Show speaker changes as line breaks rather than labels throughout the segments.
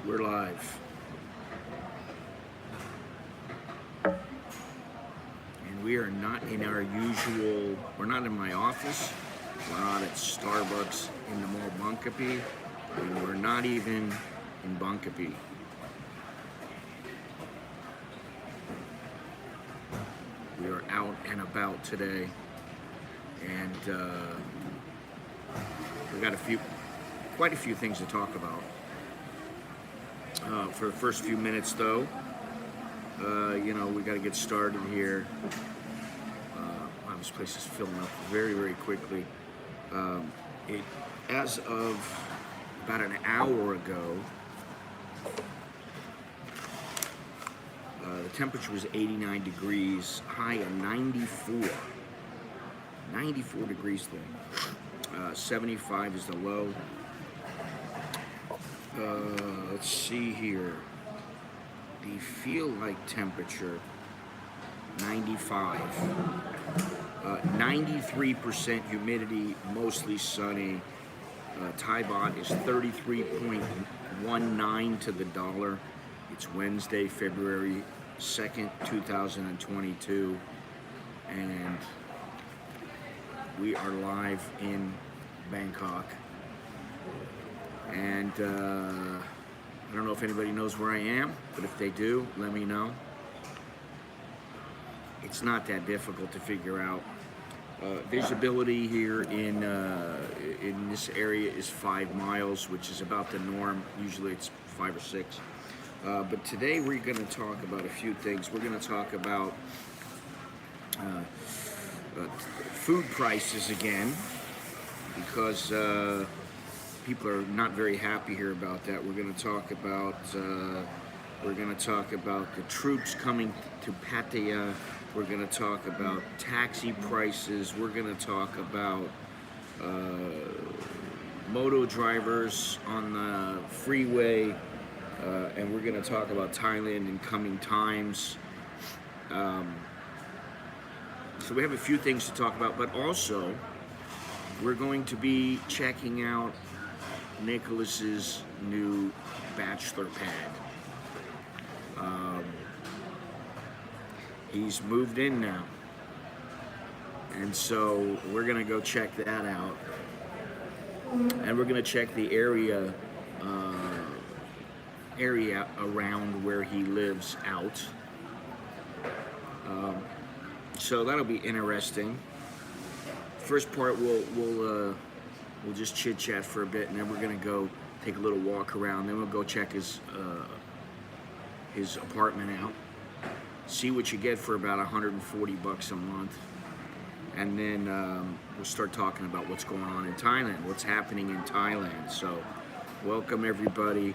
We're live. And we are not in our usual, we're not in my office, we're not at Starbucks in the mall Bunkapi, and we're not even in Bunkapi. We are out and about today, and we got quite a few things to talk about. For the first few minutes, though, we got to get started here. Wow, this place is filling up very, very quickly. As of about an hour ago, the temperature was 89 degrees, high of 94. 94 degrees there. 75 is the low. Let's see here. The feel like temperature, 95. 93% humidity, mostly sunny. Thai baht is 33.19 to the dollar. It's Wednesday, February 2nd, 2022. And we are live in Bangkok. And I don't know if anybody knows where I am, but if they do, let me know. It's not that difficult to figure out. Visibility here in this area is 5 miles, which is about the norm. Usually it's 5 or 6. But today we're going to talk about a few things. We're going to talk about food prices again, because people are not very happy here about that. We're going to talk about the troops coming to Pattaya. We're going to talk about taxi prices. We're going to talk about moto drivers on the freeway, and we're going to talk about Thailand in coming times. So we have a few things to talk about, but also we're going to be checking out Nicholas's new bachelor pad. He's moved in now, and so we're gonna go check that out, and we're gonna check the area around where he lives out. So that'll be interesting. First part, we'll just chit chat for a bit, and then we're gonna go take a little walk around. Then we'll go check his apartment out, see what you get for about 140 bucks a month, and then we'll start talking about what's going on in Thailand, what's happening in Thailand. So, welcome everybody.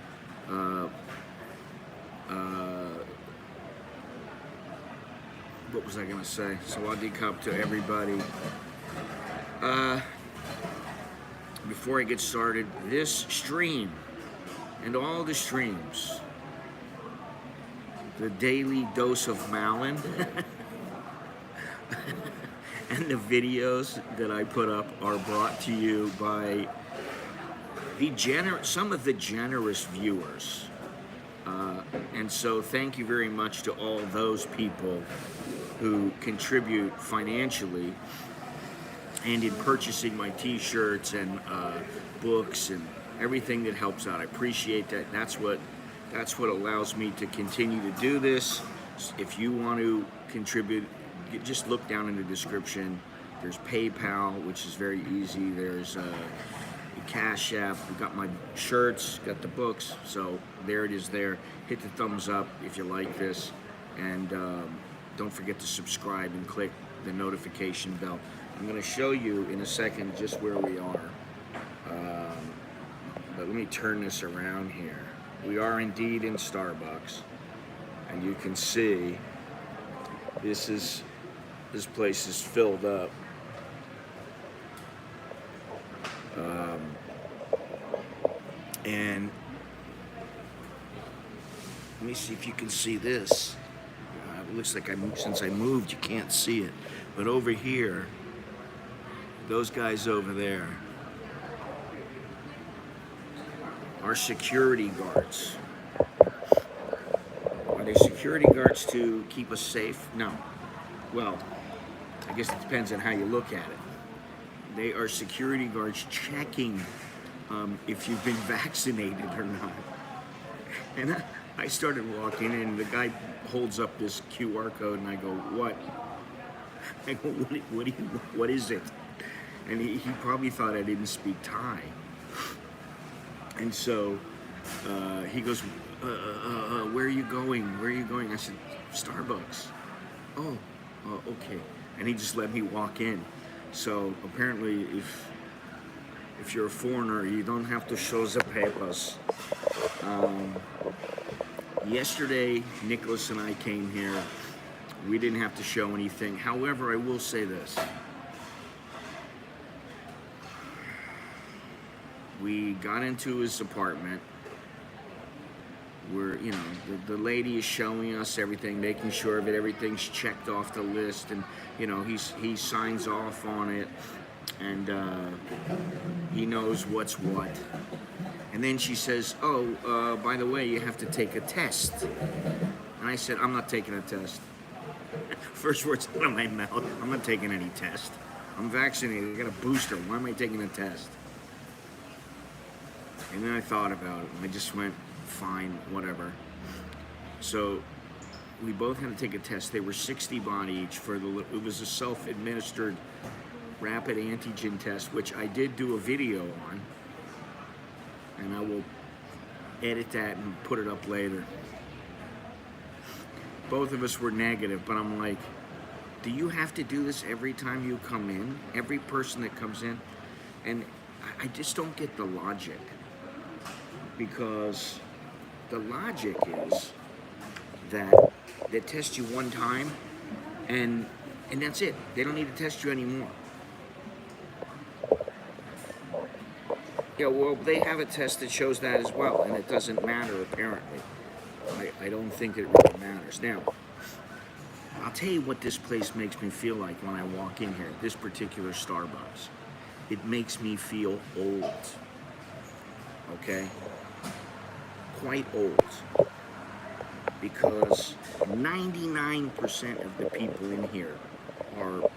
What was I gonna say? Sawadee Cup to everybody. Before I get started, this stream and all the streams, the daily dose of Malin and the videos that I put up are brought to you by some of the generous viewers. And so thank you very much to all those people who contribute financially and in purchasing my t-shirts and books and everything that helps out. I appreciate that. That's what allows me to continue to do this. If you want to contribute, just look down in the description. There's PayPal, which is very easy. There's CASHAPP. We got my shirts, got the books, so there it is there. Hit the thumbs up if you like this, and don't forget to subscribe and click the notification bell. I'm going to show you in a second just where we are, but let me turn this around here. We are indeed in Starbucks, and you can see this place is filled up. And let me see if you can see this. It looks like since I moved, you can't see it. But over here, those guys over there are security guards. they security guards to keep us safe? No. Well, I guess it depends on how you look at it. They are security guards checking if you've been vaccinated or not. And I started walking in, and the guy holds up this QR code, and I go, "What?" I go, what is it? And he probably thought I didn't speak Thai. And so he goes, where are you going? Where are you going? I said, Starbucks. Oh, okay. And he just let me walk in. So apparently, if you're a foreigner, you don't have to show the papers. Yesterday, Nicholas and I came here. We didn't have to show anything. However, I will say this. We got into his apartment. We're, the lady is showing us everything, making sure that everything's checked off the list, and he signs off on it, and he knows what's what. And then she says, "Oh, by the way, you have to take a test." And I said, "I'm not taking a test." First words out of my mouth, "I'm not taking any test. I'm vaccinated. I got a booster. Why am I taking a test?" And then I thought about it. I just went, fine, whatever. So we both had to take a test. They were 60 baht each it was a self-administered rapid antigen test, which I did do a video on, and I will edit that and put it up later. Both of us were negative, but I'm like, do you have to do this every time you come in? Every person that comes in? And I just don't get the logic. Because the logic is that they test you one time and that's it. They don't need to test you anymore. Yeah, well, they have a test that shows that as well, and it doesn't matter apparently. I don't think it really matters. Now, I'll tell you what this place makes me feel like when I walk in here, this particular Starbucks. It makes me feel old. Okay? Quite old, because 99% of the people in here are,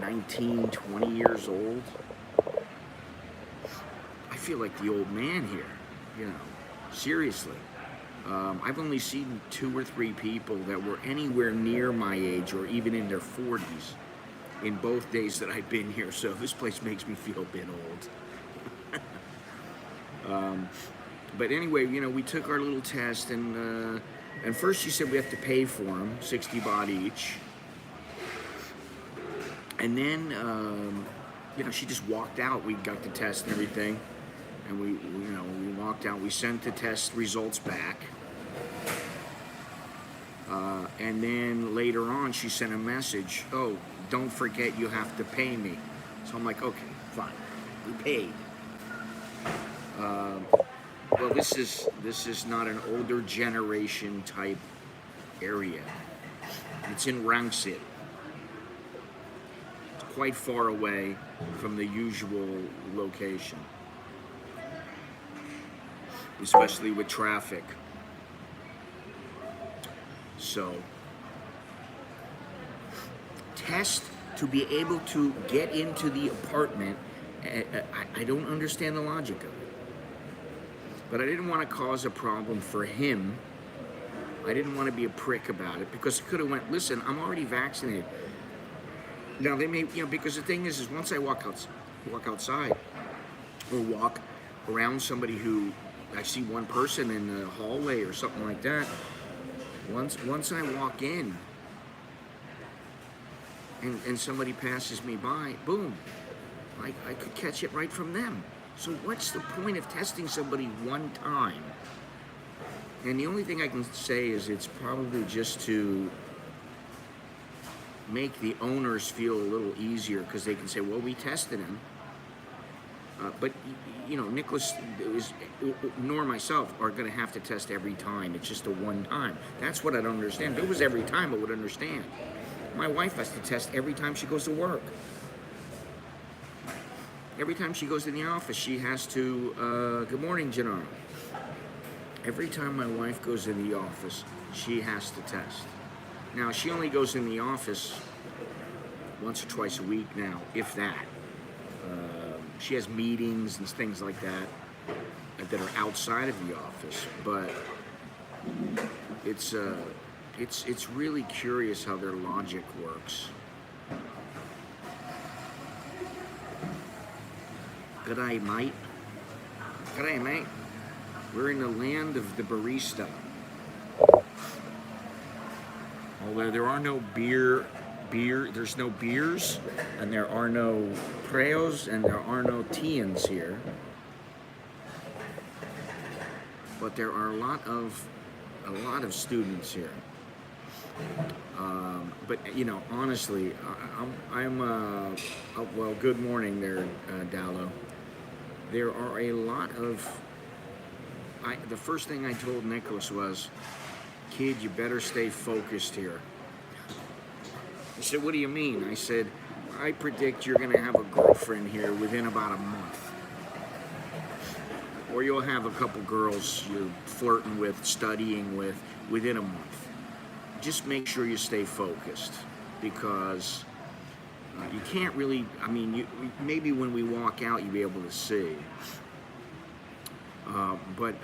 19, 20 years old. I feel like the old man here, seriously. I've only seen 2 or 3 people that were anywhere near my age or even in their 40s in both days that I've been here, so this place makes me feel a bit old. But anyway, we took our little test, and first she said we have to pay for them, 60 baht each. And then, she just walked out. We got the test and everything, and we walked out. We sent the test results back. And then later on, she sent a message, "Oh, don't forget you have to pay me." So I'm like, okay, fine, we paid. Well, this is not an older generation type area. It's in Rangsit. It's quite far away from the usual location, especially with traffic. So, test to be able to get into the apartment. I don't understand the logic of it. But I didn't want to cause a problem for him. I didn't want to be a prick about it, because it could have went, listen, I'm already vaccinated. Now they may, because the thing is once I walk outside or walk around somebody who I see one person in the hallway or something like that, once I walk in and somebody passes me by, boom, I could catch it right from them. So what's the point of testing somebody one time? And the only thing I can say is it's probably just to make the owners feel a little easier, because they can say, well, we tested him. But Nicholas nor myself are going to have to test every time. It's just a one time. That's what I don't understand. If it was every time, I would understand. My wife has to test every time she goes to work. Every time she goes to the office, she has to, good morning, Gennaro. every time my wife goes in the office, she has to test. Now, she only goes in the office once or twice a week now, if that. She has meetings and things like that that are outside of the office, but it's really curious how their logic works. G'day, mate. G'day, mate. We're in the land of the barista. Although there are no there's no beers, and there are no preos, and there are no tians here. But there are a lot of students here. But you know, honestly, well, good morning there, Dallo. There are a lot of. The first thing I told Nicholas was, "Kid, you better stay focused here." He said, "What do you mean?" I said, "I predict you're going to have a girlfriend here within about a month. Or you'll have a couple girls you're flirting with, studying with, within a month. Just make sure you stay focused, because you can't really, I mean, maybe when we walk out you'll be able to see. But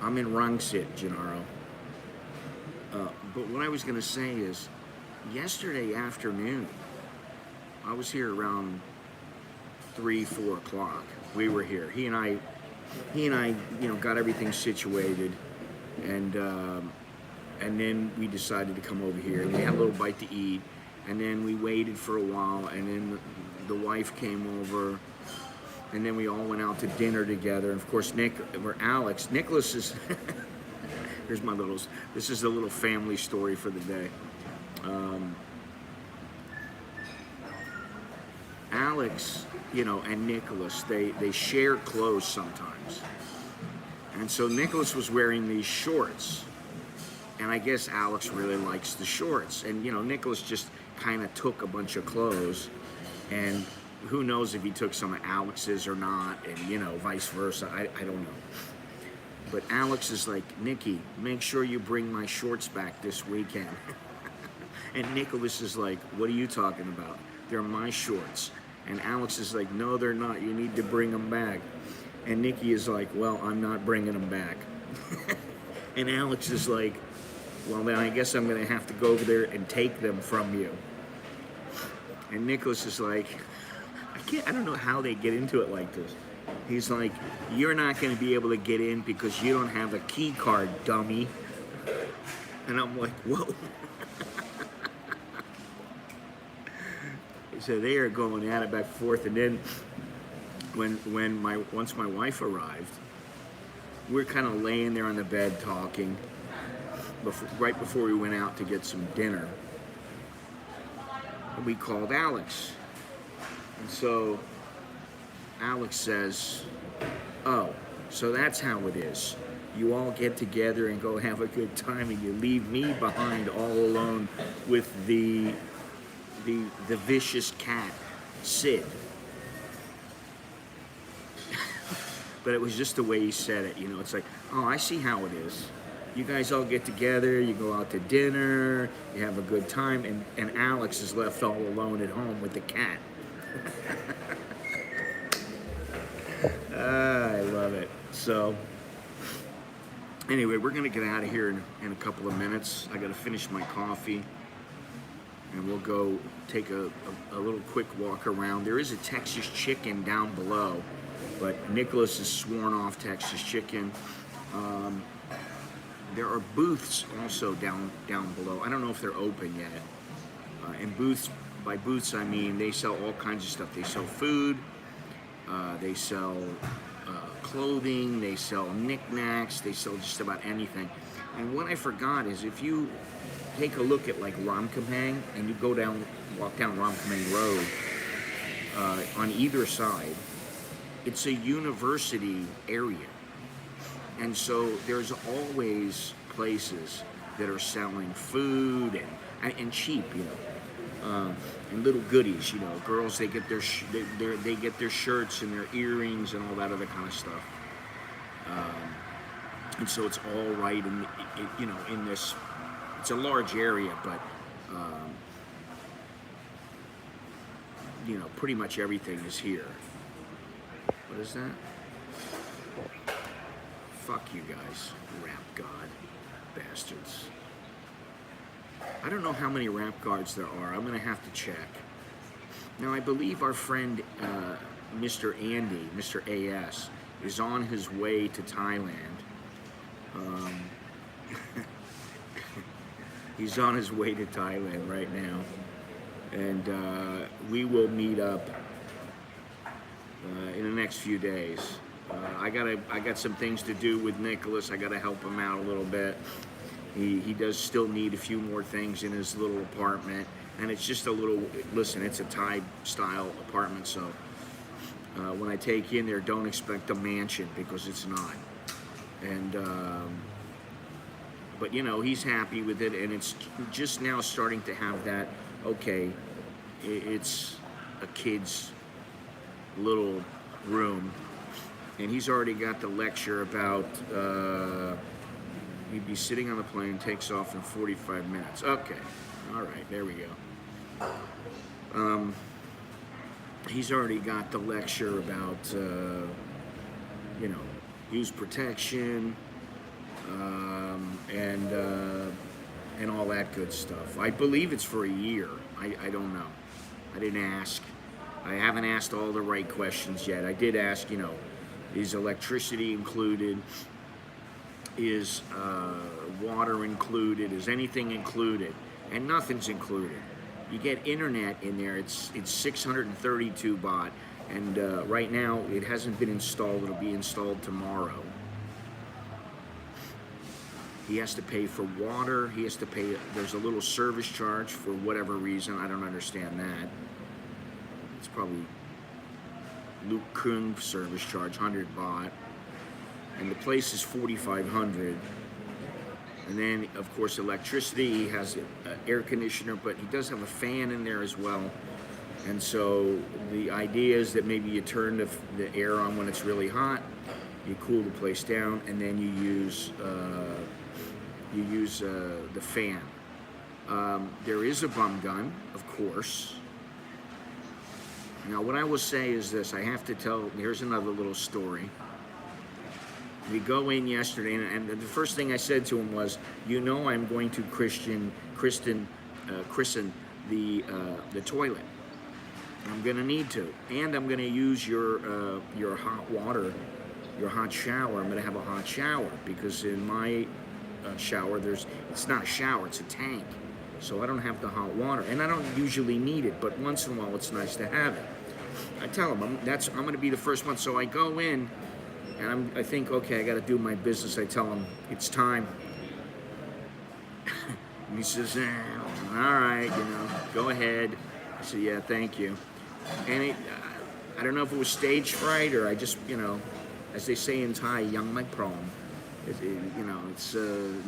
I'm in Rangsit, Gennaro. But what I was going to say is, yesterday afternoon, I was here around 3-4 o'clock. We were here. He and I, you know, got everything situated, and then we decided to come over here, and we had a little bite to eat, and then we waited for a while, and then the wife came over, and then we all went out to dinner together. And of course, Nicholas is. Here's my this is a little family story for the day. Alex, you know, and Nicholas, they share clothes sometimes. And so Nicholas was wearing these shorts. And I guess Alex really likes the shorts. And, you know, Nicholas just kind of took a bunch of clothes. And who knows if he took some of Alex's or not, and, you know, vice versa. I don't know. But Alex is like, "Nikki, make sure you bring my shorts back this weekend." And Nicholas is like, "What are you talking about? They're my shorts." And Alex is like, "No, they're not. You need to bring them back." And Nikki is like, "Well, I'm not bringing them back." And Alex is like, "Well, then I guess I'm going to have to go over there and take them from you." And Nicholas is like, I don't know how they get into it like this. He's like, "You're not going to be able to get in because you don't have a key card, dummy." And I'm like, whoa. So they are going at it back and forth. And then once my wife arrived, we're kind of laying there on the bed talking right before we went out to get some dinner. And we called Alex. And so Alex says, "Oh, so that's how it is. You all get together and go have a good time, and you leave me behind all alone with the vicious cat, Sid." But it was just the way he said it, you know. It's like, "Oh, I see how it is. You guys all get together, you go out to dinner, you have a good time, and Alex is left all alone at home with the cat." I love it. So, anyway, we're going to get out of here in a couple of minutes. I got to finish my coffee, and we'll go take a little quick walk around. There is a Texas chicken down below, but Nicholas has sworn off Texas chicken. There are booths also down below. I don't know if they're open yet. And by booths I mean they sell all kinds of stuff. They sell food, they sell clothing, they sell knickknacks, they sell just about anything. And what I forgot is, if you take a look at like Ramkhamhaeng and you walk down Ramkhamhaeng Road, on either side, it's a university area. And so there's always places that are selling food and cheap, you know, and little goodies, you know. Girls, they get they get their shirts and their earrings and all that other kind of stuff. and so it's all right in this. It's a large area, but pretty much everything is here. What is that? Fuck you guys, rap god bastards. I don't know how many rap guards there are. I'm gonna have to check. Now I believe our friend Mr. Andy, Mr. AS, is on his way to Thailand. He's on his way to Thailand right now, and we will meet up in the next few days. I got some things to do with Nicholas. I gotta help him out a little bit. He does still need a few more things in his little apartment, and it's just a little. Listen, it's a Thai style apartment, so when I take you in there, don't expect a mansion because it's not. And but he's happy with it, and it's just now starting to have that. Okay, it's a kid's little room, and he's already got the lecture about he'd be sitting on the plane, takes off in 45 minutes. Okay, all right, there we go. He's already got the lecture about use protection and all that good stuff. I believe it's for a year. I don't know. I didn't ask. I haven't asked all the right questions yet. I did ask, is electricity included? Is water included? Is anything included? And nothing's included. You get internet in there. It's 632 baht, and right now it hasn't been installed. It'll be installed tomorrow. He has to pay for water. He has to pay. There's a little service charge for whatever reason. I don't understand that. It's probably Luke Kung service charge, 100 baht. And the place is 4,500. And then, of course, electricity. He has an air conditioner, but he does have a fan in there as well. And so the idea is that maybe you turn the air on when it's really hot, you cool the place down, and then you use the fan. There is a bum gun, of course. Now, what I will say is this. I have to tell, here's another little story. We go in yesterday, and the first thing I said to him was, I'm going to christen the toilet. I'm going to need to. And I'm going to use your hot water, your hot shower. I'm going to have a hot shower, because in my shower, it's not a shower, it's a tank. So I don't have the hot water, and I don't usually need it, but once in a while it's nice to have it. I tell him I'm going to be the first one. So I go in, and I think, okay, I got to do my business. I tell him it's time, and he says, all right, go ahead. I said, yeah, thank you. And I don't know if it was stage fright or I just, as they say in Thai, young my prom. It's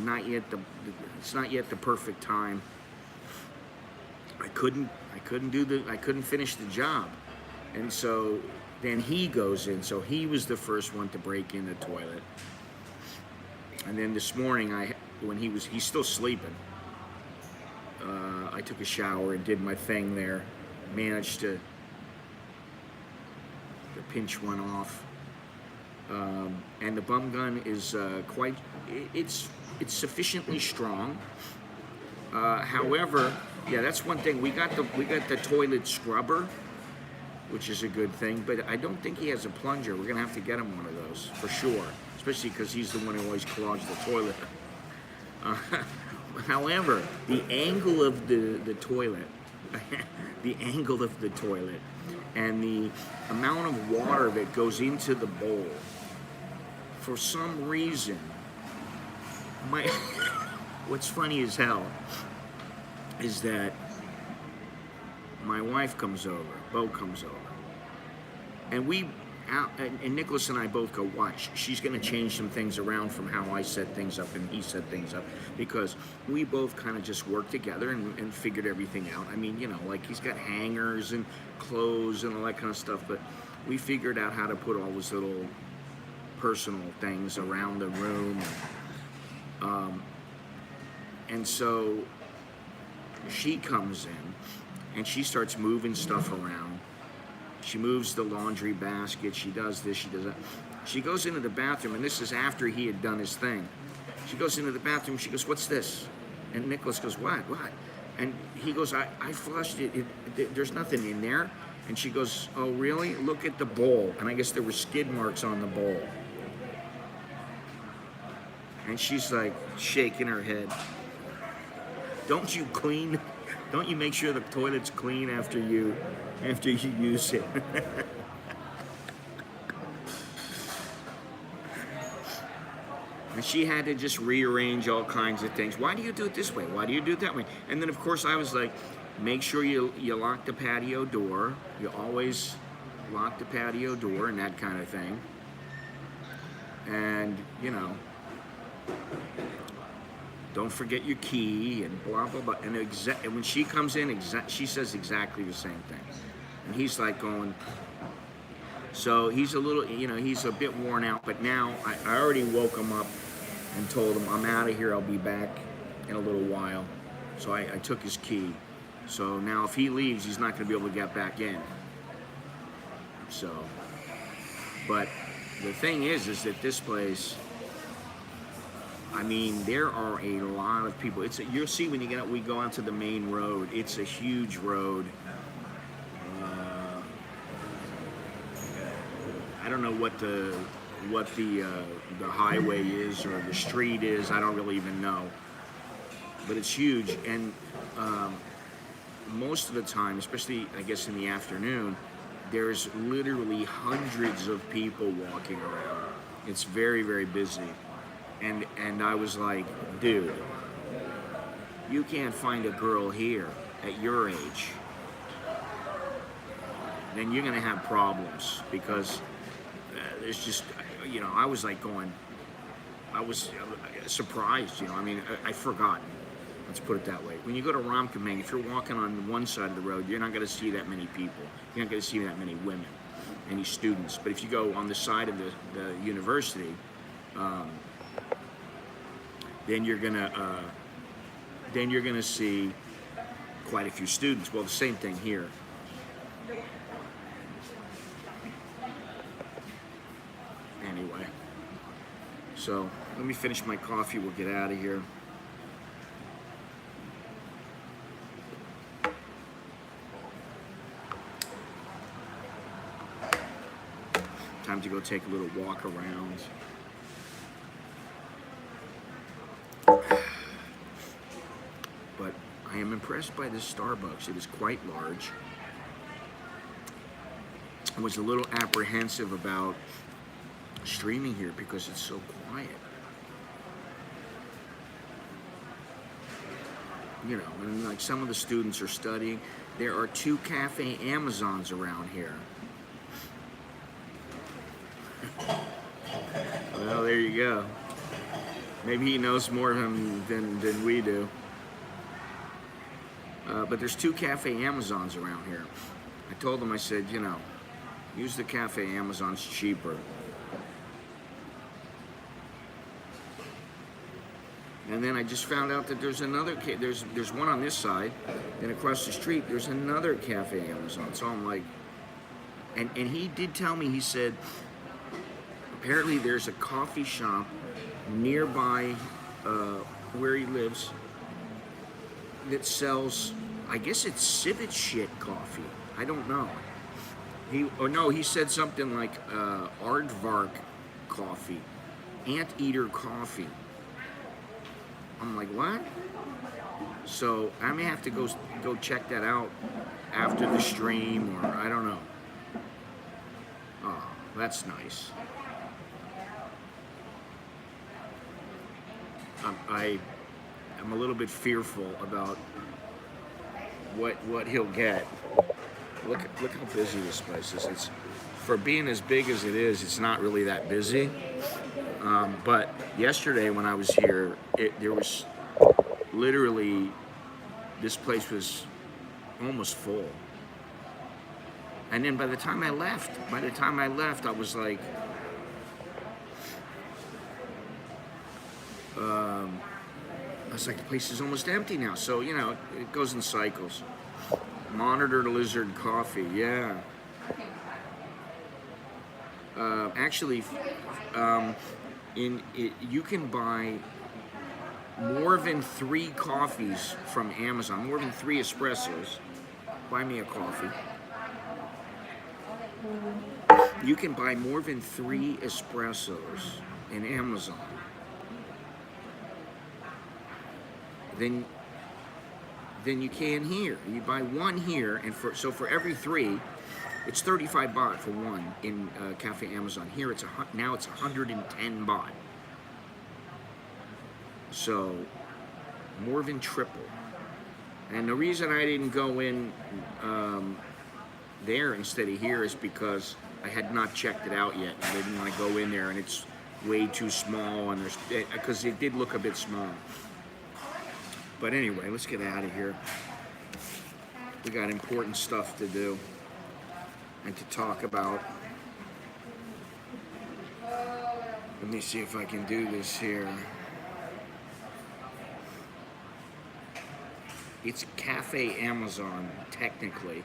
not yet the perfect time. I couldn't finish the job, and so then he goes in. So he was the first one to break in the toilet. And then this morning, he's still sleeping. I took a shower and did my thing there. Managed to pinch one off. And the bum gun is it's sufficiently strong. However, yeah, that's one thing. We got the toilet scrubber, which is a good thing, but I don't think he has a plunger. We're gonna have to get him one of those for sure, especially because he's the one who always clogs the toilet. However, the angle of the toilet, the angle of the toilet, and the amount of water that goes into the bowl, for some reason, what's funny as hell is that my wife comes over, Bo comes over, and and Nicholas and I both go, watch, she's going to change some things around from how I set things up and he set things up, because we both kind of just worked together and figured everything out. I mean, like he's got hangers and clothes and all that kind of stuff, but we figured out how to put all his little personal things around the room. And so she comes in and she starts moving stuff around. She moves the laundry basket. She does this, she does that. She goes into the bathroom, and this is after he had done his thing. She goes into the bathroom. She goes, "What's this?" And Nicholas goes, What? And he goes, I flushed it. There's nothing in there. And she goes, "Oh, really? Look at the bowl." And I guess there were skid marks on the bowl. And she's like shaking her head. Don't you clean? Don't you make sure the toilet's clean after you use it? And she had to just rearrange all kinds of things. Why do you do it this way? Why do you do it that way? And then, of course, I was like, make sure you lock the patio door. You always lock the patio door and that kind of thing. And, you know, don't forget your key and blah, blah, blah. And when she comes in, she says exactly the same thing. And he's like going, so he's a little, you know, he's a bit worn out. But now I already woke him up and told him, I'm out of here. I'll be back in a little while. So I took his key. So now if he leaves, he's not going to be able to get back in. So, but the thing is that this place, I mean, there are a lot of people. You'll see when you get out, we go out to the main road. It's a huge road. I don't know what the highway is or the street is. I don't really even know. But it's huge, and most of the time, especially I guess in the afternoon, there's literally hundreds of people walking around. It's very, very busy. And I was like, dude, you can't find a girl here at your age. Then you're gonna have problems because there's just, you know, I was like going, I was surprised, you know, I mean, I forgotten. Let's put it that way. When you go to Ramkhamhaeng, if you're walking on one side of the road, you're not going to see that many people. You're not going to see that many women, any students. But if you go on the side of the university, then you're gonna see quite a few students. Well, the same thing here. Anyway, so let me finish my coffee. We'll get out of here. Time to go take a little walk around. But I am impressed by this Starbucks. It is quite large. I was a little apprehensive about streaming here because it's so quiet. You know, and like some of the students are studying. There are 2 Cafe Amazons around here. Well, there you go. Maybe he knows more of him than we do. But there's 2 Cafe Amazons around here. I told him, I said, you know, use the Cafe Amazon, it's cheaper. And then I just found out that there's another, there's one on this side, and across the street there's another Cafe Amazon. So I'm like, and he did tell me, he said, apparently there's a coffee shop nearby where he lives that sells, I guess it's civet shit coffee. I don't know. He said something like aardvark coffee, anteater coffee. I'm like, what? So I may have to go check that out after the stream, or I don't know. Oh, that's nice. I'm a little bit fearful about what he'll get. Look how busy this place is. It's, for being as big as it is, it's not really that busy. But yesterday when I was here, there was literally, this place was almost full. And then by the time I left, I was like, It's like the place is almost empty now. So, you know, it goes in cycles. Monitored Lizard Coffee, yeah. Actually, you can buy more than 3 coffees from Amazon, more than 3 espressos. Buy me a coffee. You can buy more than 3 espressos in Amazon. Then you can here. You buy 1 here, and for every 3, it's 35 baht for 1 in Cafe Amazon. Here now it's 110 baht. So more than triple. And the reason I didn't go in there instead of here is because I had not checked it out yet. I didn't want to go in there, and it's way too small, and because it did look a bit small. But anyway, let's get out of here. We got important stuff to do and to talk about. Let me see if I can do this here. It's Cafe Amazon, technically.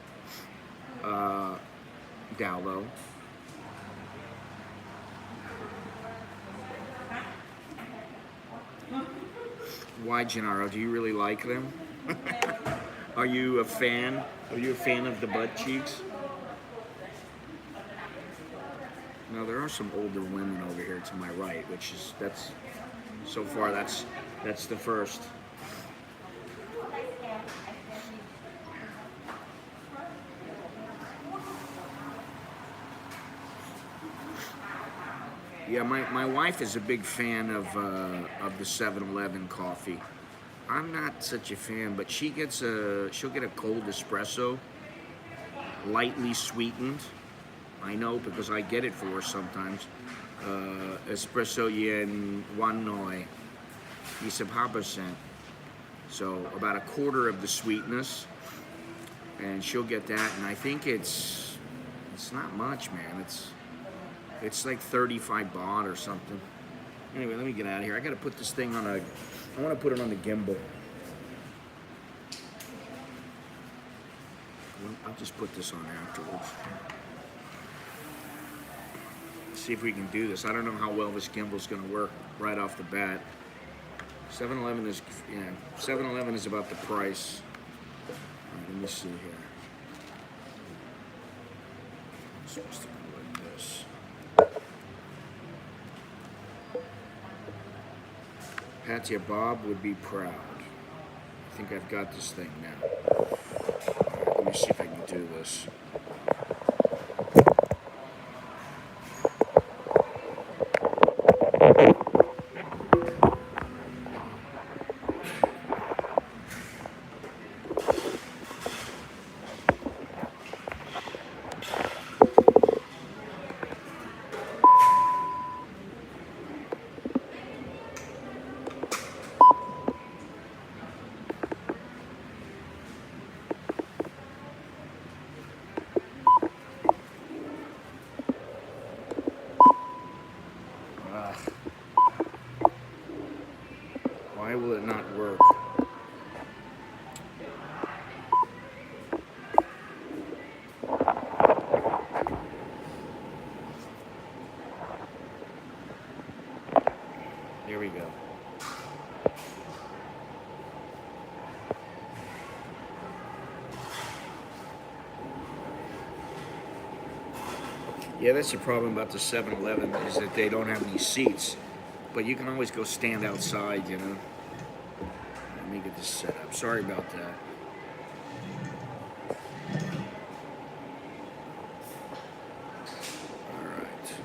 Dowlow. Why, Gennaro? Do you really like them? Are you a fan? Are you a fan of the butt cheeks? No, there are some older women over here to my right, so far that's the first. Yeah, my wife is a big fan of the 7-Eleven coffee. I'm not such a fan, but she'll get a cold espresso, lightly sweetened. I know because I get it for her sometimes. Espresso yen 1 noi, 25%. So about a quarter of the sweetness, and she'll get that. And I think it's not much, man. It's like 35 baht or something. Anyway, let me get out of here. I got to put this thing I want to put it on the gimbal. I'll just put this on afterwards. See if we can do this. I don't know how well this gimbal's going to work right off the bat. 7-Eleven is about the price. All right, let me see here. I'm supposed to go like this. Patya Bob would be proud. I think I've got this thing now. Let me see if I can do this. Why will it not work? There we go. Yeah, that's the problem about the 7-Eleven is that they don't have any seats. But you can always go stand outside, you know. Let me get this set up. Sorry about that. All right.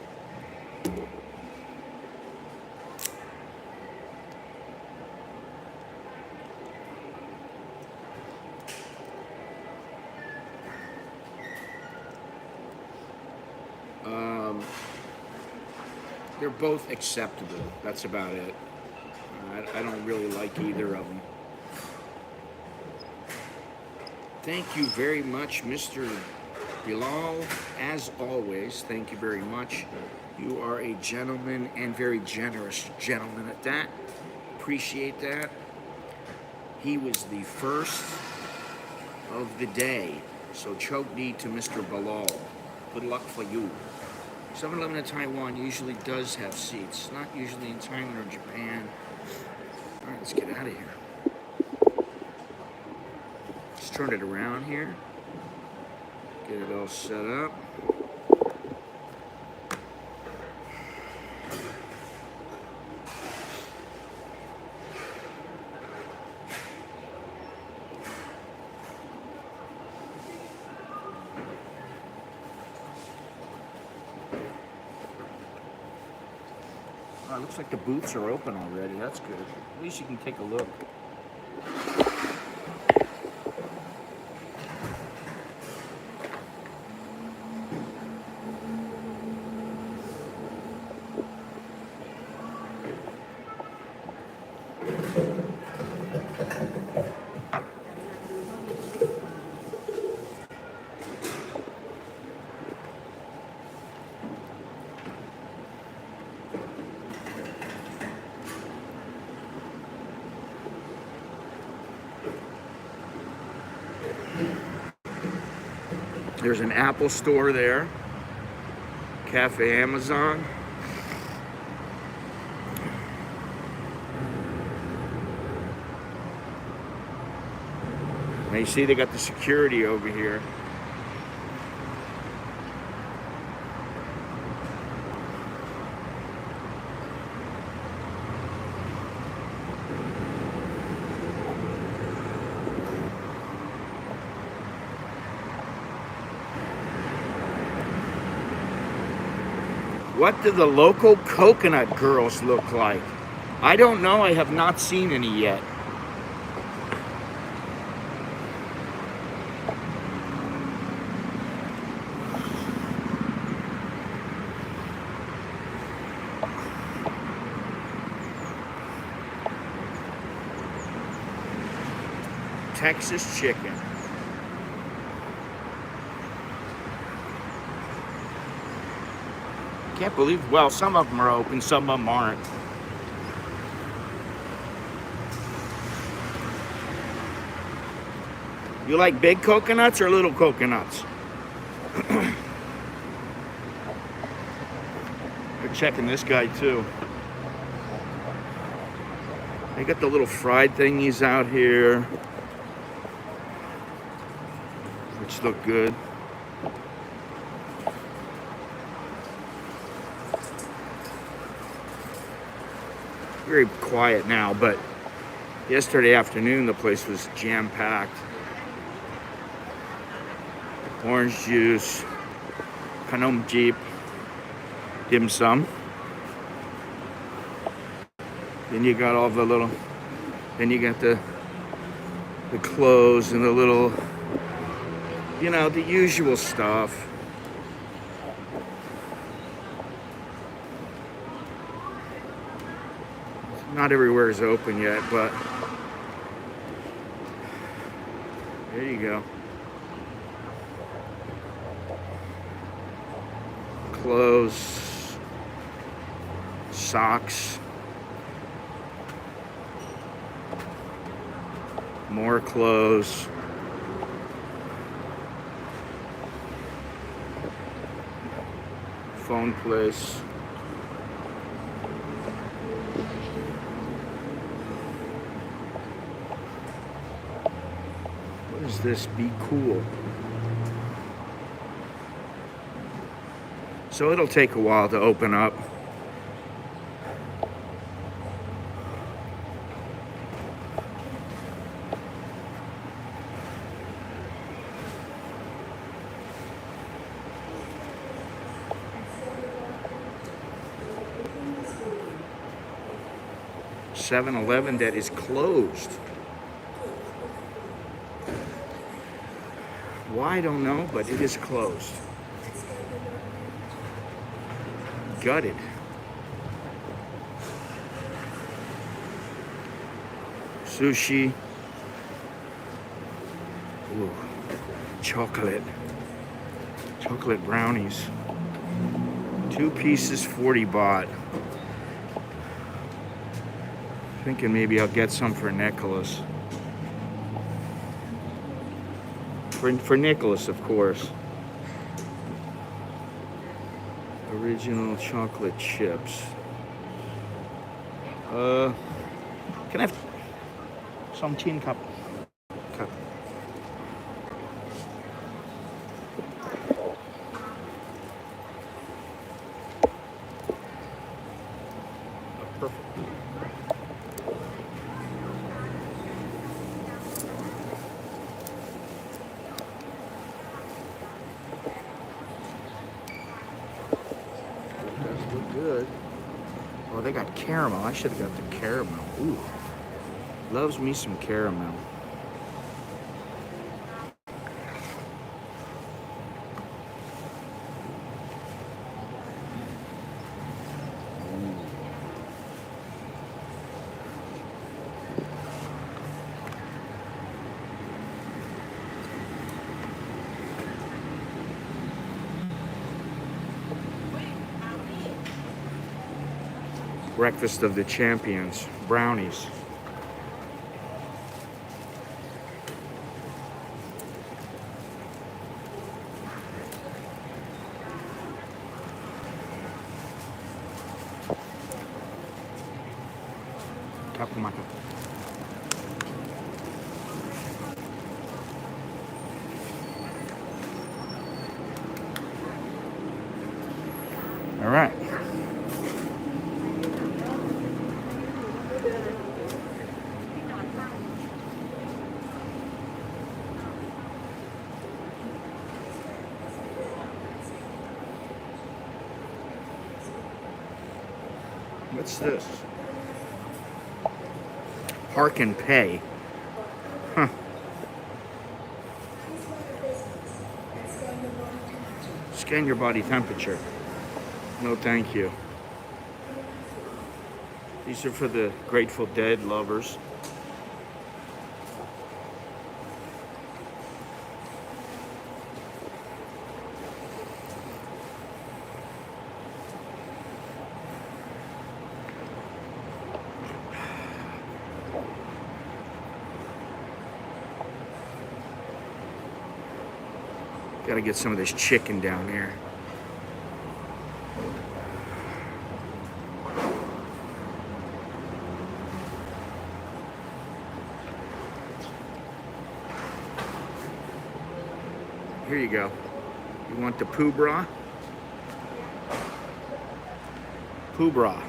They're both acceptable. That's about it. I don't really like either of them. Thank you very much, Mr. Bilal. As always, thank you very much. You are a gentleman and very generous gentleman at that. Appreciate that. He was the first of the day. So choke D to Mr. Bilal. Good luck for you. 7-Eleven in Taiwan usually does have seats. Not usually in Thailand or Japan. Alright, let's get out of here. Let's turn it around here. Get it all set up. Oh, it looks like the booths are open already. That's good. At least you can take a look. There's an Apple store there. Cafe Amazon. Now you see they got the security over here. What do the local coconut girls look like? I don't know. I have not seen any yet. Texas chicken. Can't believe, well, some of them are open, some of them aren't. You like big coconuts or little coconuts? They're checking this guy too. They got the little fried thingies out here, which look good. Very quiet now, but yesterday afternoon the place was jam-packed. Orange juice, khanom jeep, dim sum. Then you got all the little, then you got the clothes and the little, you know, the usual stuff. Not everywhere is open yet, but there you go. Clothes, socks, more clothes. Phone place. What is this? Be cool. So it'll take a while to open up. .7-Eleven that is closed. Why, I don't know, but it is closed. Gutted. Sushi. Ooh. Chocolate. Chocolate brownies. 2 pieces, 40 baht. Thinking maybe I'll get some for Nicholas. For Nicholas, of course. Original chocolate chips. Can I have some tin cup? Cup. Perfect. Does look good. Oh, they got caramel. I should have got the caramel. Ooh. Loves me some caramel. Breakfast of the champions, brownies. Kapumaka. All right. What's this? Park and pay. Huh. Scan your body temperature. No, thank you. These are for the Grateful Dead lovers. Got to get some of this chicken down here. Here you go. You want the poo bra? Poo bra.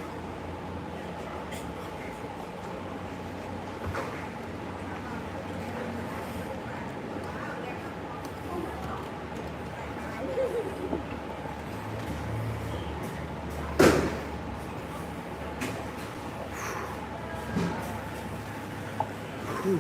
Whew.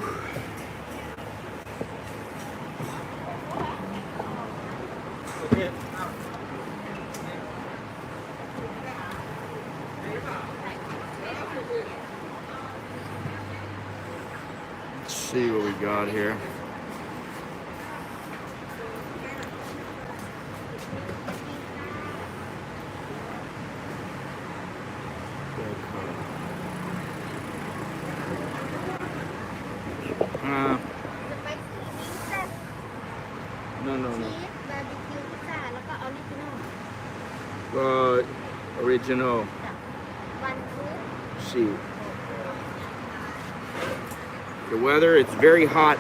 Let's see what we got here. No. Original. See. The weather, it's very hot,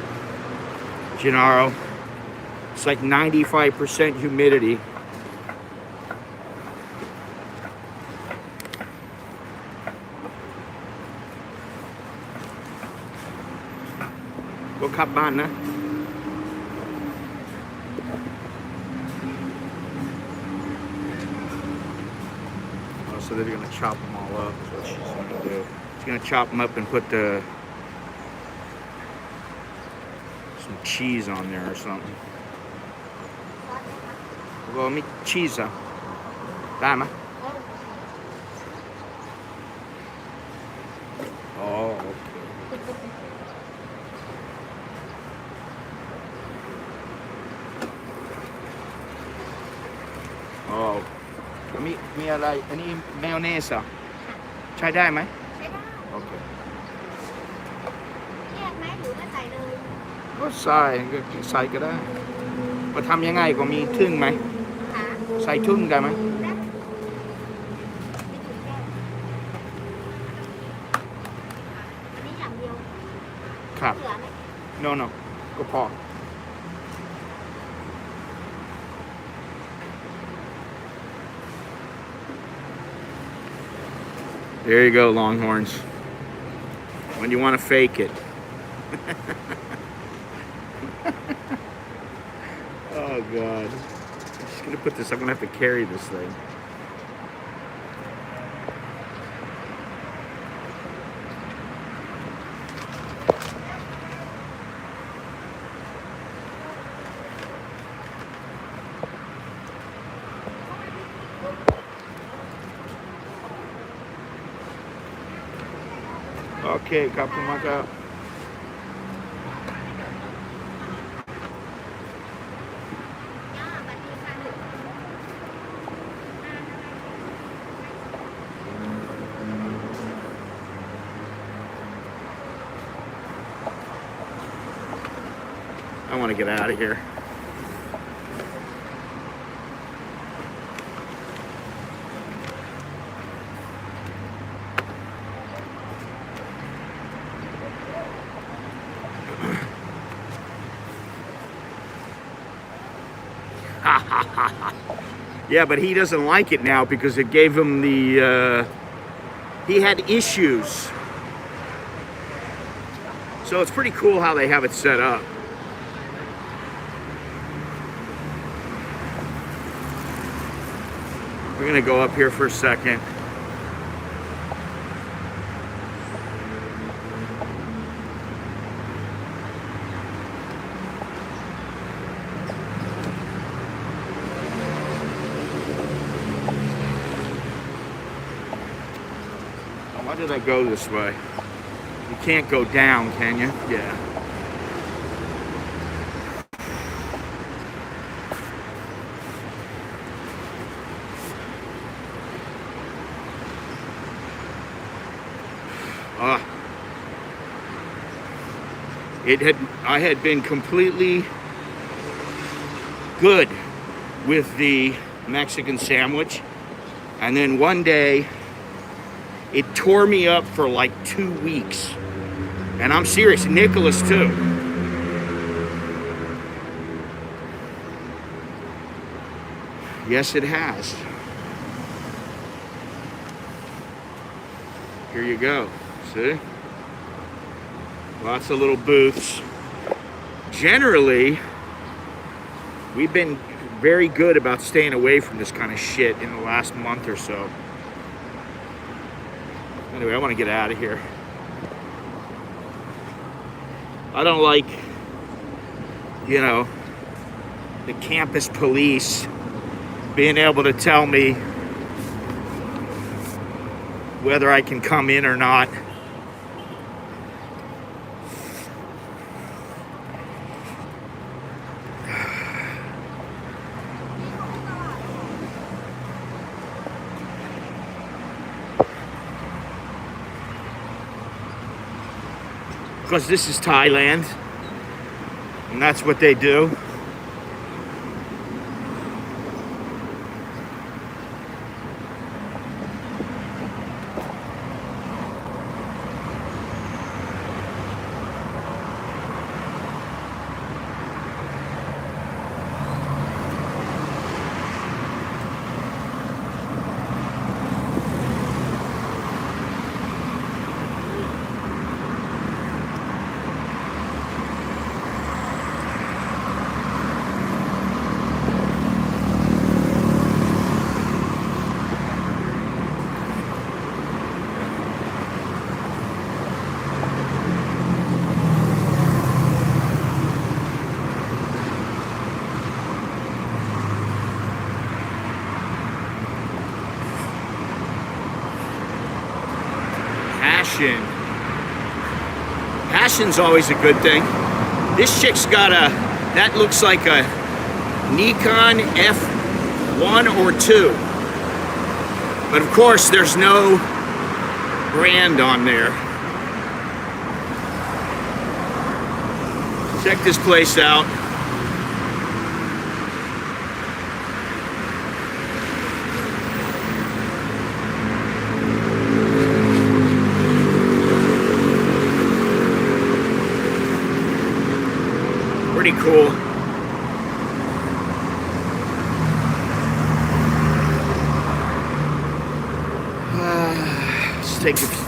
Gennaro. It's like 95% humidity. Goขับบ้านนะ So they're gonna chop them all up. That's what she's gonna do. She's gonna chop them up and put some cheese on there or something. Well, me cheese. Dama. Oh. Okay. Oh. มีอะไรอันนี้มายองเนสเหรอใช้ได้ไหมใช้ได้โอเคแยกไหมหรือว่าใส่เลย ก็ใส่ก็ได้มาทำยังไงก็มีทึ่งไหม
หา
ใส่ทึ่งได้ไหม
ได้ไม่ถึงแก้วอันนี้อย่างเดียว
ครับ
เหลือไหม
no no ก็พอ There you go, Longhorns. When you want to fake it. Oh, God. I'm just going to put this, I'm going to have to carry this thing. Okay, Kapumaka. I want to get out of here. Yeah, but he doesn't like it now because it gave him the, he had issues. So it's pretty cool how they have it set up. We're gonna go up here for a second. Why did I go this way? You can't go down, can you? Yeah. I had been completely good with the Mexican sandwich, and then one day it tore me up for like 2 weeks. And I'm serious, Nicholas too. Yes, it has. Here you go, see? Lots of little booths. Generally, we've been very good about staying away from this kind of shit in the last month or so. Anyway, I want to get out of here. I don't like, you know, the campus police being able to tell me whether I can come in or not. Because this is Thailand, and that's what they do. Passion's always a good thing. This chick's got that looks like a Nikon F1 or 2. But of course, there's no brand on there. Check this place out. Pretty cool.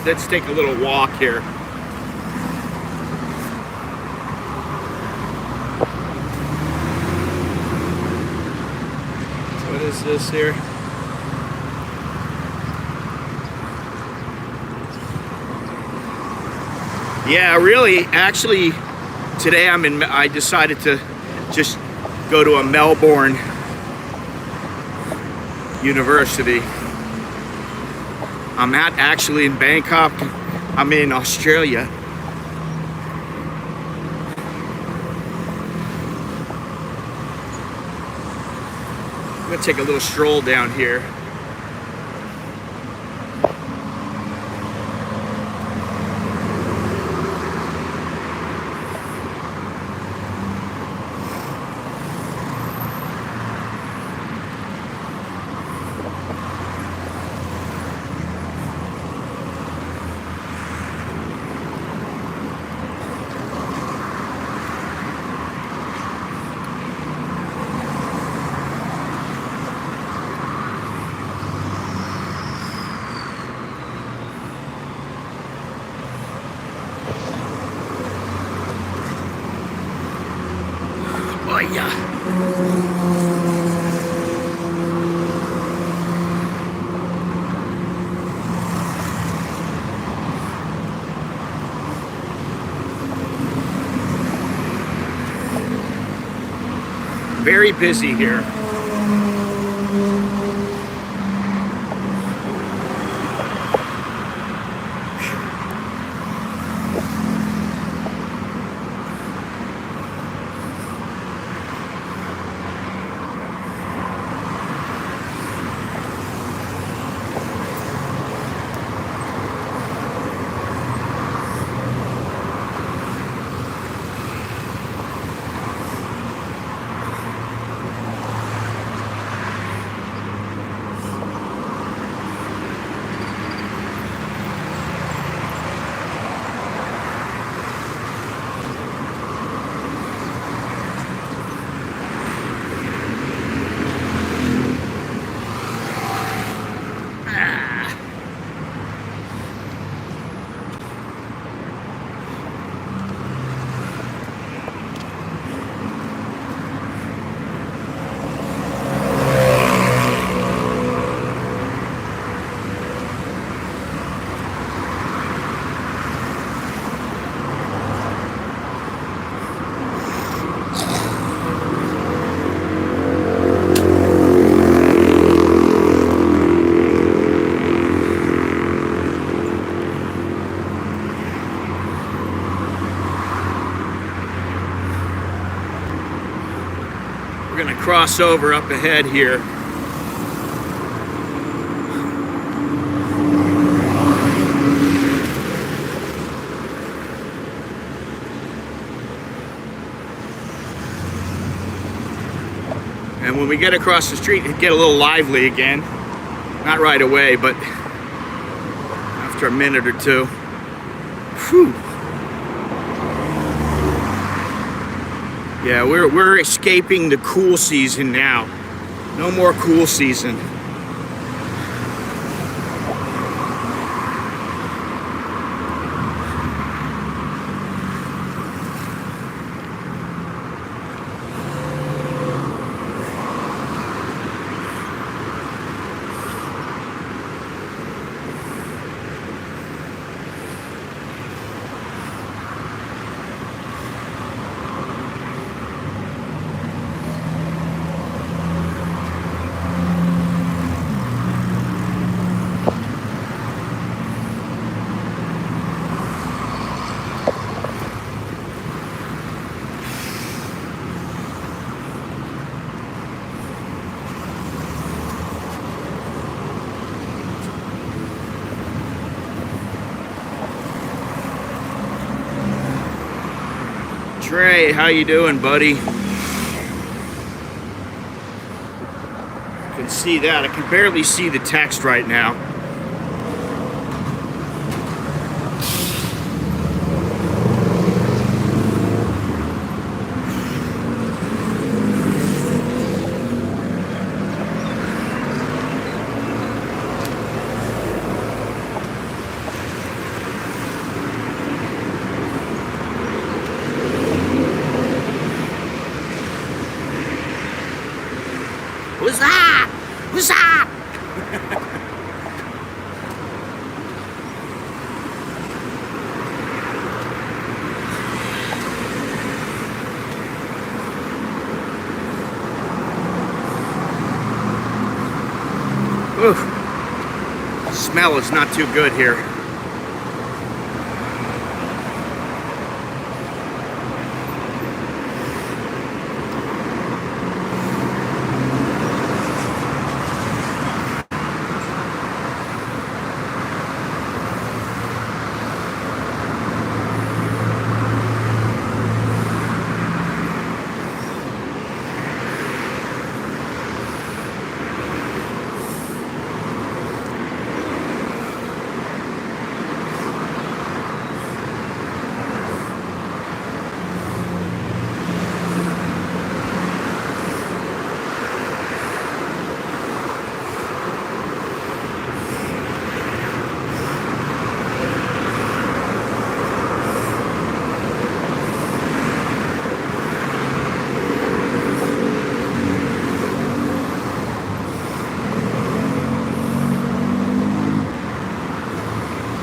Let's take a little walk here. What is this here? Yeah, really, actually, today I decided to just go to a Melbourne university. I'm actually in Bangkok. I'm in Australia. I'm gonna take a little stroll down here. Oh yeah. Very busy here. We're gonna cross over up ahead here. And when we get across the street, it get a little lively again. Not right away, but after a minute or two. Whew. Yeah, we're escaping the cool season now. No more cool season. Trey, how you doing, buddy? You can see that. I can barely see the text right now. What's up? What's up? Oof. Smell is not too good here.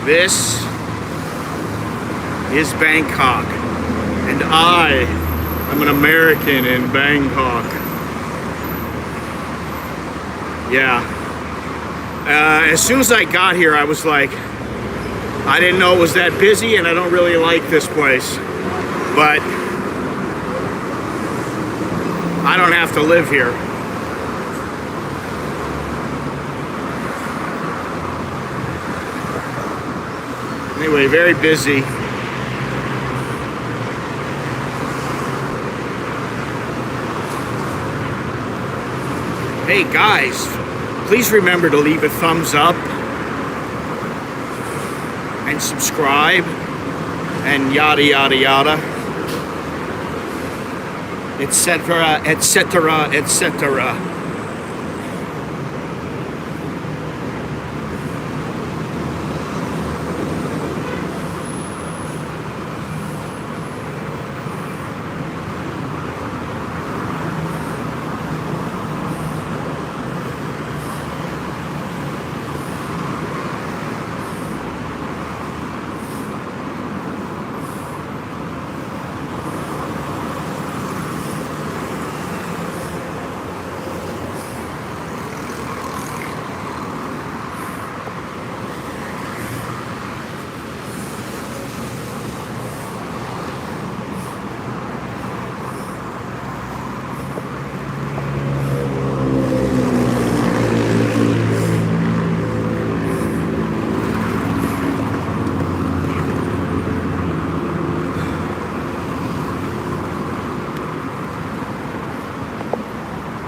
This is Bangkok, and I am an American in Bangkok. Yeah. As soon as I got here, I was like, I didn't know it was that busy, and I don't really like this place. But I don't have to live here. Anyway, very busy. Hey guys, please remember to leave a thumbs up and subscribe and yada yada yada, etc., etc., etc.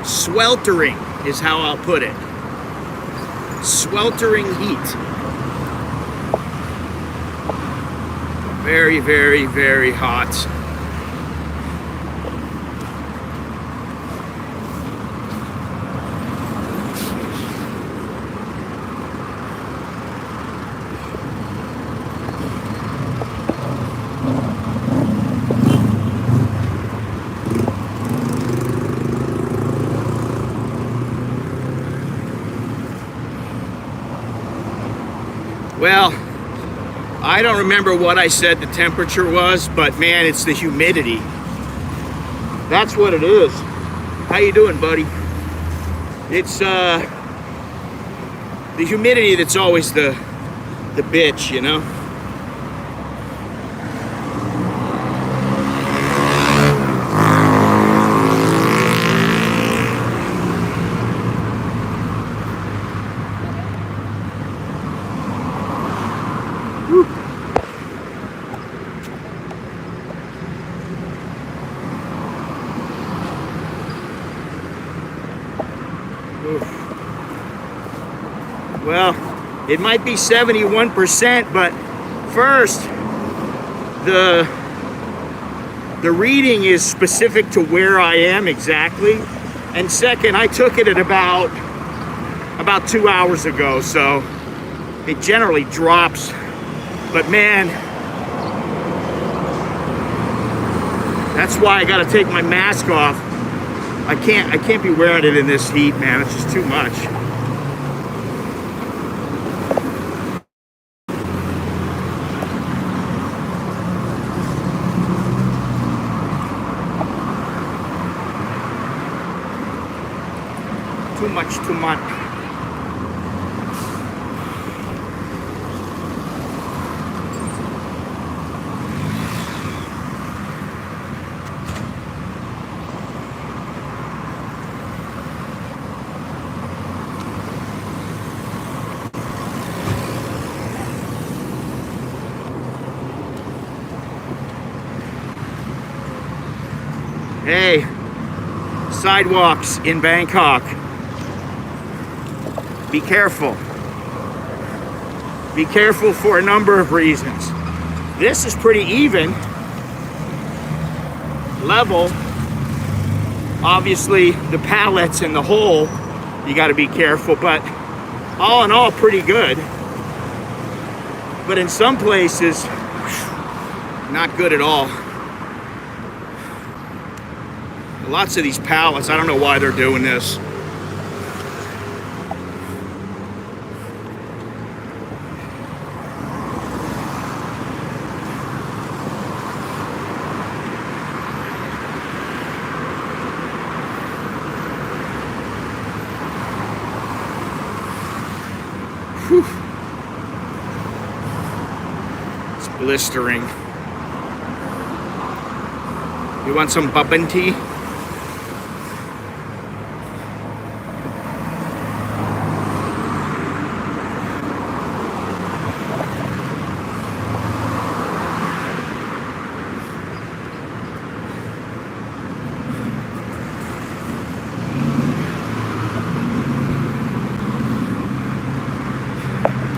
Sweltering is how I'll put it. Sweltering heat. Very, very, very hot. Well, I don't remember what I said the temperature was, but man, it's the humidity. That's what it is. How you doing, buddy? It's the humidity that's always the bitch, you know? It might be 71%, but first, the reading is specific to where I am exactly. And second, I took it at about 2 hours ago, so it generally drops. But man, that's why I gotta take my mask off. I can't be wearing it in this heat, man. It's just too much. Too much. Hey, sidewalks in Bangkok. Be careful. Be careful for a number of reasons. This is pretty even, level. Obviously, the pallets in the hole, you got to be careful, but all in all, pretty good. But in some places, not good at all. Lots of these pallets, I don't know why they're doing this. Whew. It's blistering. You want some bubble tea?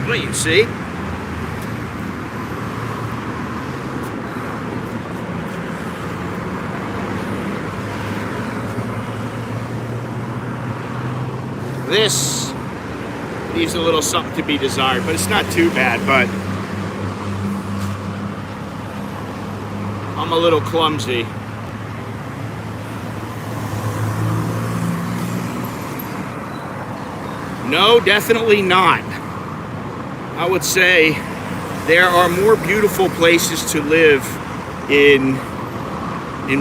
Well, you see. This leaves a little something to be desired, but it's not too bad, but I'm a little clumsy. No, definitely not. I would say there are more beautiful places to live in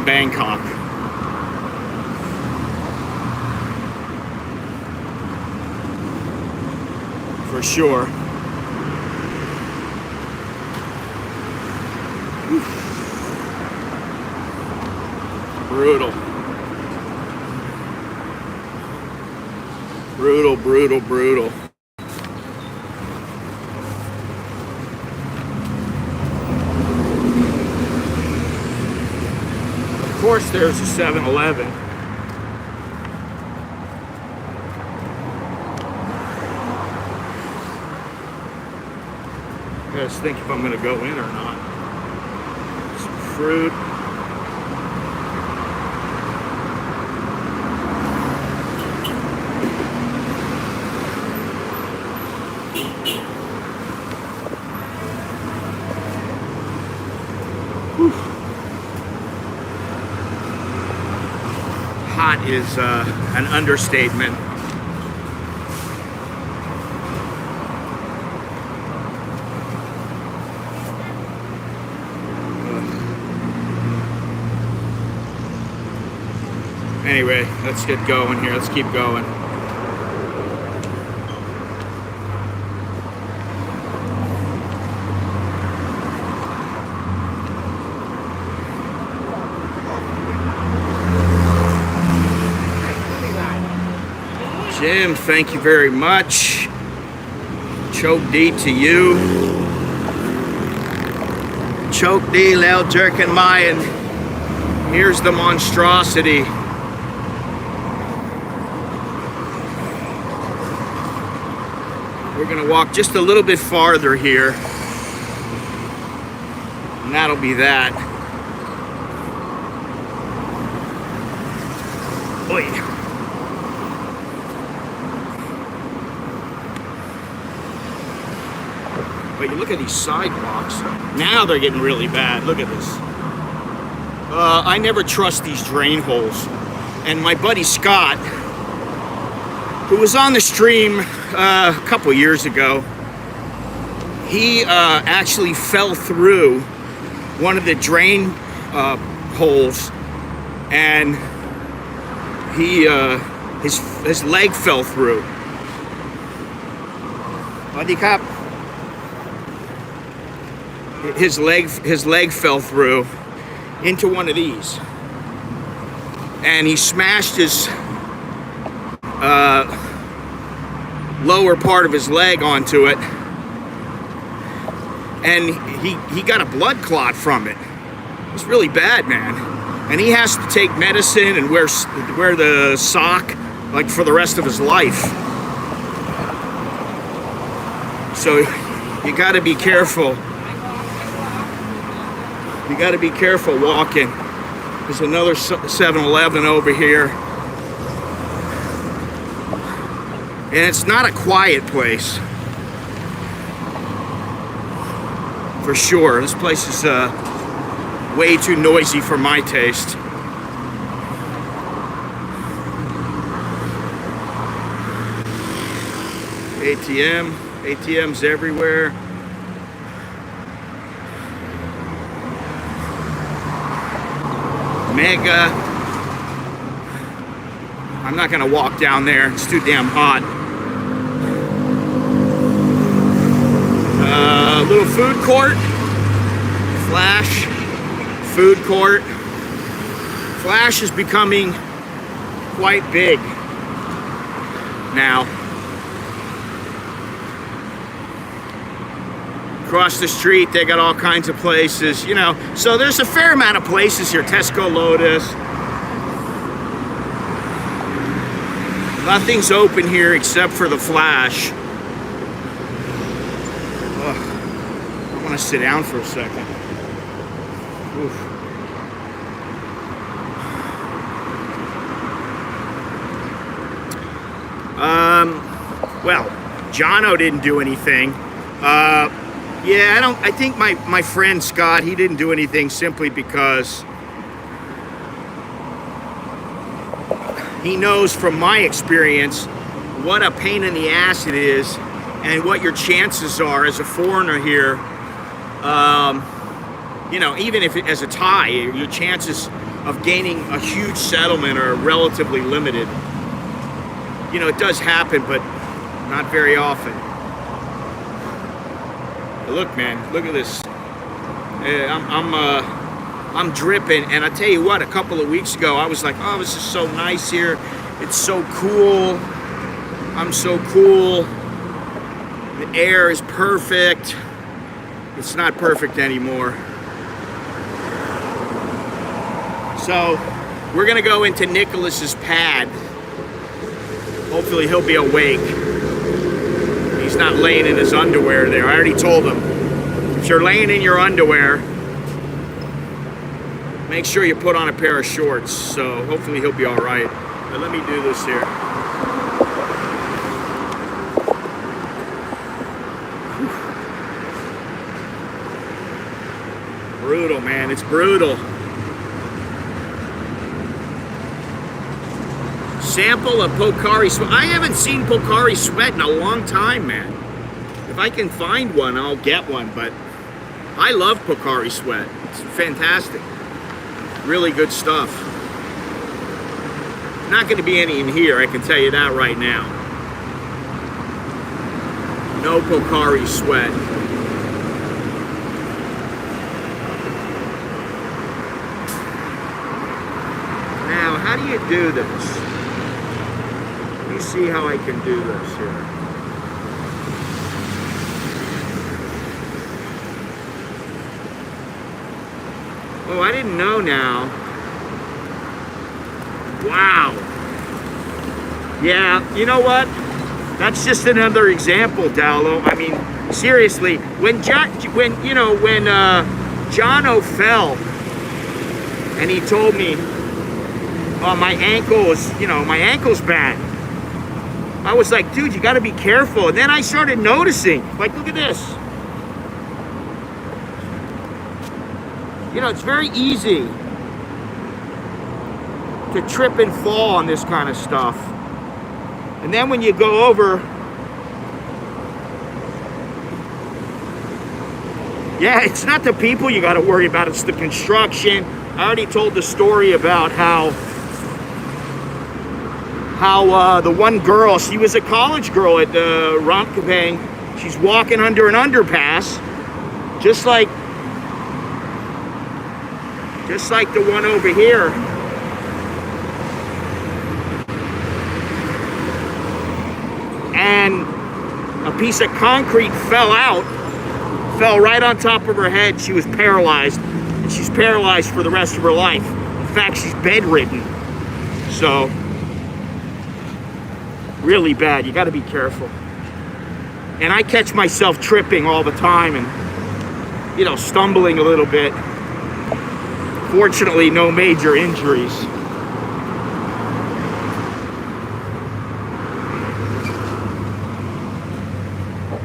Bangkok. For sure. Whew. Brutal. Brutal, brutal, brutal. Of course, there's a 7-Eleven. I just think if I'm going to go in or not. Some fruit. Whew. Hot is an understatement. Anyway, let's get going here. Let's keep going. Jim, thank you very much. Choke D to you. Choke D, Lel Jerkin Mayan. Here's the monstrosity. We're gonna walk just a little bit farther here, and that'll be that. Oy. But you look at these sidewalks. Now they're getting really bad. Look at this. I never trust these drain holes. And my buddy Scott, who was on the stream a couple years ago, he actually fell through one of the drain holes, and he his leg fell through. Buddy cop. His leg fell through into one of these, and he smashed his lower part of his leg onto it, and he got a blood clot from it. It's really bad, man, and he has to take medicine and wear the sock like for the rest of his life. So you got to be careful. You got to be careful walking. There's another 7-Eleven over here. And it's not a quiet place. For sure. This place is way too noisy for my taste. ATMs everywhere. Mega. I'm not gonna walk down there. It's too damn hot. Little food court. Flash. Food court. Flash is becoming quite big now. Across the street, they got all kinds of places, you know. So there's a fair amount of places here. Tesco, Lotus. Nothing's open here except for the Flash. Ugh. I want to sit down for a second. Oof. Well, Jono didn't do anything. Yeah, I think my friend Scott, he didn't do anything simply because he knows from my experience what a pain in the ass it is and what your chances are as a foreigner here. You know, even if as a Thai, your chances of gaining a huge settlement are relatively limited. You know, it does happen, but not very often. Look, man, look at this. I'm dripping, and I tell you what, a couple of weeks ago, I was like, oh, this is so nice here. It's so cool. I'm so cool. The air is perfect. It's not perfect anymore. So, we're gonna go into Nicholas's pad. Hopefully he'll be awake. He's not laying in his underwear there. I already told him, if you're laying in your underwear, make sure you put on a pair of shorts. So hopefully he'll be all right. But let me do this here. Brutal, man. It's brutal. Sample of Pocari Sweat. I haven't seen Pocari Sweat in a long time, man. If I can find one, I'll get one, but I love Pocari Sweat. It's fantastic. Really good stuff. Not going to be any in here, I can tell you that right now. No Pocari Sweat. Now, how do you do this? Let me see how I can do this here. Oh, I didn't know now. Wow. Yeah, you know what? That's just another example, Dowlo. I mean, seriously, when Jono fell, and he told me, "Oh, my ankle's bad." I was like, "Dude, you got to be careful." And then I started noticing, like, look at this. It's very easy to trip and fall on this kind of stuff. And then when you go over, yeah, it's not the people you got to worry about, it's the construction. I already told the story about how the one girl, she was a college girl at the Rompkabang. She's walking under an underpass, just like the one over here. And a piece of concrete fell right on top of her head. She was paralyzed, and she's paralyzed for the rest of her life. In fact, she's bedridden. So, really bad. You got to be careful. And I catch myself tripping all the time and, stumbling a little bit. Fortunately, no major injuries.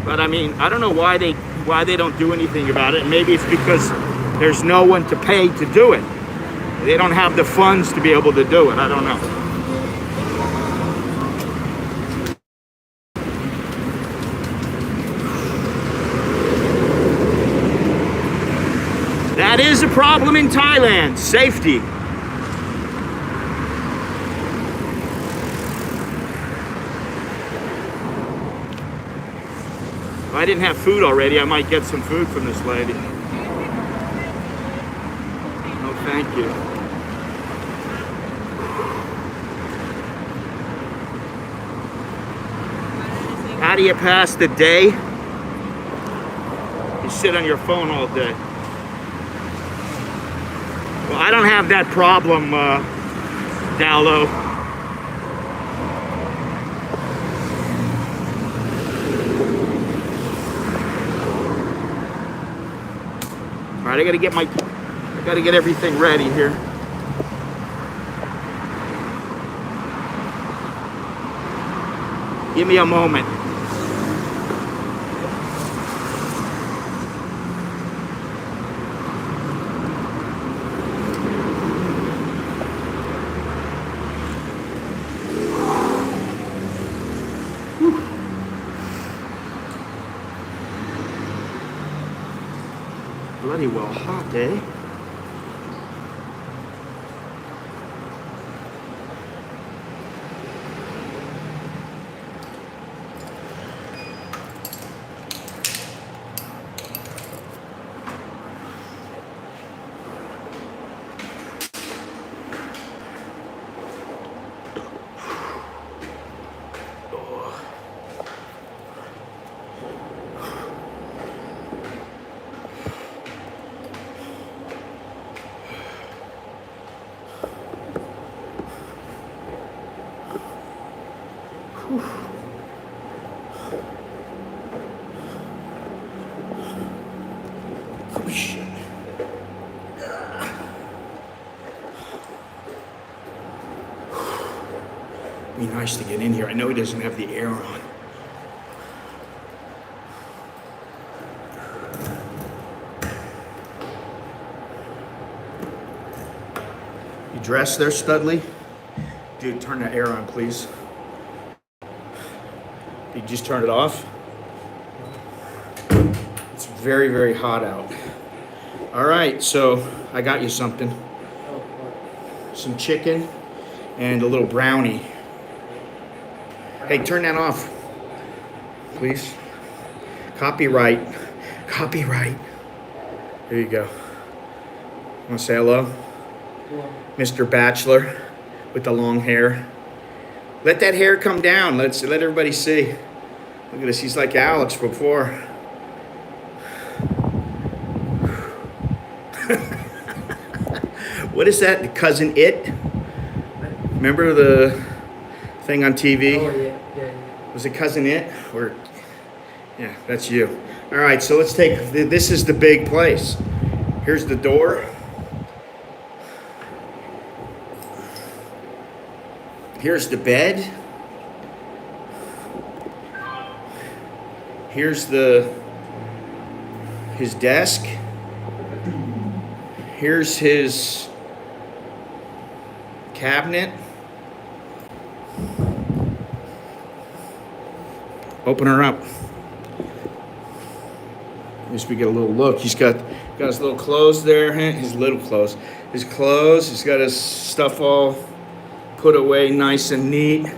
But I mean, I don't know why they don't do anything about it. Maybe it's because there's no one to pay to do it. They don't have the funds to be able to do it. I don't know. That is a problem in Thailand, safety. If I didn't have food already, I might get some food from this lady. No, thank you. How do you pass the day? You sit on your phone all day. Well, I don't have that problem, Dowlo. All right, I gotta get everything ready here. Give me a moment. Bloody well hot, eh? Oh, shit. Be nice to get in here. I know he doesn't have the air on. You dressed there, Studley? Dude, turn the air on, please. You just turn it off? It's very, very hot out. All right, so I got you something. Some chicken and a little brownie. Hey, turn that off, please. Copyright. Copyright. There you go. Want to say hello? Mr. Bachelor with the long hair. Let that hair come down. Let everybody see. Look at this. He's like Alex before. What is that? Cousin It? Remember the thing on TV?
Oh, yeah.
Was it Cousin It? Or, yeah, that's you. All right, so let's take, this is the big place. Here's the door. Here's the bed. Here's his desk. Here's his cabinet. Open her up. At least we get a little look. He's got his little clothes there. His little clothes. His clothes. He's got his stuff all put away nice and neat.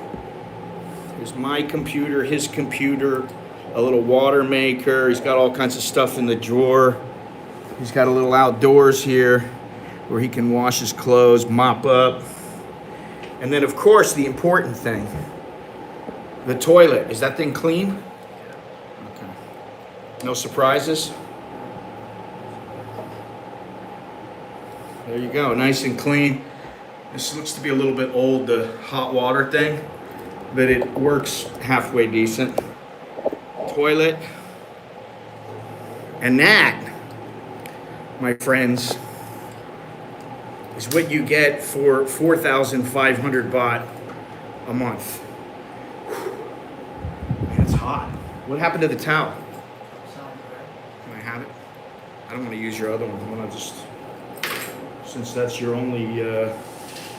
There's my computer, his computer, a little water maker. He's got all kinds of stuff in the drawer. He's got a little outdoors here where he can wash his clothes, mop up. And then, of course, the important thing, the toilet. Is that thing clean? Okay. No surprises? There you go, nice and clean. This looks to be a little bit old, the hot water thing, but it works halfway decent. Toilet. And that, my friends, is what you get for 4,500 baht a month. Man, it's hot. What happened to the towel? Can I have it? I don't want to use your other one. I want to just, since that's your only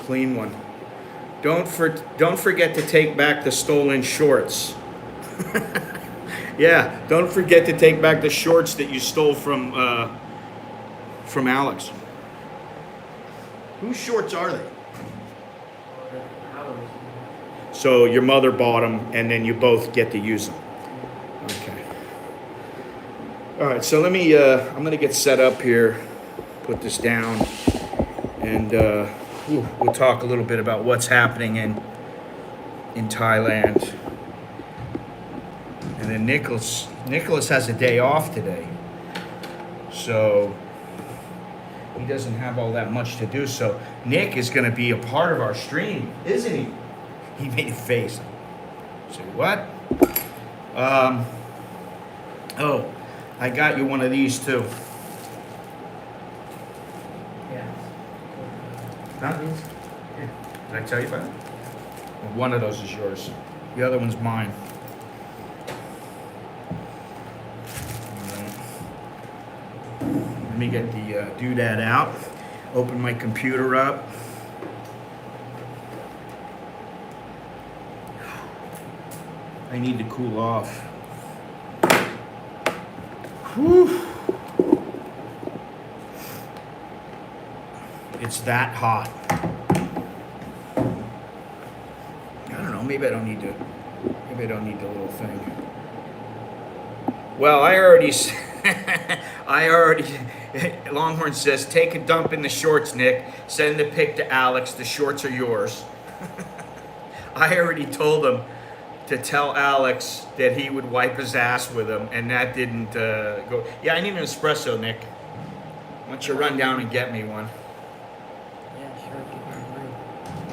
clean one. Don't forget to take back the stolen shorts. Yeah, don't forget to take back the shorts that you stole from Alex. Whose shorts are they? So your mother bought them, and then you both get to use them. Okay. All right. So let me. I'm gonna get set up here. Put this down, and we'll talk a little bit about what's happening in Thailand. And then Nicholas has a day off today, so he doesn't have all that much to do. So Nick is going to be a part of our stream, isn't he? He made a face. Say what? Oh, I got you one of these too.
Yeah.
Huh? Yeah. Did I tell you about it? Well, one of those is yours. The other one's mine. Let me get the doodad out. Open my computer up. I need to cool off. Whew. It's that hot. I don't know. Maybe I don't need the little thing. Well, I already. Longhorn says, take a dump in the shorts, Nick. Send the pic to Alex. The shorts are yours. I already told him to tell Alex that he would wipe his ass with him, and that didn't go. Yeah, I need an espresso, Nick. Why don't you run down and get me one?
Yeah, sure.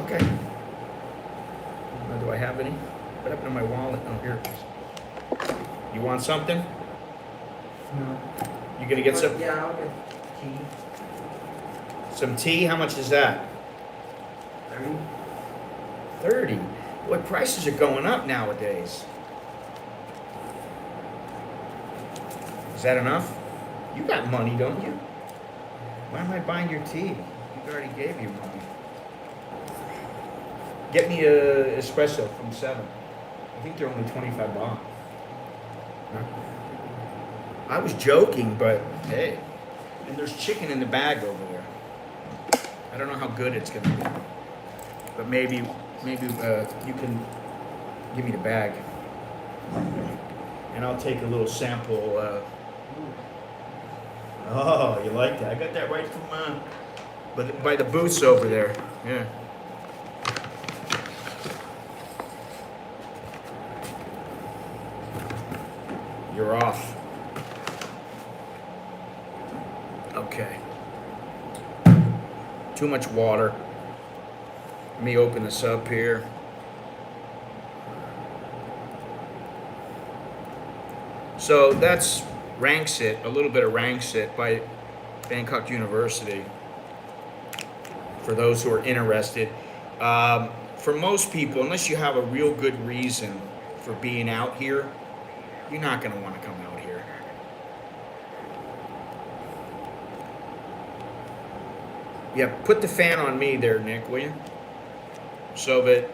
Okay. Do I have any? What happened to my wallet? Oh, here it is. You want something?
No.
You gonna get some?
Yeah, I'll get tea.
Some tea? How much is that?
30.
30. Boy, prices are going up nowadays. Is that enough? You got money, don't you? Why am I buying your tea? You already gave you money. Get me a espresso from 7. I think they're only 25 baht. Huh? I was joking, but hey. And there's chicken in the bag over there. I don't know how good it's gonna be, but maybe you can give me the bag, and I'll take a little sample. Oh, you like that? I got that right from by the booths over there. Yeah. You're off. Okay. Too much water. Let me open this up here. So that's Ranks It, a little bit of Ranks It by Bangkok University, for those who are interested. For most people, unless you have a real good reason for being out here, you're not going to want to come out here. Yeah, put the fan on me there, Nick, will you? So that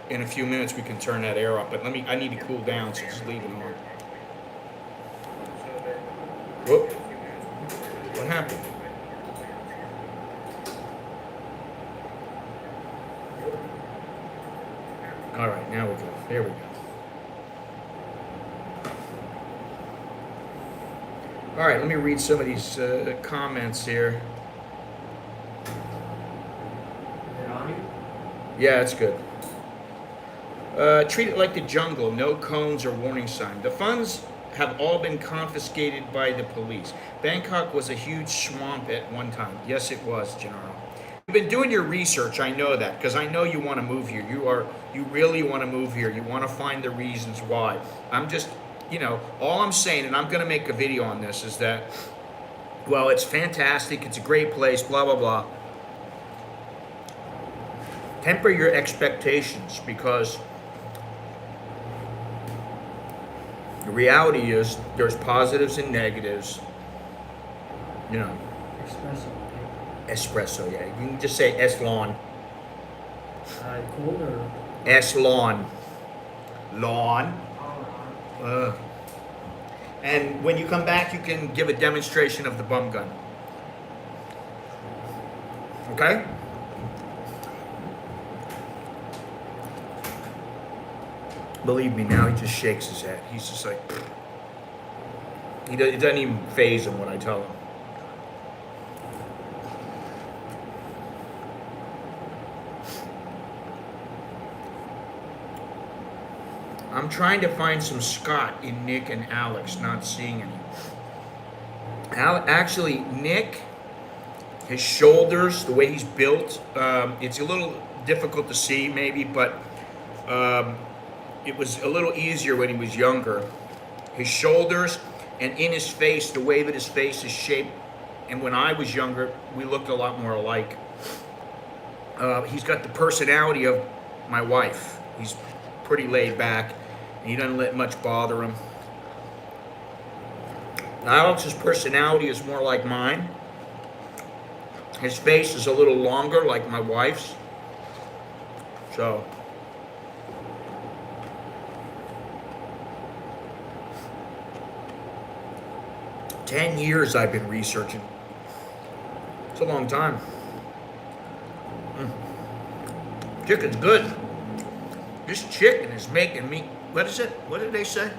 in a few minutes we can turn that air up. But I need to cool down, so just leave it on. Whoop. What happened? All right, now we go. There we go. All right, let me read some of these comments here.
Is it on you?
Yeah, it's good. Treat it like the jungle. No cones or warning sign. The funds have all been confiscated by the police. Bangkok was a huge swamp at one time. Yes, it was, Gennaro. You've been doing your research. I know that because I know you want to move here. You really want to move here. You want to find the reasons why. I'm just, all I'm saying, and I'm going to make a video on this, is that, well, it's fantastic. It's a great place. Blah blah blah. Temper your expectations, because the reality is there's positives and negatives.
Espresso.
Espresso, yeah. You can just say Eslon.
Cold or?
Eslon. Lawn.
Oh,
And when you come back, you can give a demonstration of the bum gun. Okay? Believe me, now he just shakes his head. He's just like, it doesn't even faze him when I tell him. I'm trying to find some Scott in Nick and Alex, not seeing any. Actually, Nick, his shoulders, the way he's built, it's a little difficult to see maybe, but it was a little easier when he was younger. His shoulders and in his face, the way that his face is shaped, and when I was younger, we looked a lot more alike. He's got the personality of my wife. He's pretty laid back, and he doesn't let much bother him. Alex's personality is more like mine. His face is a little longer, like my wife's. So, "10 years I've been researching. It's a long time. Chicken's good. This chicken is making me, what is it? What did they say?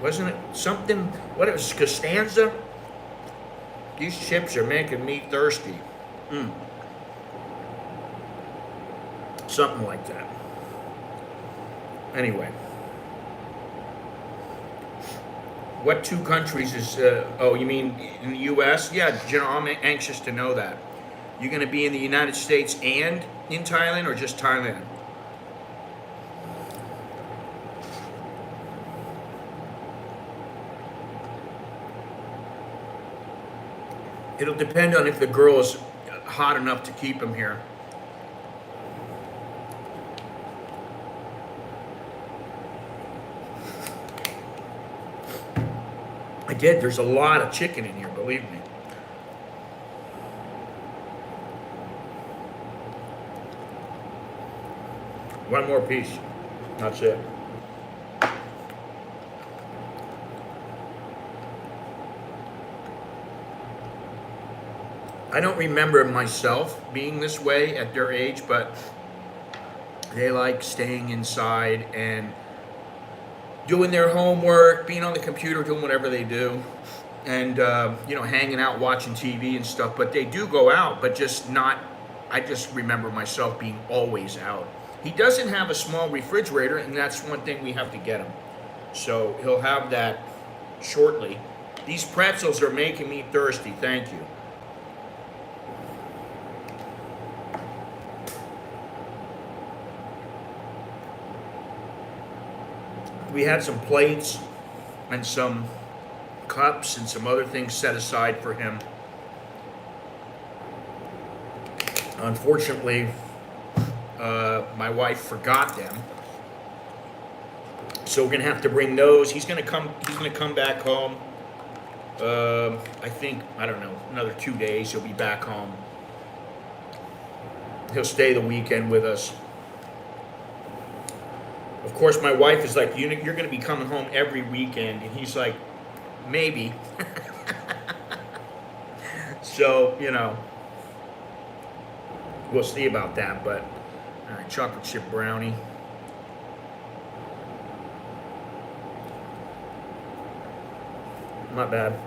Wasn't it something, what it was, Costanza? These chips are making me thirsty. Something like that. Anyway. What two countries is, oh, you mean in the U.S.? Yeah, General, I'm anxious to know that. You going to be in the United States and in Thailand, or just Thailand? It'll depend on if the girl is hot enough to keep him here. I did. There's a lot of chicken in here, believe me. One more piece. That's it. I don't remember myself being this way at their age, but they like staying inside and doing their homework, being on the computer, doing whatever they do, and hanging out, watching TV and stuff. But they do go out, but just not. I just remember myself being always out. He doesn't have a small refrigerator, and that's one thing we have to get him. So he'll have that shortly. These pretzels are making me thirsty. Thank you. we had some plates and some cups and some other things set aside for him. Unfortunately, my wife forgot them, so we're gonna have to bring those. He's gonna come back home. I think, I don't know, another 2 days. He'll be back home. He'll stay the weekend with us. Of course, my wife is like, you're going to be coming home every weekend. And he's like, maybe. So, we'll see about that. But, all right, chocolate chip brownie. Not bad.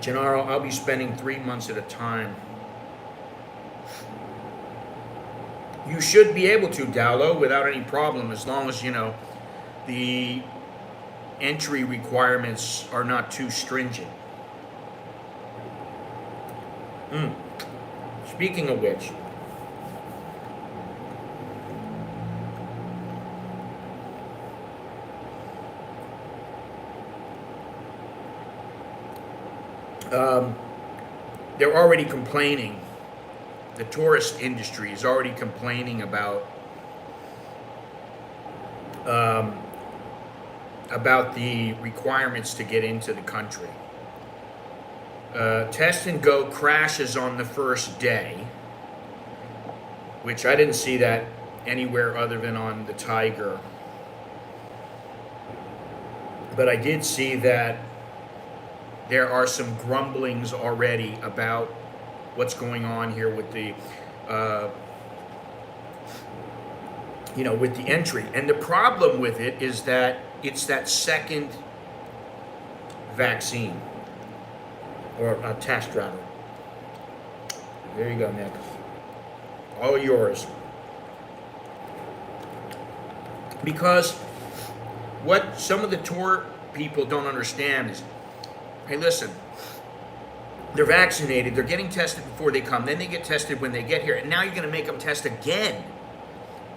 Gennaro, I'll be spending 3 months at a time. You should be able to, Dowlo, without any problem, as long as, the entry requirements are not too stringent. Speaking of which, they're already complaining. The tourist industry is already complaining about the requirements to get into the country. Test and Go crashes on the first day, which I didn't see that anywhere other than on the Tiger. But I did see that there are some grumblings already about what's going on here with the, with the entry. And the problem with it is that it's that second vaccine, or a test rather. There you go, Nick. All yours. Because what some of the tour people don't understand is, hey, listen, they're vaccinated, they're getting tested before they come, then they get tested when they get here, and now you're going to make them test again.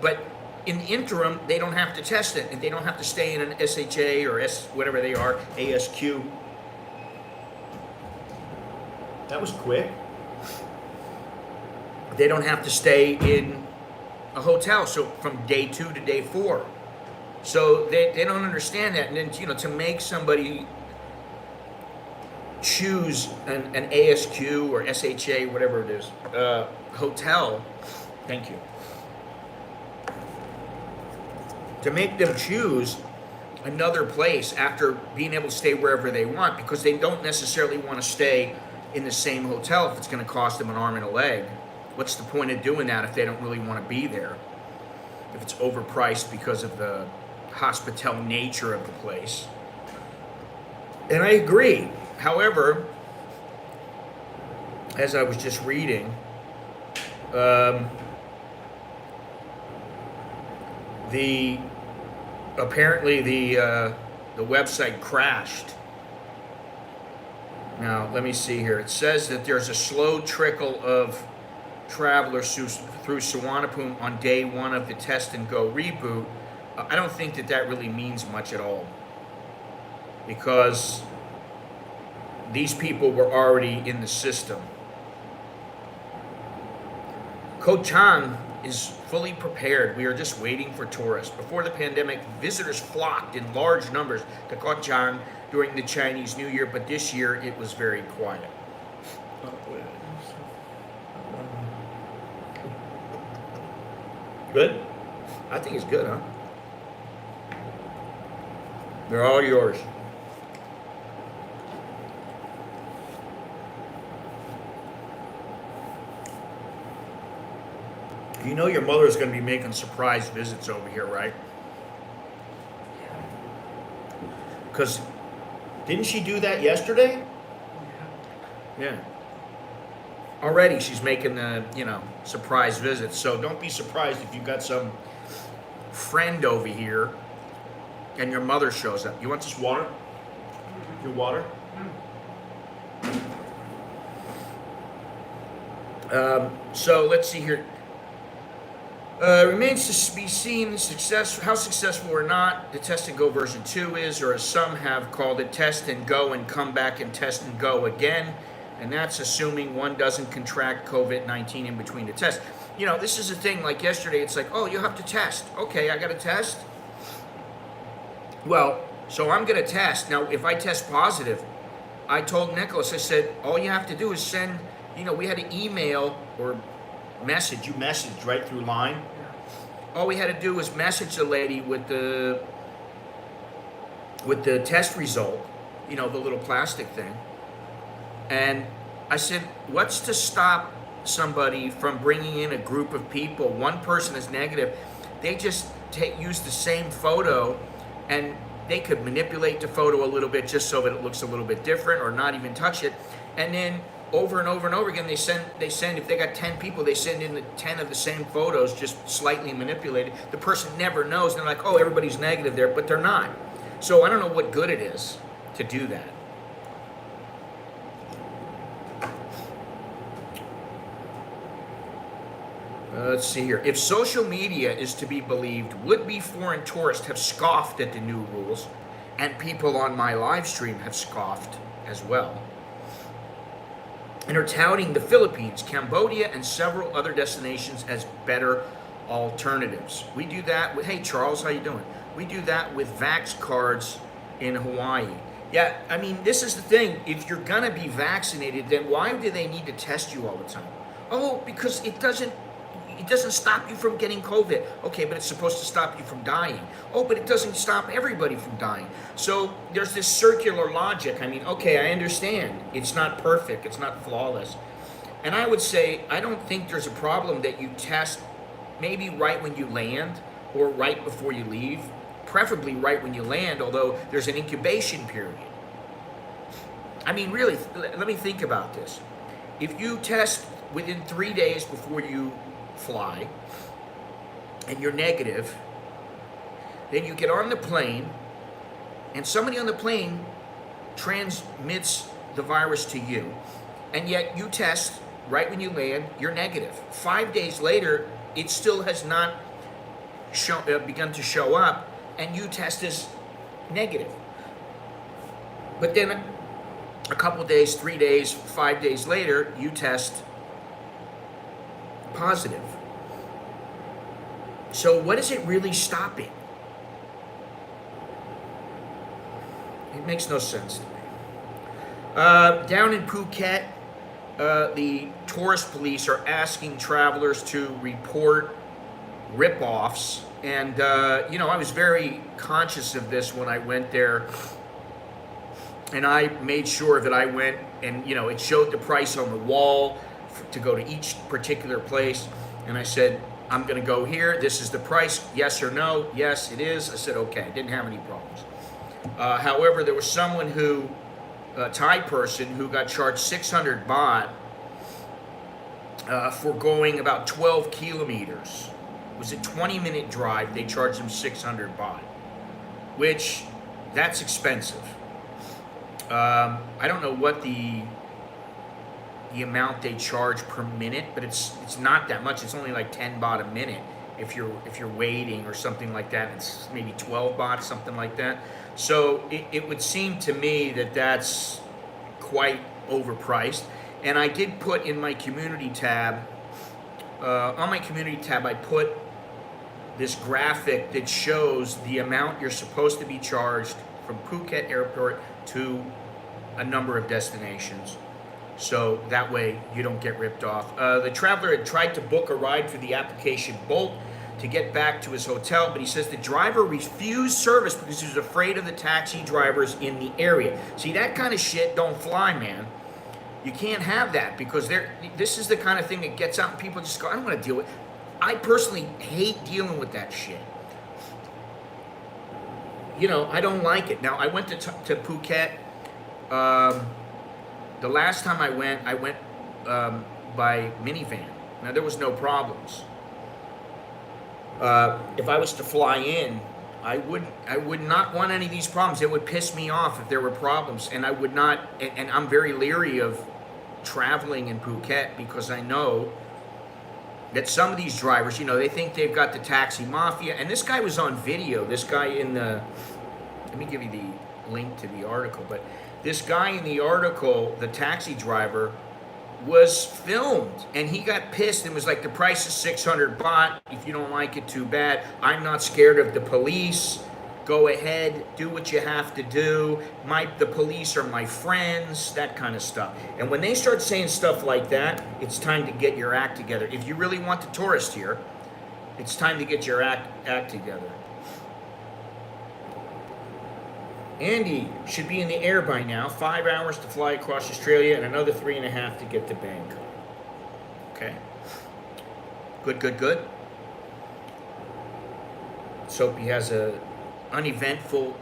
But in the interim, they don't have to test it, and they don't have to stay in an SHA or whatever they are, ASQ. That was quick. They don't have to stay in a hotel, so from day 2 to day 4. So they don't understand that, and then, to make somebody choose an ASQ or SHA, whatever it is, hotel, thank you, to make them choose another place after being able to stay wherever they want, because they don't necessarily want to stay in the same hotel if it's going to cost them an arm and a leg. What's the point of doing that if they don't really want to be there? If it's overpriced because of the hospital nature of the place. And I agree. However, as I was just reading, apparently the website crashed. Now, let me see here. It says that there's a slow trickle of travelers through Suvarnabhumi on day 1 of the Test and Go reboot. I don't think that really means much at all, because these people were already in the system. Koh Chang is fully prepared. We are just waiting for tourists. Before the pandemic, visitors flocked in large numbers to Koh Chang during the Chinese New Year, but this year it was very quiet. Good? I think it's good, huh? They're all yours. You know your mother's going to be making surprise visits over here, right? Because didn't she do that yesterday? Yeah. Already she's making the, surprise visits. So don't be surprised if you've got some friend over here and your mother shows up. You want this water? Your water? So let's see here. Remains to be seen how successful or not the test and go version 2 is, or as some have called it, test and go and come back and test and go again. And that's assuming one doesn't contract COVID-19 in between the tests. You know, this is a thing like yesterday, it's like, oh, you have to test. Okay, I got to test. Well, so I'm going to test. Now, if I test positive, I told Nicholas, I said, all you have to do is send, you know, we had an email or message. You messaged right through line. All we had to do was message the lady with the test result, you know, the little plastic thing. And I said, what's to stop somebody from bringing in a group of people? One person is negative. They just use the same photo, and they could manipulate the photo a little bit just so that it looks a little bit different, or not even touch it. And then over and over and over again, they send, if they got 10 people, they send in the 10 of the same photos, just slightly manipulated. The person never knows. They're like, oh, everybody's negative there, but they're not. So I don't know what good it is to do that. Let's see here. If social media is to be believed, would-be foreign tourists have scoffed at the new rules, and people on my live stream have scoffed as well, and are touting the Philippines, Cambodia, and several other destinations as better alternatives. We do that with, hey Charles, how you doing? We do that with Vax cards in Hawaii. Yeah, I mean, this is the thing. If you're gonna be vaccinated, then why do they need to test you all the time? Oh, because it doesn't stop you from getting COVID. Okay, but it's supposed to stop you from dying. Oh, but it doesn't stop everybody from dying. So there's this circular logic. I mean, okay, I understand. It's not perfect. It's not flawless. And I would say, I don't think there's a problem that you test maybe right when you land or right before you leave, preferably right when you land, although there's an incubation period. I mean, really, let me think about this. If you test within 3 days before you fly and you're negative, then you get on the plane and somebody on the plane transmits the virus to you, and yet you test right when you land, you're negative. 5 days later, it still has not begun to show up, and you test as negative. But then a couple days, 3 days, 5 days later, you test positive. So what is it really stopping? It makes no sense to me. Down in Phuket, the tourist police are asking travelers to report rip-offs. And, you know, I was very conscious of this when I went there. And I made sure that I went and, you know, it showed the price on the wall to go to each particular place. And I said, I'm going to go here. This is the price. Yes or no? Yes, it is. I said, okay. I didn't have any problems. However, there was someone who, a Thai person, who got charged 600 baht for going about 12 kilometers. It was a 20-minute drive. They charged him 600 baht, which, that's expensive. I don't know what the amount they charge per minute, but it's not that much. It's only like 10 baht a minute if you're waiting or something like that. It's maybe 12 baht, something like that. So it would seem to me that that's quite overpriced. And I did put in my community tab, on my community tab, I put this graphic that shows the amount you're supposed to be charged from Phuket Airport to a number of destinations. So that way you don't get ripped off. The traveler had tried to book a ride for the application Bolt to get back to his hotel, but he says the driver refused service because he was afraid of the taxi drivers in the area. See, that kind of shit don't fly, man. You can't have that, because this is the kind of thing that gets out and people just go, I don't want to deal with it. I personally hate dealing with that shit. You know, I don't like it. Now, I went to Phuket. The last time I went by minivan. Now, there was no problems. If I was to fly in, I would not want any of these problems. It would piss me off if there were problems, and I would not. And I'm very leery of traveling in Phuket because I know that some of these drivers, they think they've got the taxi mafia. And this guy was on video. This guy in the, let me give you the link to the article, but this guy in the article, the taxi driver, was filmed, and he got pissed and was like, the price is 600 baht. If you don't like it, too bad. I'm not scared of the police. Go ahead, do what you have to do. The police are my friends, that kind of stuff. And when they start saying stuff like that, it's time to get your act together. If you really want the tourist here, it's time to get your act together. Andy should be in the air by now. 5 hours to fly across Australia and another 3.5 to get to Bangkok. Okay. Good. Let's hope he has a uneventful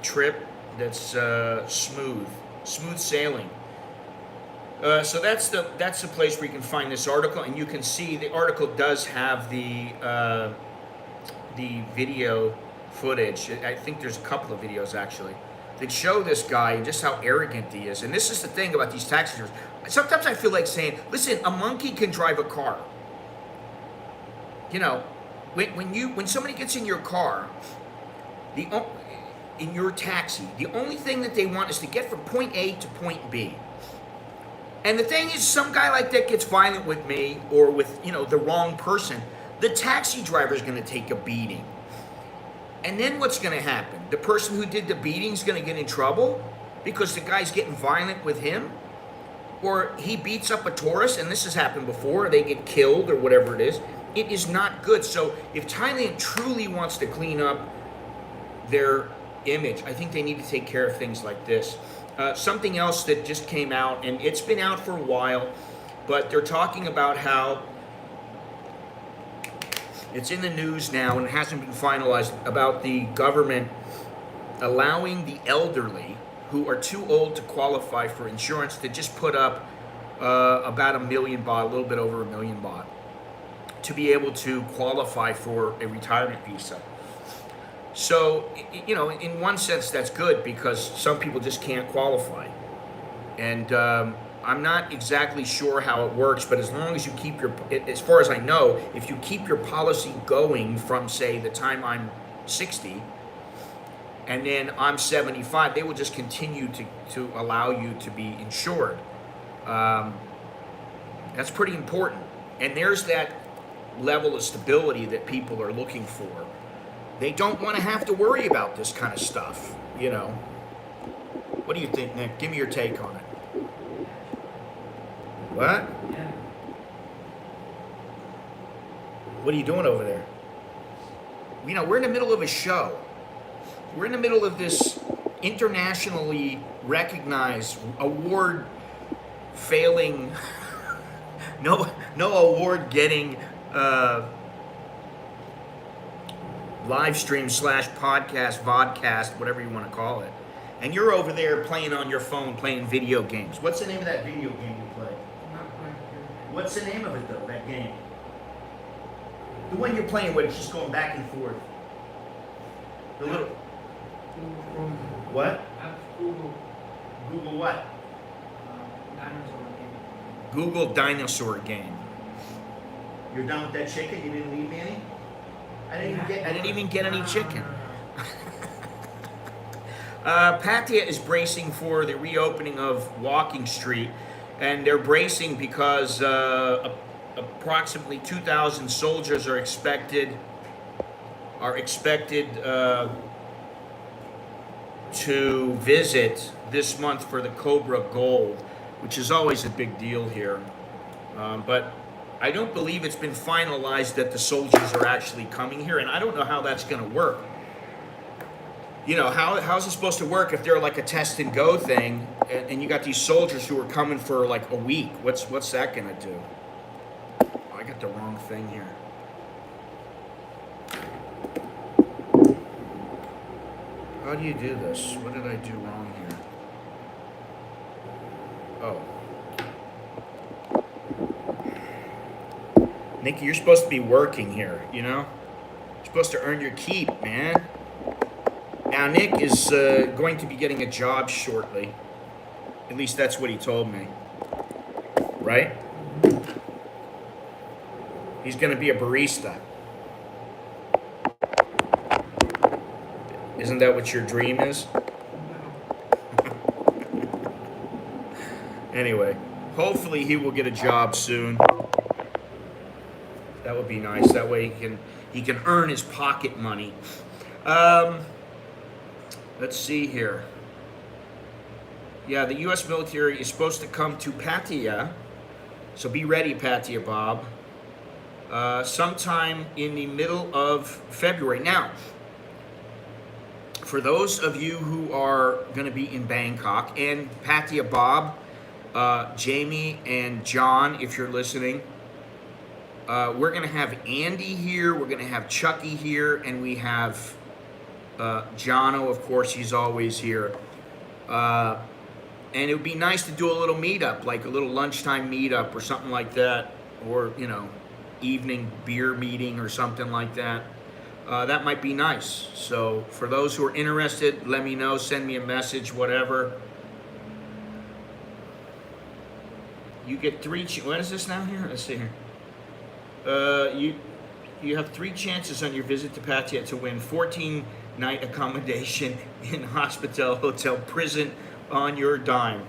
trip that's smooth sailing. So that's the place where you can find this article, and you can see the article does have the video footage. I think there's a couple of videos actually that show this guy and just how arrogant he is. And this is the thing about these taxi drivers. Sometimes I feel like saying, listen, a monkey can drive a car. When somebody gets in your car, in your taxi, the only thing that they want is to get from point A to point B. And the thing is, some guy like that gets violent with me or with the wrong person, the taxi driver is going to take a beating. And then what's going to happen? The person who did the beating is going to get in trouble because the guy's getting violent with him? Or he beats up a tourist, and this has happened before, or they get killed or whatever it is. It is not good. So if Thailand truly wants to clean up their image, I think they need to take care of things like this. Something else that just came out, and it's been out for a while, but they're talking about how it's in the news now and it hasn't been finalized, about the government allowing the elderly who are too old to qualify for insurance to just put up about 1 million baht, a little bit over 1 million baht, to be able to qualify for a retirement visa. So, in one sense, that's good because some people just can't qualify. And I'm not exactly sure how it works, but as long as you keep as far as I know, if you keep your policy going from, say, the time I'm 60, and then I'm 75, they will just continue to allow you to be insured. That's pretty important. And there's that level of stability that people are looking for. They don't want to have to worry about this kind of stuff, What do you think, Nick? Give me your take on it. What?
Yeah.
What are you doing over there? We're in the middle of a show. We're in the middle of this internationally recognized award failing, no award getting live stream / podcast, vodcast, whatever you want to call it. And you're over there playing on your phone, playing video games. What's the name of that video game you play? What's the name of it, though, that game? The one you're playing with, it's just going back and forth. The little... What?
Google.
Google what?
Dinosaur game.
Google dinosaur game. You're done with that chicken? You didn't leave me any? I didn't even get any chicken. Pattaya is bracing for the reopening of Walking Street, and they're bracing because approximately 2,000 soldiers are expected to visit this month for the Cobra Gold, which is always a big deal here. But I don't believe it's been finalized that the soldiers are actually coming here, and I don't know how that's going to work. How's it supposed to work if they're like a test and go thing, and you got these soldiers who are coming for like a week? What's that going to do? Oh, I got the wrong thing here. How do you do this? What did I do wrong here? Oh. Nikki, you're supposed to be working here, You're supposed to earn your keep, man. Now, Nick is going to be getting a job shortly. At least that's what he told me. Right? He's going to be a barista. Isn't that what your dream is? Anyway, hopefully he will get a job soon. That would be nice. That way he can earn his pocket money. Let's see here. Yeah, the U.S. military is supposed to come to Pattaya, so be ready, Pattaya Bob. Sometime in the middle of February. Now, for those of you who are going to be in Bangkok, and Pattaya Bob, Jamie and John, if you're listening, we're going to have Andy here, we're going to have Chucky here, and we have Jono, of course, he's always here. And it would be nice to do a little meetup, like a little lunchtime meetup or something like that, or, you know, evening beer meeting or something like that. That might be nice. So for those who are interested, let me know, send me a message, whatever. You get what is this now here? Let's see here. You have 3 chances on your visit to Pattaya to win 14-night accommodation in hospital, hotel, prison on your dime.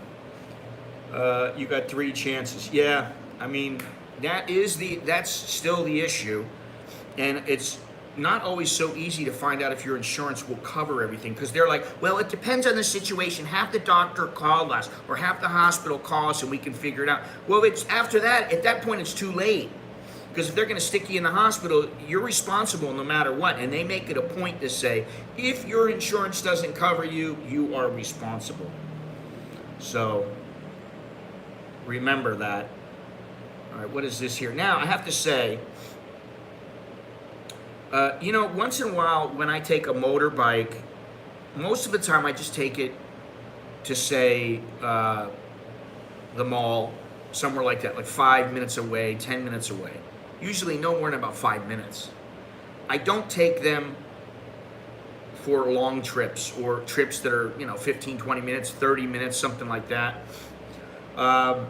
You got 3 chances. Yeah, I mean, that's still the issue, and it's not always so easy to find out if your insurance will cover everything, because they're like, well, it depends on the situation. Half the doctor called us, or half the hospital call us, and we can figure it out. Well, it's after that. At that point, it's too late, because if they're going to stick you in the hospital, you're responsible no matter what, and they make it a point to say, if your insurance doesn't cover you, you are responsible. So remember that. All right, what is this here? Now, I have to say, you know, once in a while when I take a motorbike, most of the time I just take it to, say, the mall, somewhere like that, like 5 minutes away, 10 minutes away. Usually no more than about 5 minutes. I don't take them for long trips, or trips that are, you know, 15, 20 minutes, 30 minutes, something like that. And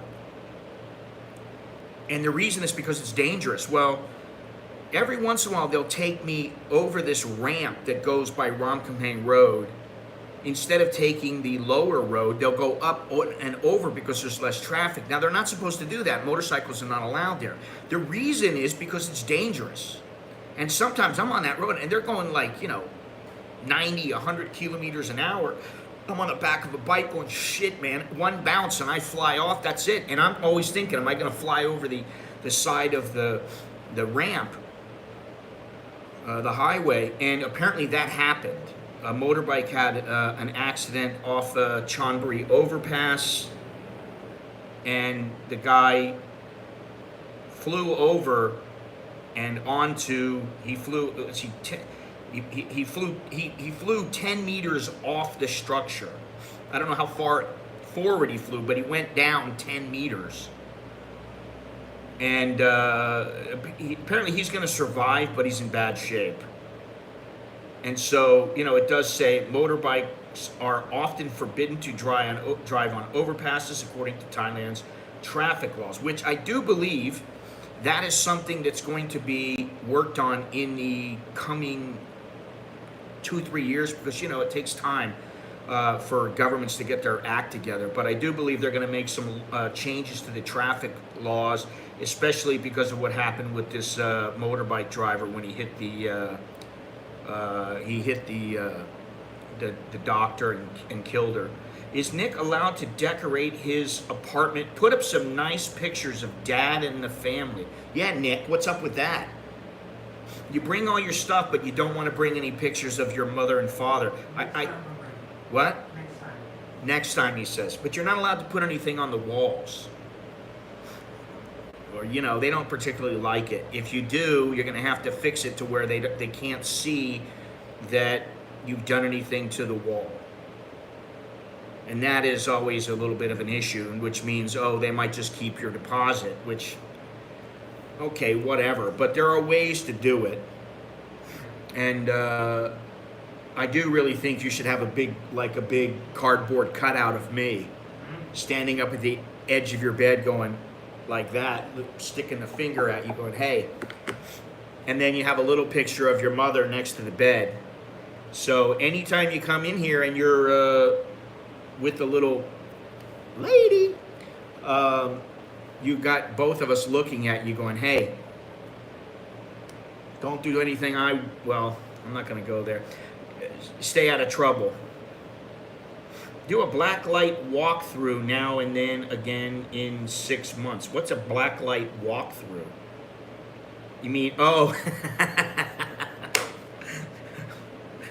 the reason is because it's dangerous. Well, every once in a while they'll take me over this ramp that goes by Ramkhamhaeng Road. Instead of taking the lower road, they'll go up and over because there's less traffic. Now, they're not supposed to do that. Motorcycles are not allowed there. The reason is because it's dangerous. And sometimes I'm on that road and they're going like, you know, 90, 100 kilometers an hour. I'm on the back of a bike going, shit, man, one bounce and I fly off, that's it. And I'm always thinking, am I going to fly over the side of the ramp, the highway? And apparently that happened. A motorbike had an accident off the Chonburi overpass, and the guy flew over and onto, he flew 10 meters off the structure. I don't know how far forward he flew, but he went down 10 meters. And apparently he's going to survive, but he's in bad shape. And so, you know, it does say motorbikes are often forbidden to drive on overpasses according to Thailand's traffic laws, which I do believe that is something that's going to be worked on in the coming 2-3 years, because, you know, it takes time for governments to get their act together. But I do believe they're going to make some changes to the traffic laws, especially because of what happened with this motorbike driver when he hit the doctor and killed her. Is Nick allowed to decorate his apartment? Put up some nice pictures of Dad and the family. Yeah, Nick, what's up with that? You bring all your stuff, but you don't want to bring any pictures of your mother and father. What? Next time, he says. But you're not allowed to put anything on the walls. Or, you know, they don't particularly like it. If you do, you're going to have to fix it to where they can't see that you've done anything to the wall. And that is always a little bit of an issue, which means, oh, they might just keep your deposit, which, okay, whatever. But there are ways to do it. And I do really think you should have a big cardboard cutout of me standing up at the edge of your bed going, like that, sticking the finger at you, going, "Hey." And then you have a little picture of your mother next to the bed. So anytime you come in here and you're with the little lady, you got both of us looking at you, going, "Hey, don't do anything well, I'm not going to go there. Stay out of trouble." Do a black light walkthrough now and then again in 6 months. What's a black light walkthrough? You mean, oh,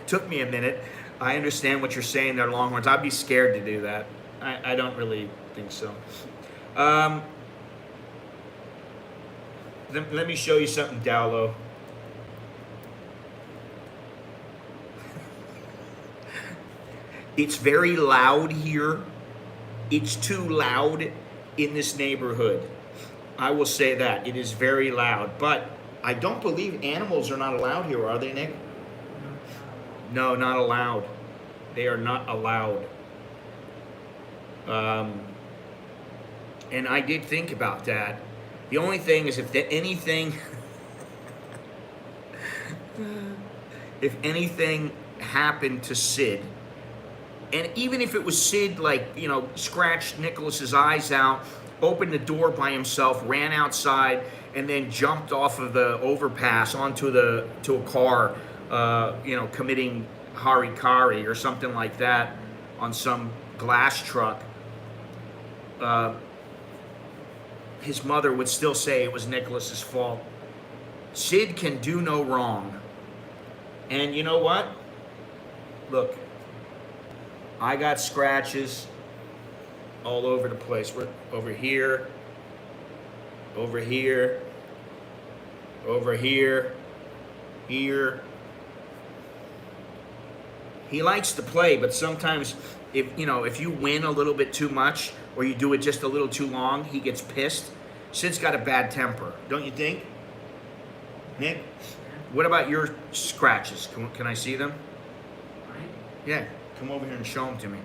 took me a minute. I understand what you're saying there, Longhorns. I'd be scared to do that. I don't really think so. Let me show you something, Dowlow. It's very loud here. It's too loud in this neighborhood. I will say that. It is very loud. But I don't believe animals are not allowed here, are they, Nick? No, not allowed. They are not allowed. And I did think about that. The only thing is if anything happened to Sid, and even if it was Sid, like, you know, scratched Nicholas's eyes out, opened the door by himself, ran outside, and then jumped off of the overpass onto a car, you know, committing harikari or something like that on some glass truck, his mother would still say it was Nicholas's fault. Sid can do no wrong. And you know what? Look, I got scratches all over the place. We're over here, over here, over here, here. He likes to play, but sometimes if you win a little bit too much or you do it just a little too long, he gets pissed. Sid's got a bad temper, don't you think? Nick, what about your scratches? Can I see them? Yeah, come over here and show them to me.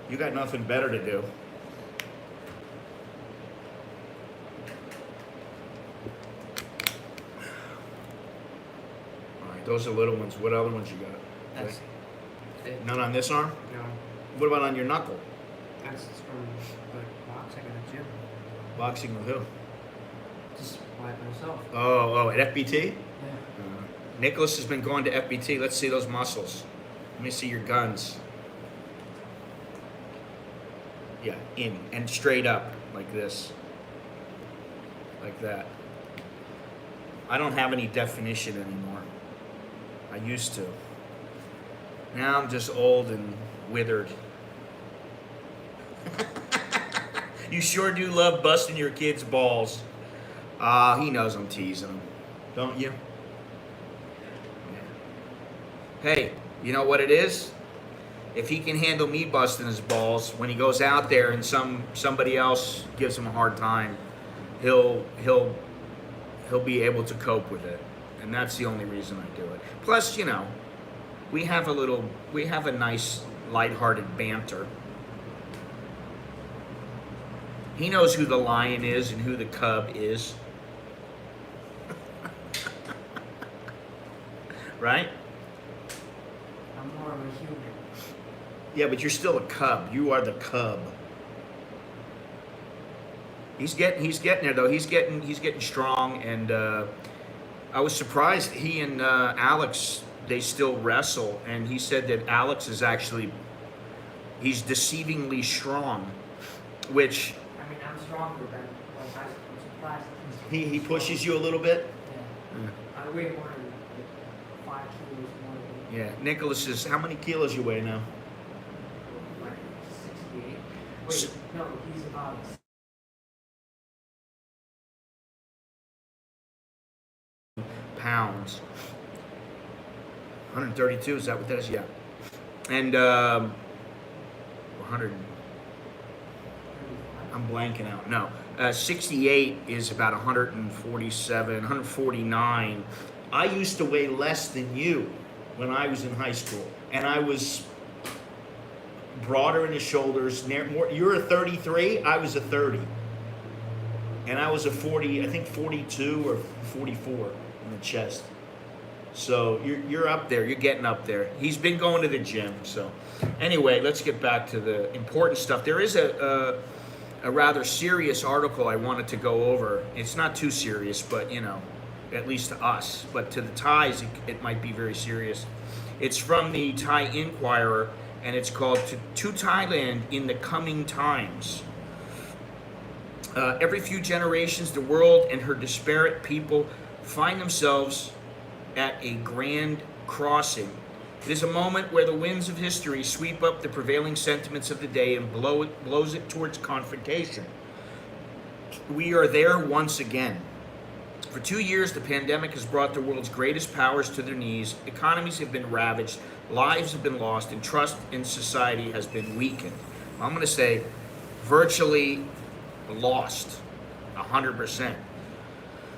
You got nothing better to do. All right, those are little ones. What other ones you got?
That's it.
None on this arm?
No.
What about on your knuckle?
That's from like boxing at the gym.
Boxing with who?
Just by myself.
Oh, at FBT?
Yeah.
Nicholas has been going to FBT. Let's see those muscles. Let me see your guns. Yeah, in and straight up like this. Like that. I don't have any definition anymore. I used to. Now I'm just old and withered. You sure do love busting your kid's balls. He knows I'm teasing him. Don't you? Hey, you know what it is? If he can handle me busting his balls, when he goes out there and somebody else gives him a hard time, he'll be able to cope with it. And that's the only reason I do it. Plus, you know, we have a nice lighthearted banter. He knows who the lion is and who the cub is. Right?
I'm more of a human.
Yeah, but you're still a cub. You are the cub. He's getting there though. He's getting strong, and I was surprised he and Alex, they still wrestle, and he said that Alex is he's deceivingly strong, which
I mean, I'm stronger than I'm surprised.
he pushes you a little bit.
Yeah. I weigh more than 5 kilos more than
Yeah, Nicholas is, how many kilos you weigh now?
like 68. Wait, no, he's about
Pounds. 132, is that what that is? Yeah. And 100.
35.
I'm blanking out. No. 68 is about 147, 149. I used to weigh less than you when I was in high school. And I was broader in the shoulders. More, you're a 33. I was a 30, and I was a 40. I think 42 or 44 in the chest. So you're up there. You're getting up there. He's been going to the gym. So anyway, let's get back to the important stuff. There is a rather serious article I wanted to go over. It's not too serious, but you know, at least to us. But to the Thais, it might be very serious. It's from the Thai Inquirer, and it's called "To Thailand in the Coming Times." Every few generations, the world and her disparate people find themselves at a grand crossing. It is a moment where the winds of history sweep up the prevailing sentiments of the day and blows it towards confrontation. We are there once again. For 2 years, the pandemic has brought the world's greatest powers to their knees. Economies have been ravaged, lives have been lost, and trust in society has been weakened. I'm going to say virtually lost, 100%.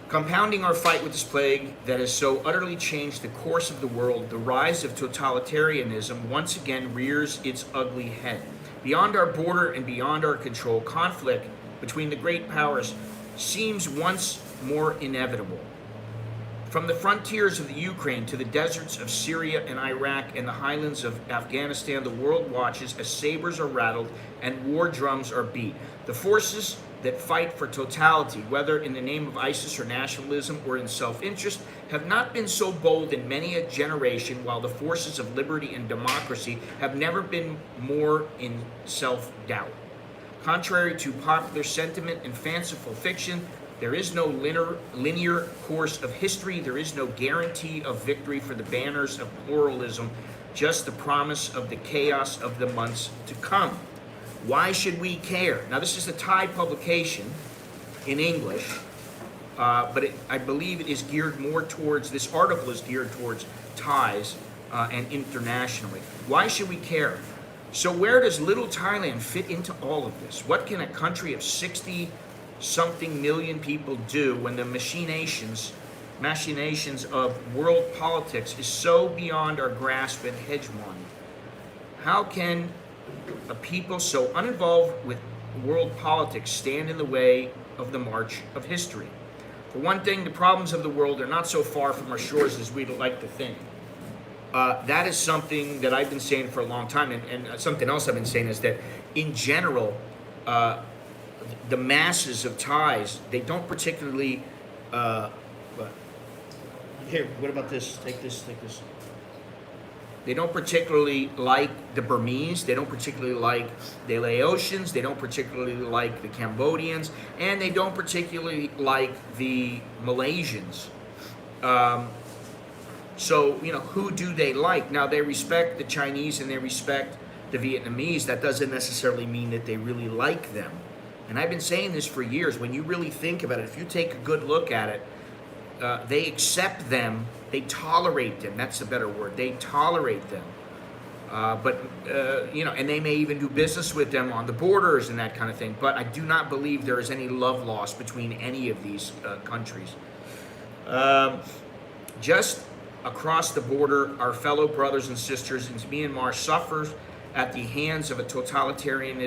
Compounding our fight with this plague that has so utterly changed the course of the world, the rise of totalitarianism once again rears its ugly head. Beyond our border and beyond our control, conflict between the great powers seems once more inevitable. From the frontiers of the Ukraine to the deserts of Syria and Iraq and the highlands of Afghanistan, the world watches as sabers are rattled and war drums are beat. The forces that fight for totality, whether in the name of ISIS or nationalism or in self-interest, have not been so bold in many a generation, while the forces of liberty and democracy have never been more in self-doubt. Contrary to popular sentiment and fanciful fiction, there is no linear course of history. There is no guarantee of victory for the banners of pluralism, just the promise of the chaos of the months to come. Why should we care? Now, this is a Thai publication in English, but I believe it is geared more towards, this article is geared towards Thais and internationally. Why should we care? So where does little Thailand fit into all of this? What can a country of 60-something million people do when the machinations of world politics is so beyond our grasp and hegemony? How can a people so uninvolved with world politics stand in the way of the march of history? For one thing, the problems of the world are not so far from our shores as we'd like to think. That is something that I've been saying for a long time, and something else I've been saying is that in general, the masses of Thais, they don't particularly, here, what about this? Take this. They don't particularly like the Burmese, they don't particularly like the Laotians, they don't particularly like the Cambodians, and they don't particularly like the Malaysians. So, you know, who do they like? Now, they respect the Chinese and they respect the Vietnamese. That doesn't necessarily mean that they really like them. And I've been saying this for years. When you really think about it, if you take a good look at it, they accept them, they tolerate them. That's the better word. They tolerate them. You know, and they may even do business with them on the borders and that kind of thing. But I do not believe there is any love lost between any of these countries. Just across the border, our fellow brothers and sisters in Myanmar suffers at the hands of a totalitarian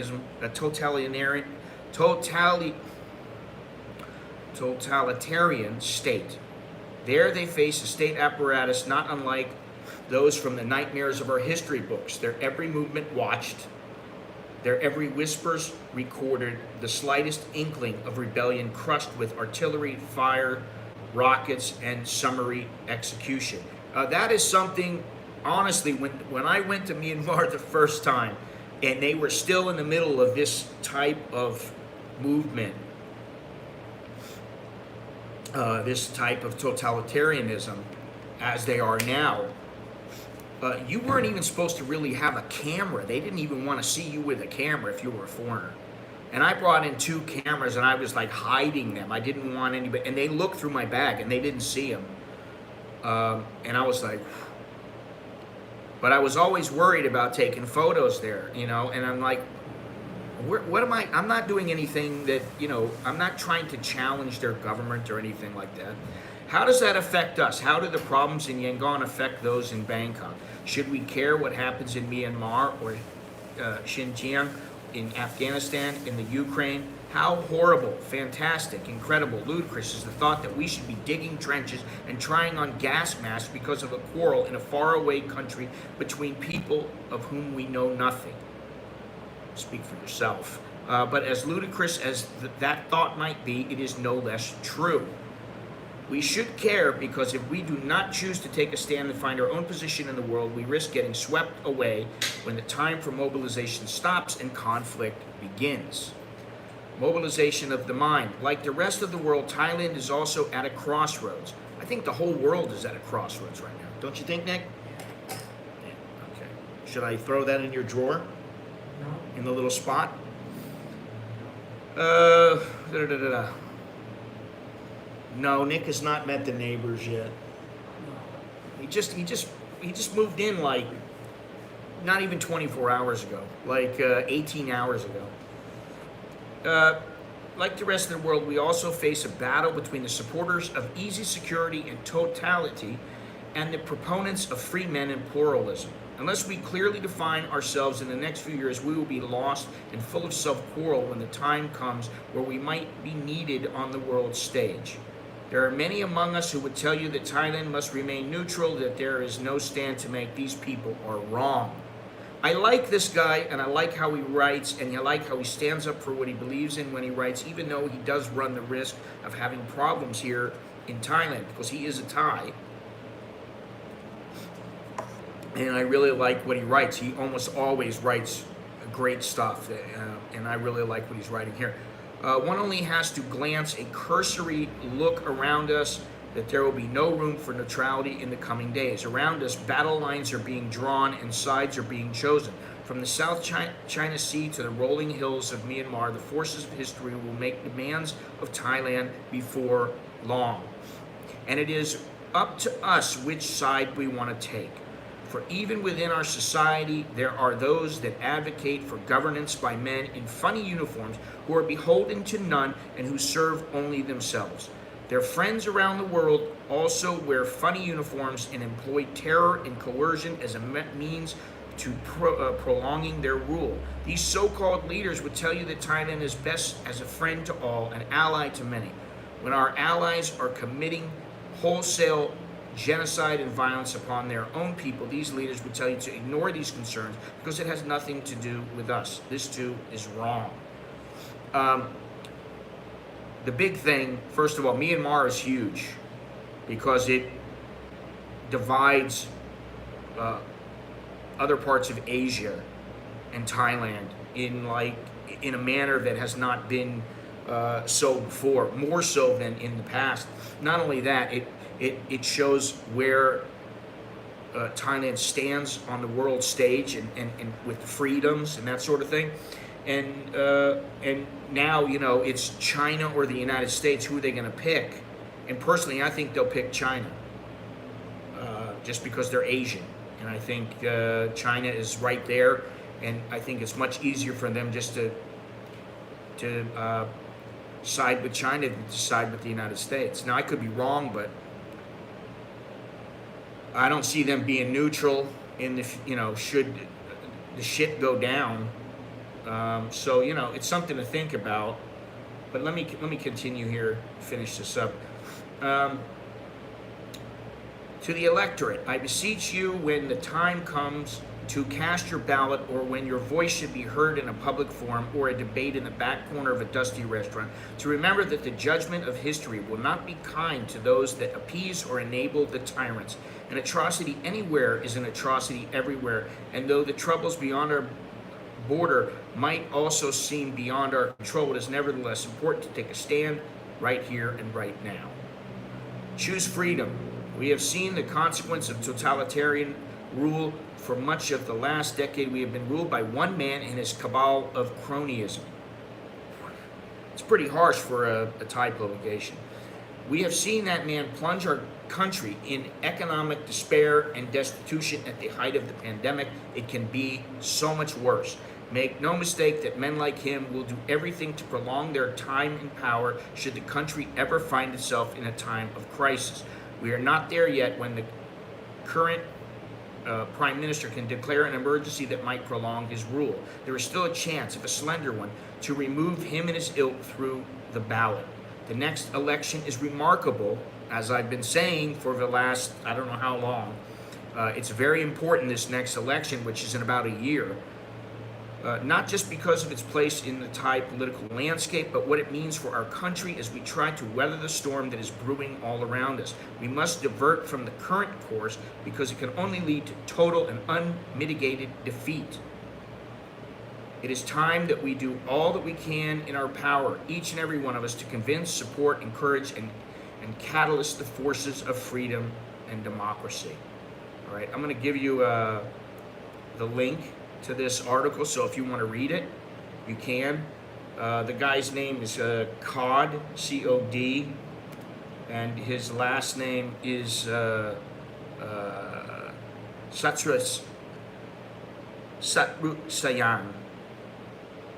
state. There they face a state apparatus not unlike those from the nightmares of our history books. Their every movement watched, their every whispers recorded, the slightest inkling of rebellion crushed with artillery fire, rockets, and summary execution. That is something, honestly, when I went to Myanmar the first time, and they were still in the middle of this type of movement, this type of totalitarianism, as they are now, you weren't even supposed to really have a camera. They didn't even want to see you with a camera if you were a foreigner. And I brought in 2 cameras, and I was like hiding them. I didn't want anybody, and they looked through my bag, and they didn't see them. And I was like, but I was always worried about taking photos there, you know, and I'm like, what am I? I'm not doing anything that, you know, I'm not trying to challenge their government or anything like that. How does that affect us? How do the problems in Yangon affect those in Bangkok? Should we care what happens in Myanmar, or Xinjiang, in Afghanistan, in the Ukraine. How horrible, fantastic, incredible, ludicrous is the thought that we should be digging trenches and trying on gas masks because of a quarrel in a faraway country between people of whom we know nothing. Speak for yourself. But as ludicrous as that thought might be, it is no less true. We should care because if we do not choose to take a stand and find our own position in the world, we risk getting swept away when the time for mobilization stops and conflict begins. Mobilization of the mind. Like the rest of the world, Thailand is also at a crossroads. I think the whole world is at a crossroads right now. Don't you think, Nick? Yeah. Okay. Should I throw that in your drawer?
No.
In the little spot? No, Nick has not met the neighbors yet.
No.
He just moved in like not even 24 hours ago, like 18 hours ago. Like the rest of the world, we also face a battle between the supporters of easy security and totality and the proponents of free men and pluralism. Unless we clearly define ourselves in the next few years, we will be lost and full of self-quarrel when the time comes where we might be needed on the world stage. There are many among us who would tell you that Thailand must remain neutral, that there is no stand to make. These people are wrong. I like this guy, and I like how he writes, and I like how he stands up for what he believes in when he writes, even though he does run the risk of having problems here in Thailand, because he is a Thai. And I really like what he writes. He almost always writes great stuff, and I really like what he's writing here. One only has to glance a cursory look around us that there will be no room for neutrality in the coming days. Around us, battle lines are being drawn and sides are being chosen. From the South China Sea to the rolling hills of Myanmar, the forces of history will make demands of Thailand before long. And it is up to us which side we want to take. For even within our society, there are those that advocate for governance by men in funny uniforms who are beholden to none and who serve only themselves. Their friends around the world also wear funny uniforms and employ terror and coercion as a means to prolonging their rule. These so-called leaders would tell you that Thailand is best as a friend to all, an ally to many. When our allies are committing wholesale genocide and violence upon their own people, these leaders would tell you to ignore these concerns because it has nothing to do with us. This too is wrong. The big thing, first of all, Myanmar is huge because it divides other parts of Asia and Thailand in a manner that has not been so before, more so than in the past. Not only that, it shows where Thailand stands on the world stage and with freedoms and that sort of thing. And now, it's China or the United States. Who are they going to pick? And personally, I think they'll pick China just because they're Asian. And I think China is right there. And I think it's much easier for them just to side with China than to side with the United States. Now, I could be wrong, but I don't see them being neutral in the, should the shit go down. So, it's something to think about. But let me continue here, finish this up. To the electorate, I beseech you, when the time comes to cast your ballot, or when your voice should be heard in a public forum or a debate in the back corner of a dusty restaurant, to remember that the judgment of history will not be kind to those that appease or enable the tyrants. An atrocity anywhere is an atrocity everywhere, and though the troubles beyond our border might also seem beyond our control, it is nevertheless important to take a stand right here and right now. Choose freedom. We have seen the consequence of totalitarian rule. For much of the last decade, we have been ruled by one man and his cabal of cronyism. It's pretty harsh for a Thai publication. We have seen that man plunge our country in economic despair and destitution at the height of the pandemic. It can be so much worse. Make no mistake that men like him will do everything to prolong their time in power should the country ever find itself in a time of crisis. We are not there yet when the current prime minister can declare an emergency that might prolong his rule. There is still a chance, if a slender one, to remove him and his ilk through the ballot. The next election is remarkable, as I've been saying for the last, I don't know how long. It's very important, this next election, which is in about a year. Not just because of its place in the Thai political landscape, but what it means for our country as we try to weather the storm that is brewing all around us. We must divert from the current course because it can only lead to total and unmitigated defeat. It is time that we do all that we can in our power, each and every one of us, to convince, support, encourage, and catalyst the forces of freedom and democracy. All right, I'm going to give you the link to this article, so if you want to read it, you can. The guy's name is Cod, C-O-D, and his last name is Satsayang.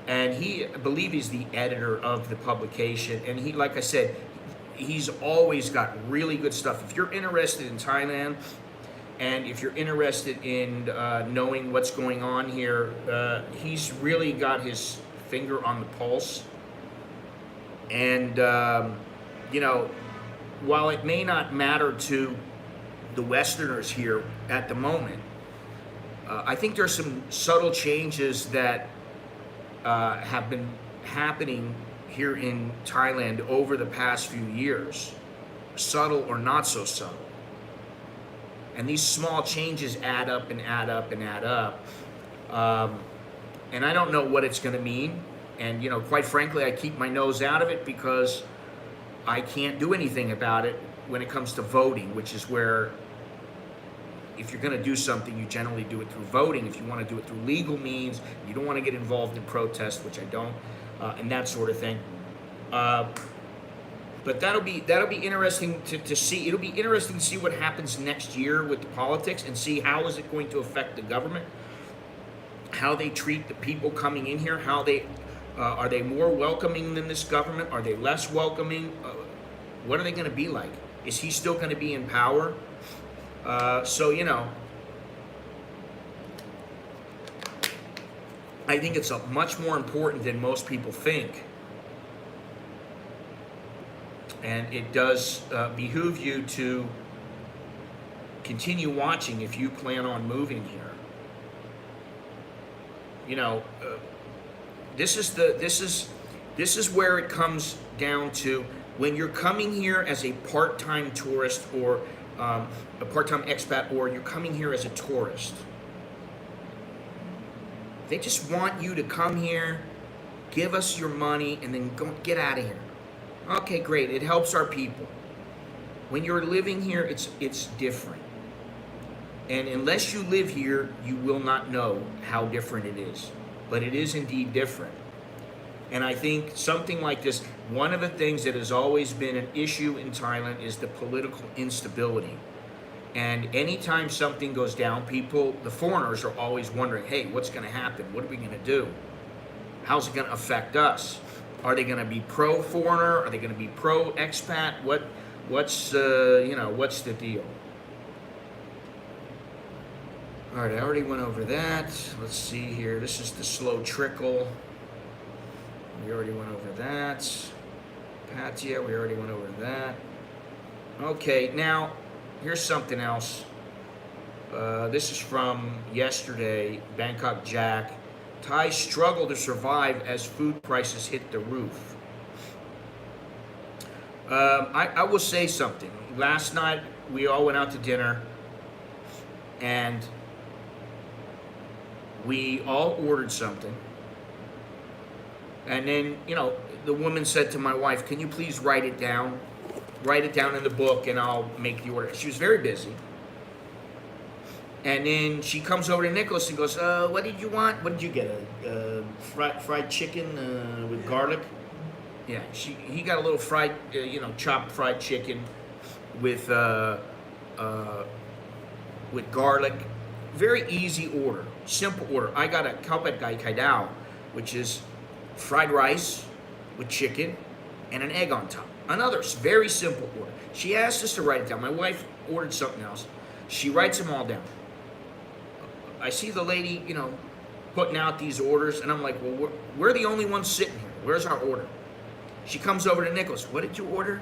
And I believe he's the editor of the publication, and he, like I said, he's always got really good stuff. If you're interested in Thailand, and if you're interested in knowing what's going on here, he's really got his finger on the pulse. And, you know, while it may not matter to the Westerners here at the moment, I think there's some subtle changes that have been happening here in Thailand over the past few years, subtle or not so subtle. And these small changes add up and add up and add up. And I don't know what it's going to mean. And, you know, quite frankly, I keep my nose out of it because I can't do anything about it when it comes to voting, which is where, if you're going to do something, you generally do it through voting. If you want to do it through legal means, you don't want to get involved in protest, which I don't, and that sort of thing. But that'll be interesting to see. It'll be interesting to see what happens next year with the politics and see how is it going to affect the government, how they treat the people coming in here, how they are they more welcoming than this government? Are they less welcoming? What are they going to be like? Is he still going to be in power? So, you know, I think it's much more important than most people think. And it does behoove you to continue watching if you plan on moving here. You know, this is where it comes down to when you're coming here as a part-time tourist or a part-time expat, or you're coming here as a tourist. They just want you to come here, give us your money, and then go get out of here. Okay, great. It helps our people. When you're living here, it's different. And unless you live here, you will not know how different it is. But it is indeed different. And I think something like this, one of the things that has always been an issue in Thailand is the political instability. And anytime something goes down, the foreigners are always wondering, hey, what's going to happen? What are we going to do? How's it going to affect us? Are they going to be pro-foreigner? Are they going to be pro-expat? What's the deal? All right, I already went over that. Let's see here. This is the slow trickle. We already went over that. Patia, we already went over that. Okay, now, here's something else. This is from yesterday, Bangkok Jack. Thais struggle to survive as food prices hit the roof. I will say something. Last night, we all went out to dinner, and we all ordered something. And then, you know, the woman said to my wife, can you please write it down? Write it down in the book and I'll make the order. She was very busy. And then she comes over to Nicholas and goes, what did you want? What did you get? Fried chicken with garlic? Yeah, he got a little fried, chopped fried chicken with garlic. Very easy order, simple order. I got a Kalpat Gai Kai Dao, which is fried rice with chicken and an egg on top. Another very simple order. She asked us to write it down. My wife ordered something else. She writes them all down. I see the lady, putting out these orders, and I'm like, well, we're the only ones sitting here. Where's our order? She comes over to Nicholas. What did you order?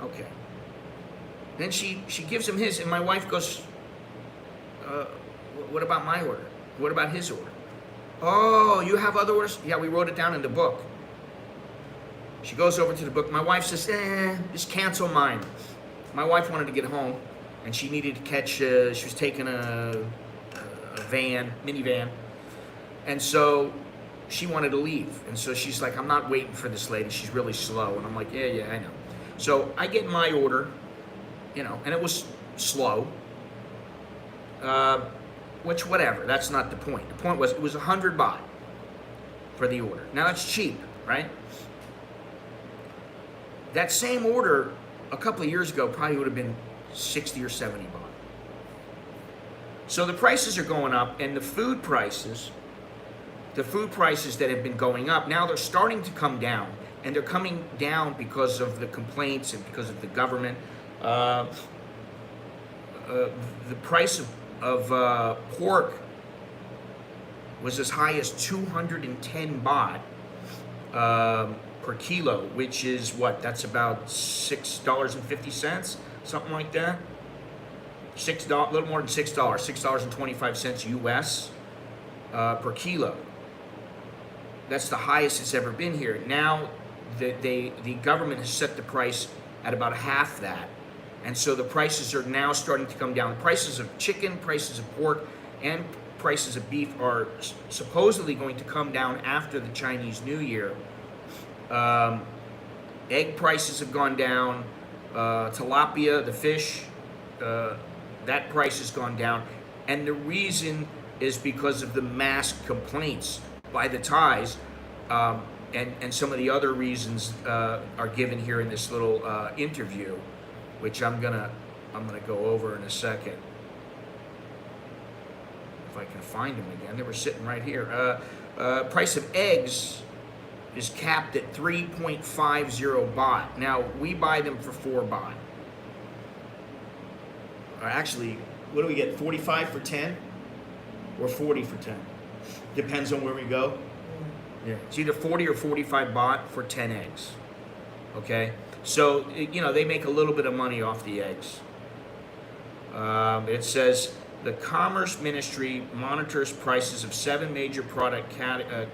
Okay. Then she gives him his, and my wife goes, what about my order? What about his order? Oh, you have other orders? Yeah, we wrote it down in the book. She goes over to the book. My wife says, just cancel mine. My wife wanted to get home, and she needed to catch, she was taking a minivan, and so she wanted to leave. And so she's like, I'm not waiting for this lady. She's really slow. And I'm like, yeah, I know. So I get my order, and it was slow. Which, whatever, that's not the point. The point was, it was 100 baht for the order. Now that's cheap, right? That same order a couple of years ago probably would have been 60 or 70 baht. So the prices are going up, and the food prices that have been going up, now they're starting to come down. And they're coming down because of the complaints and because of the government. The price of pork was as high as 210 baht per kilo, which is what? That's about $6.50, something like that. A little more than $6, $6.25 US per kilo. That's the highest it's ever been here. Now, the government has set the price at about half that. And so the prices are now starting to come down. Prices of chicken, prices of pork, and prices of beef are supposedly going to come down after the Chinese New Year. Egg prices have gone down. Tilapia, the fish, that price has gone down. And the reason is because of the mass complaints by the Thais. And some of the other reasons are given here in this little interview, which I'm gonna go over in a second. If I can find them again, they were sitting right here. Price of eggs is capped at 3.50 baht. Now we buy them for 4 baht. Actually, what do we get? 45 for 10, or 40 for 10? Depends on where we go. Yeah. It's either 40 or 45 baht for 10 eggs. Okay? So, they make a little bit of money off the eggs. It says, the Commerce Ministry monitors prices of 7 major product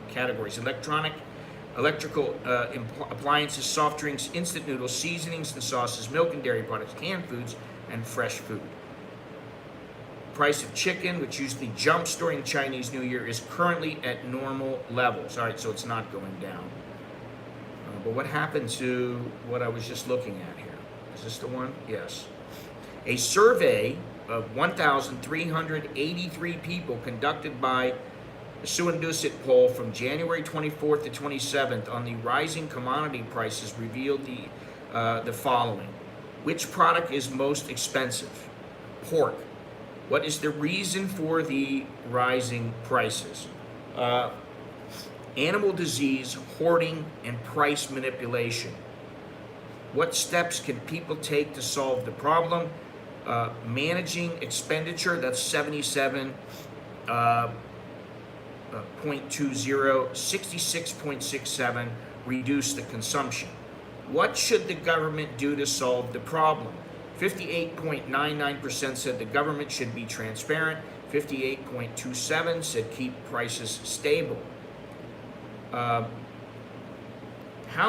categories: electrical appliances, soft drinks, instant noodles, seasonings and sauces, milk and dairy products, canned foods, and fresh food. Price of chicken, which usually jumps during Chinese New Year, is currently at normal levels. All right, so it's not going down. But what happened to what I was just looking at here? Is this the one? Yes. A survey of 1,383 people conducted by the Suandusit poll from January 24th to 27th on the rising commodity prices revealed the following. Which product is most expensive? Pork. What is the reason for the rising prices? Animal disease, hoarding, and price manipulation. What steps can people take to solve the problem? Managing expenditure, that's 77.20, 66.67, reduce the consumption. What should the government do to solve the problem? 58.99% said the government should be transparent. 58.27% said keep prices stable. How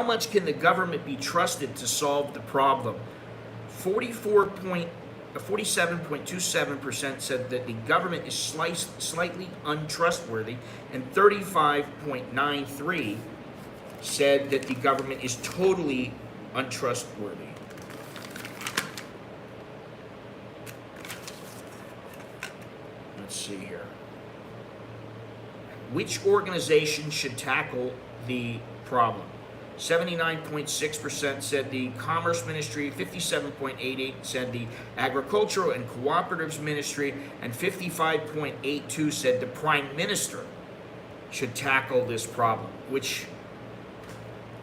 much can the government be trusted to solve the problem? 47.27% said that the government is slightly untrustworthy, and 35.93% said that the government is totally untrustworthy. Let's see here. Which organization should tackle the problem? 79.6% said the Commerce Ministry, 57.88% said the Agricultural and Cooperatives Ministry, and 55.82% said the Prime Minister should tackle this problem. Which,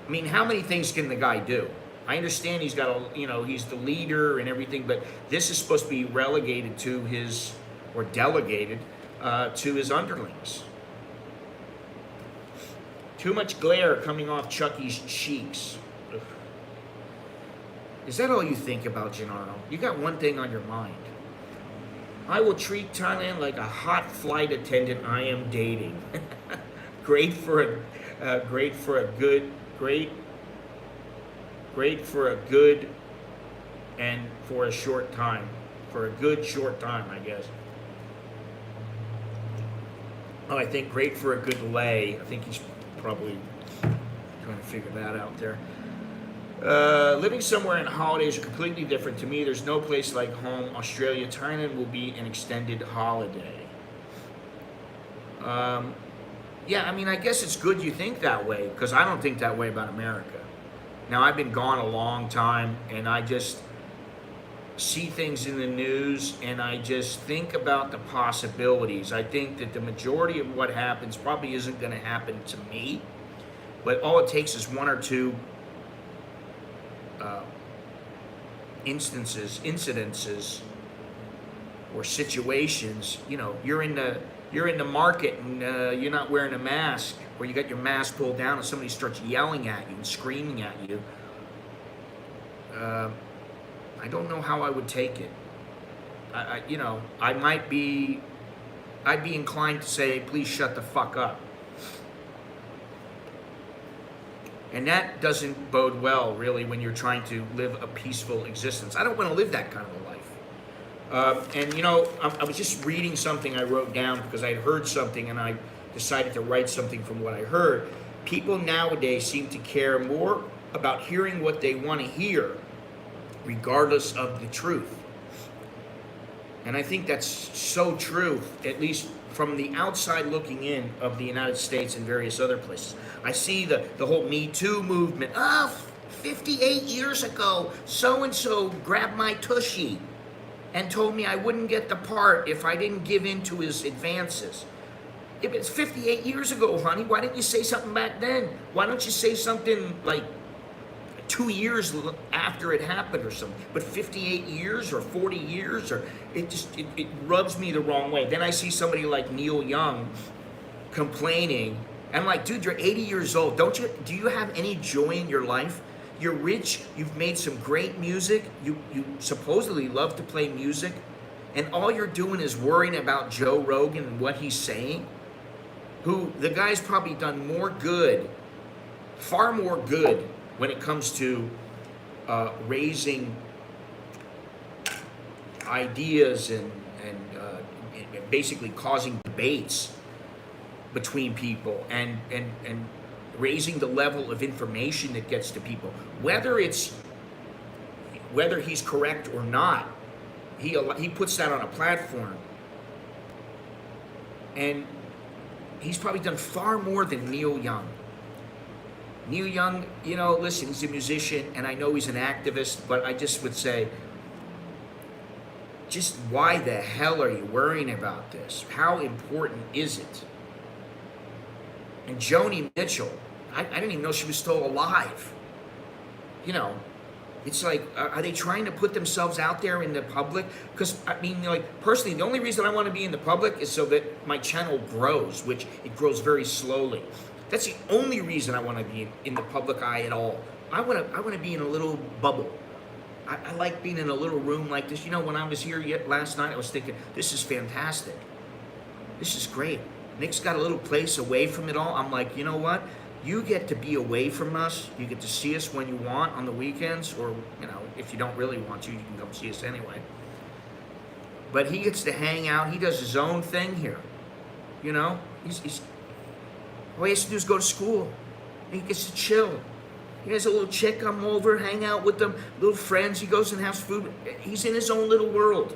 I mean, how many things can the guy do? I understand he's got he's the leader and everything, but this is supposed to be relegated to his or delegated to his underlings. Too much glare coming off Chucky's cheeks. Ugh. Is that all you think about, Gennaro? You got one thing on your mind. I will treat Thailand like a hot flight attendant I am dating. Great for a good and for a short time. For a good short time, I guess. Oh, I think great for a good lay. I think he's probably trying to figure that out there. Living somewhere in holidays are completely different. To me, there's no place like home. Australia, Thailand will be an extended holiday. Yeah, I mean, I guess it's good you think that way, because I don't think that way about America. Now, I've been gone a long time, and I just see things in the news, and I just think about the possibilities. I think that the majority of what happens probably isn't going to happen to me, but all it takes is one or two incidences, or situations. You know, you're in the market and you're not wearing a mask, or you got your mask pulled down, and somebody starts yelling at you and screaming at you. I don't know how I would take it. I'd be inclined to say, please shut the fuck up. And that doesn't bode well, really, when you're trying to live a peaceful existence. I don't want to live that kind of a life. I was just reading something I wrote down because I had heard something, and I decided to write something from what I heard. People nowadays seem to care more about hearing what they want to hear, regardless of the truth. And I think that's so true, at least from the outside looking in of the United States and various other places. I see the whole Me Too movement. 58 years ago, so-and-so grabbed my tushy and told me I wouldn't get the part if I didn't give in to his advances. If it's 58 years ago, honey, why didn't you say something back then? Why don't you say something like 2 years after it happened or something? But 58 years or 40 years, or it rubs me the wrong way. Then I see somebody like Neil Young complaining. I'm like, dude, you're 80 years old. Do you have any joy in your life? You're rich, you've made some great music, you supposedly love to play music, and all you're doing is worrying about Joe Rogan and what he's saying, who the guy's probably done more good, far more good, when it comes to raising ideas and basically causing debates between people and raising the level of information that gets to people. Whether he's correct or not, he puts that on a platform. And he's probably done far more than Neil Young. Neil Young, listen, he's a musician, and I know he's an activist, but I just would say, just why the hell are you worrying about this? How important is it? And Joni Mitchell, I didn't even know she was still alive. It's like, are they trying to put themselves out there in the public? Because, personally, the only reason I want to be in the public is so that my channel grows, which it grows very slowly. That's the only reason I want to be in the public eye at all. I want to be in a little bubble. I like being in a little room like this. When I was here last night, I was thinking, this is fantastic. This is great. Nick's got a little place away from it all. I'm like, you know what? You get to be away from us. You get to see us when you want on the weekends, or, if you don't really want to, you can come see us anyway. But he gets to hang out. He does his own thing here. He's all he has to do is go to school. He gets to chill. He has a little chick come over, hang out with them, little friends. He goes and has food. He's in his own little world.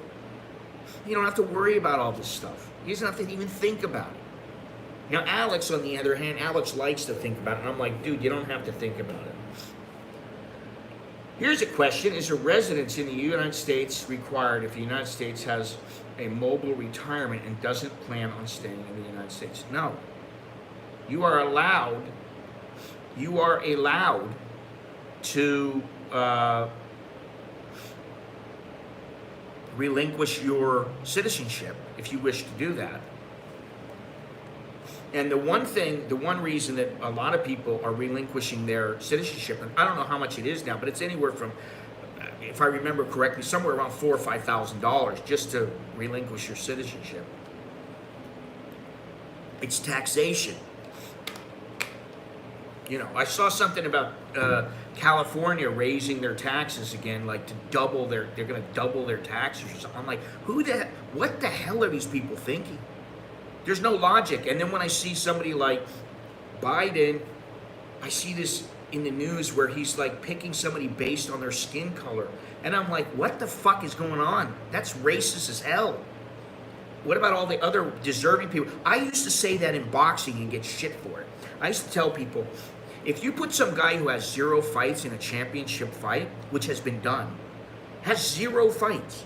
You don't have to worry about all this stuff. He doesn't have to even think about it. Now, Alex, on the other hand, Alex likes to think about it. And I'm like, dude, you don't have to think about it. Here's a question. Is a residence in the United States required if the United States has a mobile retirement and doesn't plan on staying in the United States? No. You are allowed to relinquish your citizenship if you wish to do that. And the one reason that a lot of people are relinquishing their citizenship, and I don't know how much it is now, but it's anywhere from, if I remember correctly, somewhere around $4,000 or $5,000 just to relinquish your citizenship. It's taxation. You know, I saw something about California raising their taxes again, like to double they're going to double their taxes or something. I'm like, what the hell are these people thinking? There's no logic. And then when I see somebody like Biden, I see this in the news where he's like picking somebody based on their skin color. And I'm like, what the fuck is going on? That's racist as hell. What about all the other deserving people? I used to say that in boxing and get shit for it. I used to tell people, if you put some guy who has 0 fights in a championship fight, which has been done, has 0 fights,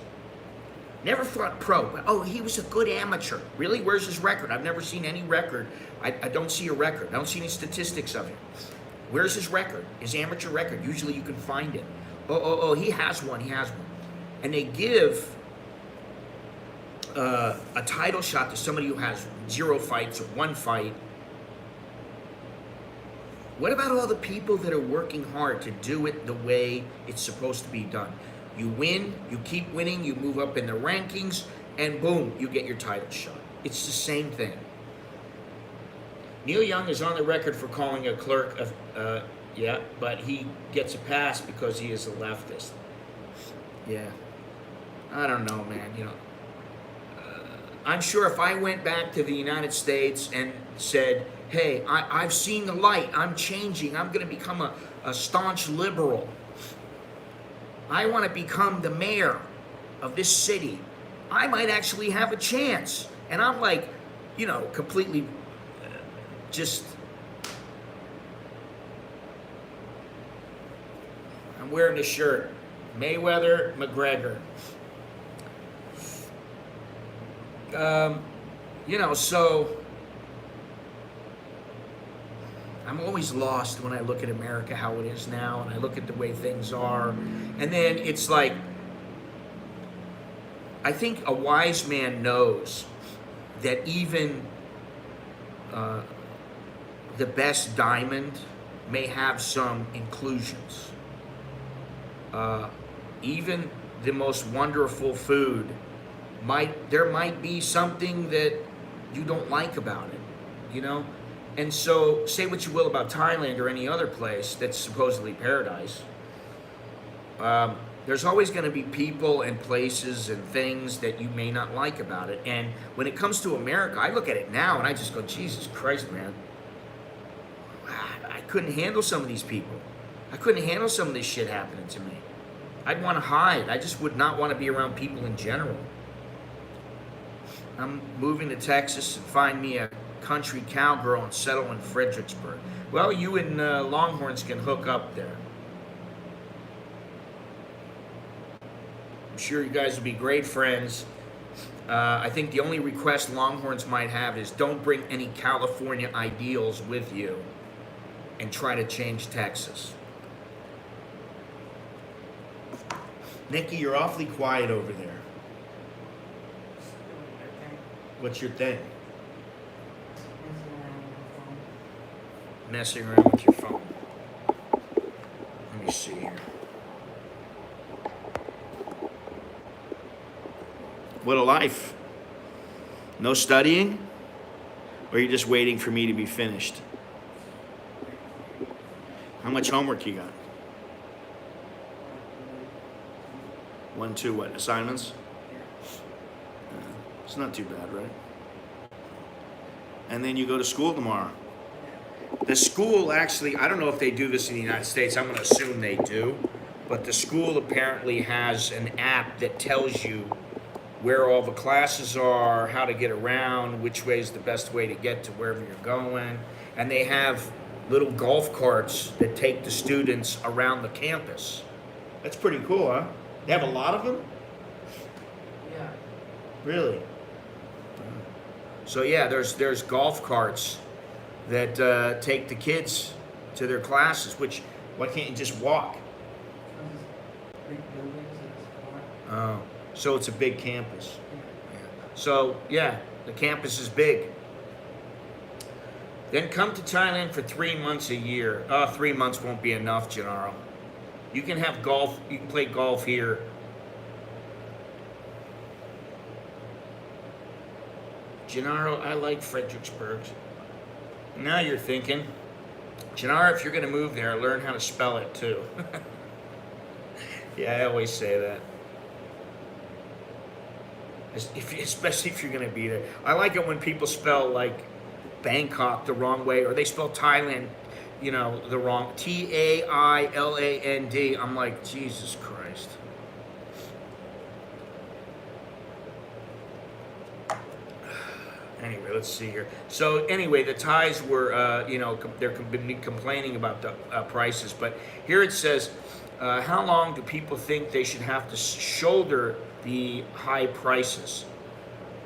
never fought pro, but oh, he was a good amateur. Really? Where's his record? I've never seen any record. I don't see a record. I don't see any statistics of him. Where's his record? His amateur record. Usually you can find it. Oh, he has one. He has one. And they give a title shot to somebody who has 0 fights or 1 fight. What about all the people that are working hard to do it the way it's supposed to be done? You win, you keep winning, you move up in the rankings, and boom, you get your title shot. It's the same thing. Neil Young is on the record for calling a clerk but he gets a pass because he is a leftist. Yeah. I don't know, man. You know, I'm sure if I went back to the United States and said, hey, I've seen the light, I'm changing, I'm going to become a staunch liberal, I want to become the mayor of this city, I might actually have a chance. And I'm like, you know, completely just, I'm wearing this shirt, Mayweather, McGregor. You know, so I'm always lost when I look at America, how it is now, and I look at the way things are. And then it's like, I think a wise man knows that even the best diamond may have some inclusions. Even the most wonderful food, there might be something that you don't like about it, you know? And so, say what you will about Thailand or any other place that's supposedly paradise, there's always going to be people and places and things that you may not like about it. And when it comes to America, I look at it now and I just go, Jesus Christ, man. I couldn't handle some of these people. I couldn't handle some of this shit happening to me. I'd want to hide. I just would not want to be around people in general. I'm moving to Texas and find me a country cowgirl and settle in Fredericksburg. Well, you and Longhorns can hook up there. I'm sure you guys will be great friends. I think the only request Longhorns might have is don't bring any California ideals with you and try to change Texas. Nikki, you're awfully quiet over there. What's your thing? Messing around with your phone. Let me see here. What a life. No studying? Or are you just waiting for me to be finished? How much homework you got? 1, 2, what? Assignments? It's not too bad, right? And then you go to school tomorrow. The school actually, I don't know if they do this in the United States. I'm going to assume they do. But the school apparently has an app that tells you where all the classes are, how to get around, which way is the best way to get to wherever you're going. And they have little golf carts that take the students around the campus. That's pretty cool, huh? They have a lot of them?
Yeah.
Really? So yeah, there's golf carts that take the kids to their classes, which, why can't you just walk?
Big buildings and it's far.
Oh. So it's a big campus. So yeah, the campus is big. Then come to Thailand for 3 months a year. 3 months won't be enough, Gennaro. You can have golf, you can play golf here. Gennaro, I like Fredericksburg. Now you're thinking, Gennaro, if you're going to move there, learn how to spell it too. Yeah, I always say that. Especially if you're going to be there. I like it when people spell like Bangkok the wrong way, or they spell Thailand, the wrong Thailand. I'm like, Jesus Christ. Anyway, let's see here. So anyway, the Thais were, they're been complaining about the prices, but here it says, how long do people think they should have to shoulder the high prices?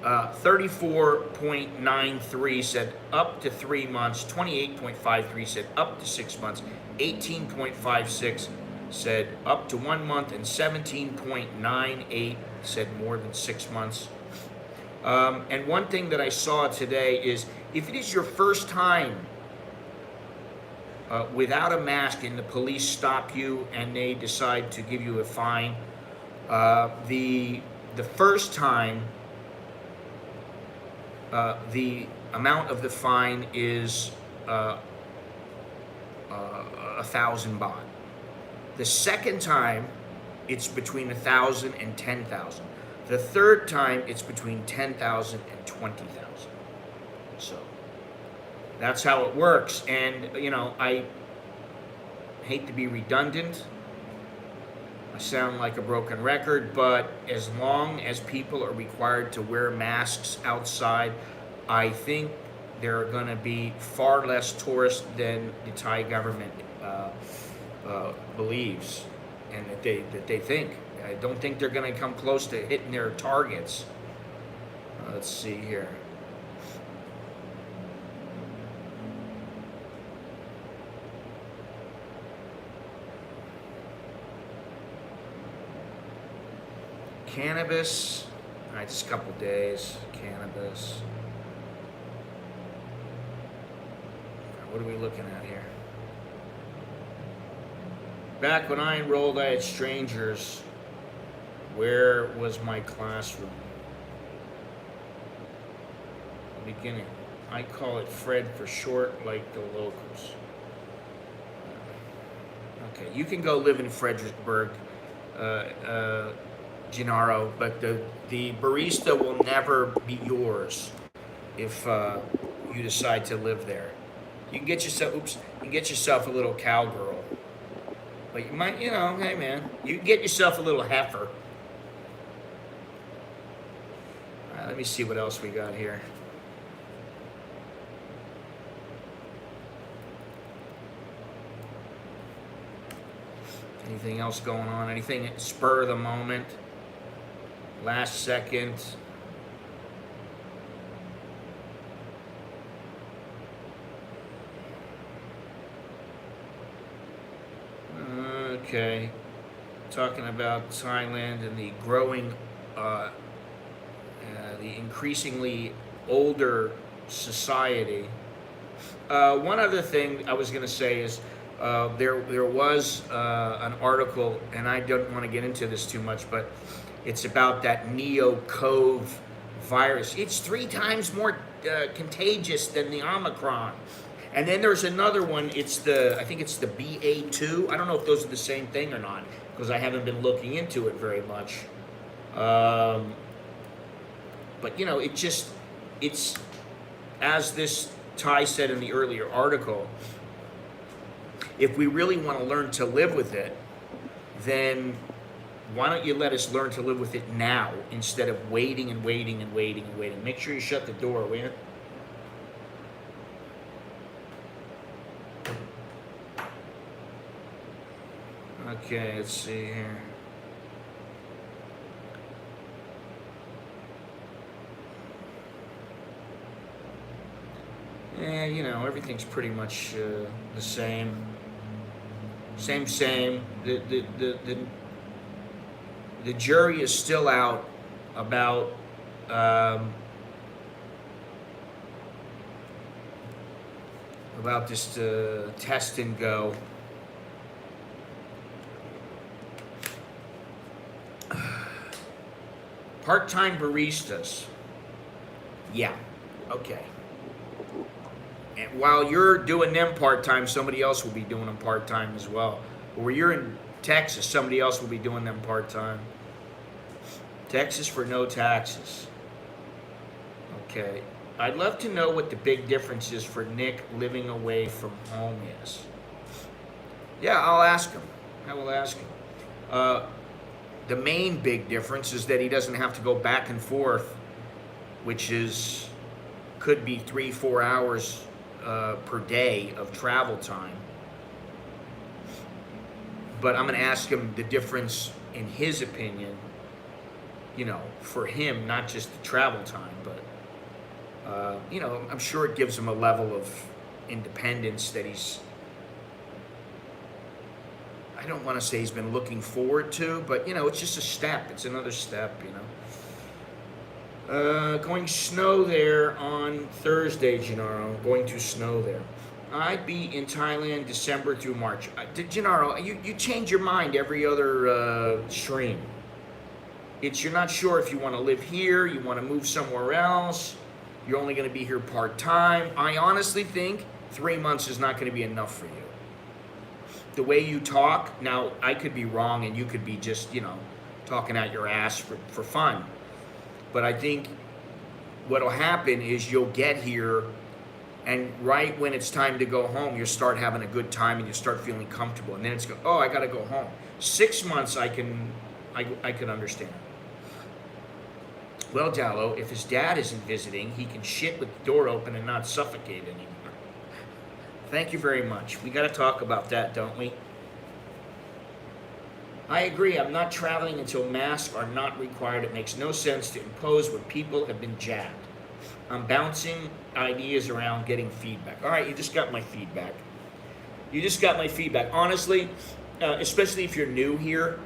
34.93 said up to 3 months, 28.53 said up to 6 months, 18.56 said up to 1 month, and 17.98 said more than 6 months. And one thing that I saw today is if it is your first time without a mask and the police stop you and they decide to give you a fine, the first time the amount of the fine is 1,000 baht. The second time, it's between 1,000 and 10,000. The third time, it's between 10,000 and 20,000. So that's how it works. And I hate to be redundant. I sound like a broken record, but as long as people are required to wear masks outside, I think there are going to be far less tourists than the Thai government believes and that they think. I don't think they're going to come close to hitting their targets. Let's see here. Cannabis, all right, just a couple days. Cannabis. What are we looking at here? Back when I enrolled, I had strangers. Where was my classroom? The beginning. I call it Fred for short, like the locals. Okay, you can go live in Fredericksburg, Gennaro, but the barista will never be yours if you decide to live there. You can get yourself a little cowgirl, but you might, hey man, you can get yourself a little heifer. All right, let me see what else we got here. Anything else going on? Anything spur of the moment? Last second? Okay. Talking about Thailand and the growing, the increasingly older society. One other thing I was going to say is there was an article, and I don't want to get into this too much, but it's about that Neo-Cove virus. It's 3 times more contagious than the Omicron. And then there's another one, I think it's the BA2. I don't know if those are the same thing or not, because I haven't been looking into it very much. But it's, as this Thai said in the earlier article, if we really want to learn to live with it, then why don't you let us learn to live with it now instead of waiting and waiting and waiting and waiting. Make sure you shut the door, will you? Okay, let's see here. Yeah, everything's pretty much the same. Same. The the jury is still out about this test and go. Part-time baristas. Yeah, okay. And while you're doing them part-time, somebody else will be doing them part-time as well. Where you're in Texas, somebody else will be doing them part-time. Texas for no taxes. Okay. I'd love to know what the big difference is for Nick living away from home is. Yeah, I'll ask him. I will ask him. The main big difference is that he doesn't have to go back and forth, which could be 3-4 hours per day of travel time. But I'm going to ask him the difference in his opinion, for him, not just the travel time, but, I'm sure it gives him a level of independence that I don't want to say he's been looking forward to, but, it's just a step. It's another step, Going snow there on Thursday, Gennaro. Going to snow there. I'd be in Thailand December through March. Gennaro, you change your mind every other stream. You're not sure if you want to live here, you want to move somewhere else, you're only going to be here part-time. I honestly think 3 months is not going to be enough for you. The way you talk, now I could be wrong and you could be just, talking out your ass for fun. But I think what'll happen is you'll get here, and right when it's time to go home, you'll start having a good time and you start feeling comfortable. And then it's I got to go home. 6 months I can understand. Well, Dallo, if his dad isn't visiting, he can shit with the door open and not suffocate anymore. Thank you very much. We got to talk about that, don't we? I agree. I'm not traveling until masks are not required. It makes no sense to impose when people have been jabbed. I'm bouncing ideas around, getting feedback. All right, you just got my feedback. Honestly, especially if you're new here,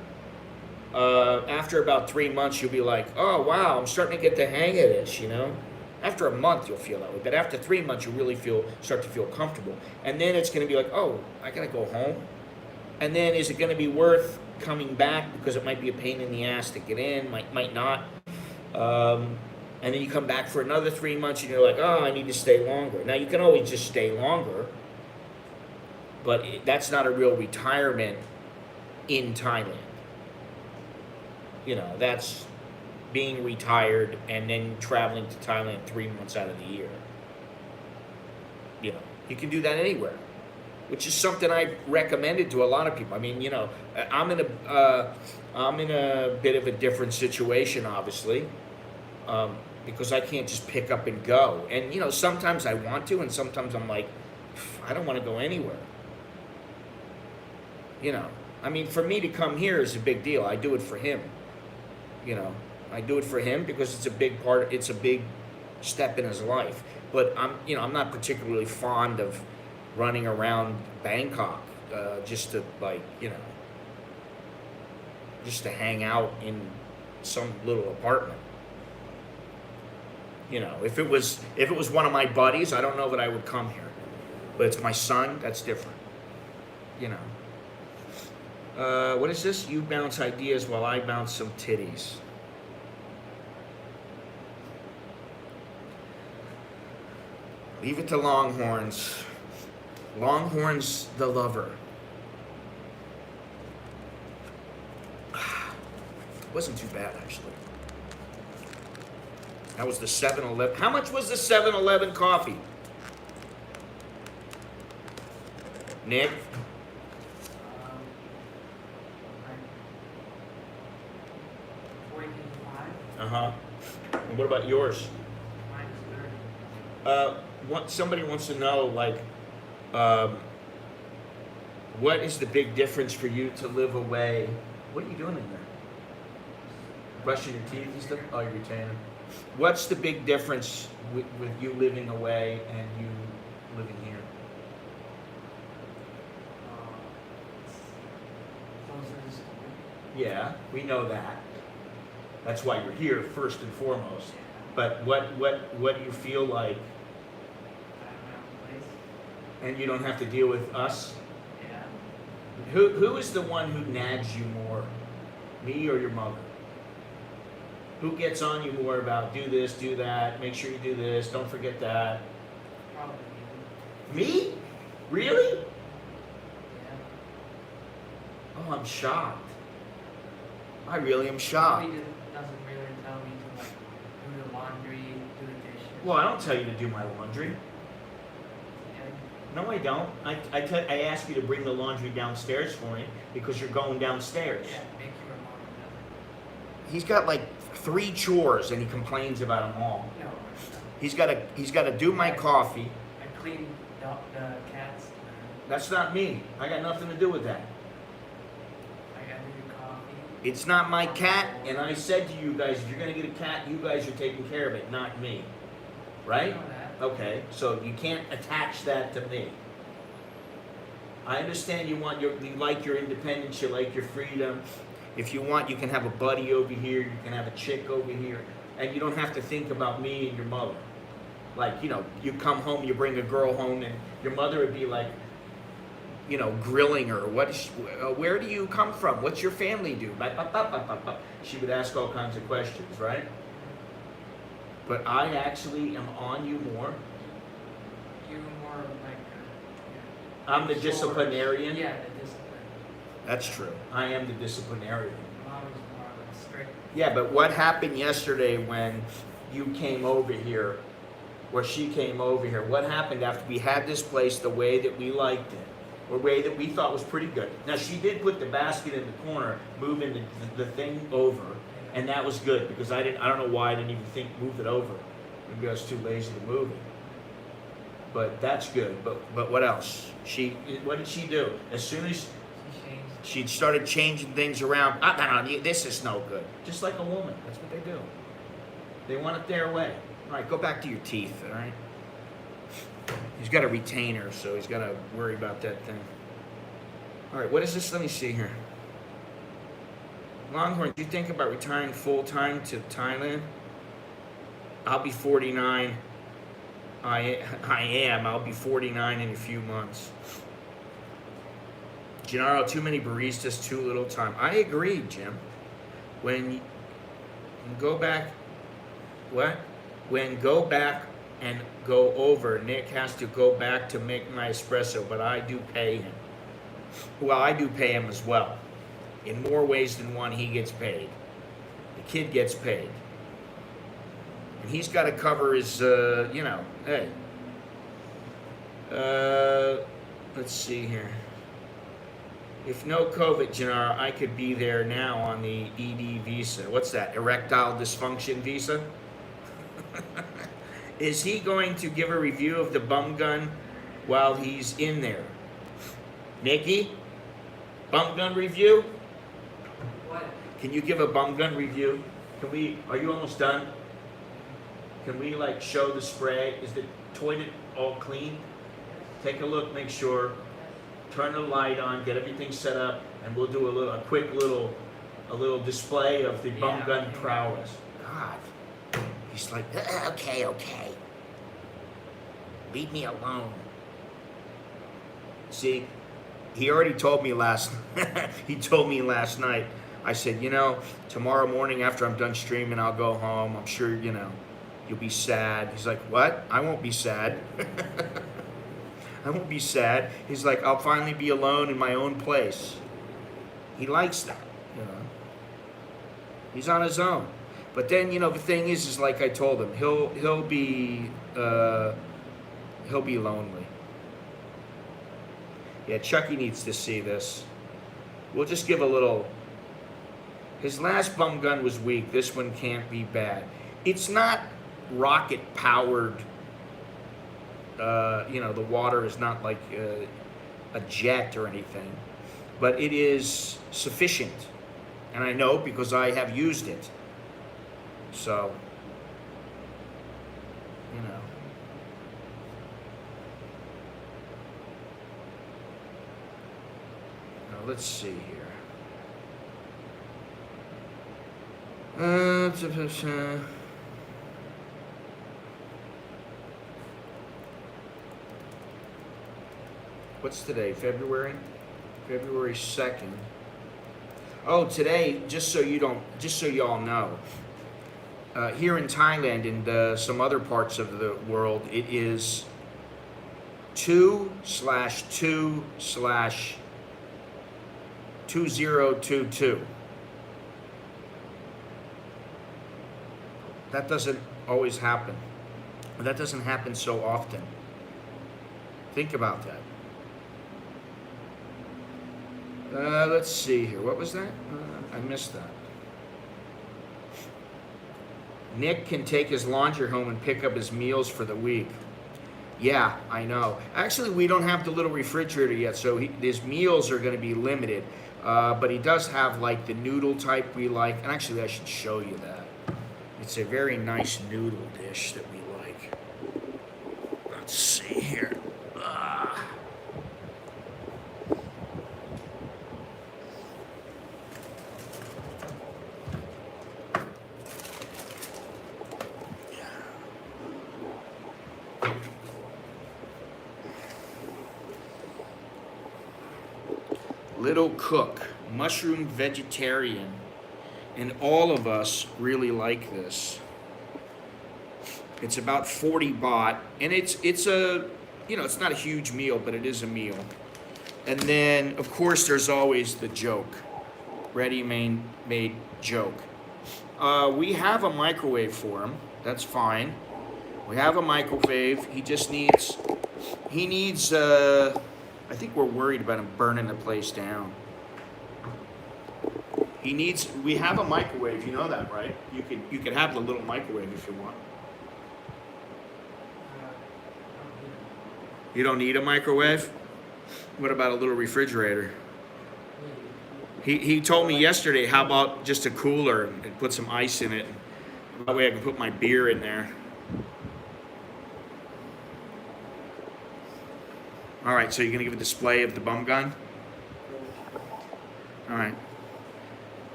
after about 3 months, you'll be like, oh, wow, I'm starting to get the hang of this, After a month, you'll feel that way. But after 3 months, you really start to feel comfortable. And then it's going to be like, oh, I got to go home? And then is it going to be worth coming back because it might be a pain in the ass to get in, might not. And then you come back for another 3 months and you're like, oh, I need to stay longer. Now, you can always just stay longer, but that's not a real retirement in Thailand. That's being retired and then traveling to Thailand 3 months out of the year. You can do that anywhere, which is something I recommended to a lot of people. I mean, I'm in a bit of a different situation, obviously, because I can't just pick up and go. And sometimes I want to, and sometimes I'm like, I don't want to go anywhere. I mean, for me to come here is a big deal. I do it for him. I do it for him because it's a big part. It's a big step in his life. But I'm not particularly fond of running around Bangkok just to just to hang out in some little apartment. If it was one of my buddies, I don't know that I would come here. But it's my son, that's different. What is this? You bounce ideas while I bounce some titties. Leave it to Longhorns. Longhorns the lover. Wasn't too bad, actually. That was the 7-Eleven. How much was the 7-Eleven coffee? Nick? Uh-huh. And what about yours? Somebody wants to know, what is the big difference for you to live away? What are you doing in there? Brushing your teeth and stuff? Oh, you're tanning. What's the big difference with you living away and you living here? Yeah, we know that. That's why you're here first and foremost. But what do you feel like?
I don't have a place.
And you don't have to deal with us?
Yeah.
Who is the one who nags you more? Me or your mother? Who gets on you more about do this, do that, make sure you do this, don't forget that?
Probably
Me? Really?
you.
Oh, I'm shocked. I really am
Yeah.
shocked.
Probably doesn't really tell me to like do the laundry, do the dishes.
Well, I don't tell you to do my laundry.
Yeah.
No, I don't. I ask you to bring the laundry downstairs for me because you're going downstairs.
Yeah, make your mom better.
He's got like 3 chores and he complains about them all.
No.
He's got to do my coffee.
I clean the cats.
That's not me. I got nothing to do with that.
I gotta do the coffee.
It's not my cat, and I said to you guys, if you're gonna get a cat, you guys are taking care of it, not me. Right?
I know that.
Okay, so you can't attach that to me. I understand you like your independence, you like your freedom. If you want, you can have a buddy over here, you can have a chick over here, and you don't have to think about me and your mother. Like, you come home, you bring a girl home, and your mother would be like, grilling her. Where do you come from? What's your family do? She would ask all kinds of questions, right? But I actually am on you more.
You more like.
I'm the
chores.
disciplinarian.
Yeah, the discipline.
That's true. I am the disciplinarian.
Mom is more like strict.
Yeah, but what happened yesterday when you came over here, or she came over here? What happened after we had this place the way that we liked it, or way that we thought was pretty good? Now, she did put the basket in the corner, moving the thing over, and that was good because I don't know why I didn't even think move it over. Maybe I was too lazy to move it. But that's good. But what else? What did she do? As soon as
She changed.
she started changing things around, no, this is no good. Just like a woman. That's what they do. They want it their way. All right, go back to your teeth, all right? He's got a retainer, so he's got to worry about that thing. All right, what is this? Let me see here. Longhorn, do you think about retiring full-time to Thailand? I'll be 49. I am. I'll be 49 in a few months. Gennaro, too many baristas, too little time. I agree, Jim. When you go back, what? When go back and go over, Nick has to go back to make my espresso, but I do pay him. Well, I do pay him as well. In more ways than one, he gets paid. The kid gets paid. And he's got to cover his, hey. Let's see here. If no COVID, Gennaro, I could be there now on the ED visa. What's that? Erectile dysfunction visa? Is he going to give a review of the bum gun while he's in there? Nikki? Bum gun review?
What?
Can you give a bum gun review? Are you almost done? Can we show the spray? Is the toilet all clean? Take a look, make sure. Turn the light on, get everything set up, and we'll do a quick little display of the bum gun prowess. God. He's like, okay. Leave me alone. See, he already told me last night. I said, tomorrow morning after I'm done streaming, I'll go home. I'm sure, you'll be sad. He's like, what? I won't be sad. I won't be sad. He's like, I'll finally be alone in my own place. He likes that, He's on his own. But then, the thing is like I told him, he'll be lonely. Yeah, Chucky needs to see this. We'll just give a little. His last bum gun was weak. This one can't be bad. It's not rocket powered. The water is not like a jet or anything, but it is sufficient. And I know because I have used it. So, Now, let's see here. Uh, what's today? February 2nd. Oh, today, just so you all know, here in Thailand and some other parts of the world, it is 2/2/2022. That doesn't always happen. That doesn't happen so often. Think about that. Let's see here. What was that? I missed that. Nick can take his laundry home and pick up his meals for the week. Yeah, I know. Actually, we don't have the little refrigerator yet, so his meals are going to be limited. But he does have like the noodle type we like. And actually, I should show you that. It's a very nice noodle dish that we like. Let's see here. Little Cook, mushroom vegetarian, and all of us really like this. It's about 40 baht, and it's a, it's not a huge meal, but it is a meal. And then, of course, there's always the joke, ready-made joke. We have a microwave for him. That's fine. We have a microwave. He needs. I think we're worried about him burning the place down. We have a microwave, you know that, right? You could have the little microwave if you want. You don't need a microwave? What about a little refrigerator? He told me yesterday, how about just a cooler and put some ice in it? That way I can put my beer in there. All right, so you're gonna give a display of the bum gun? All right.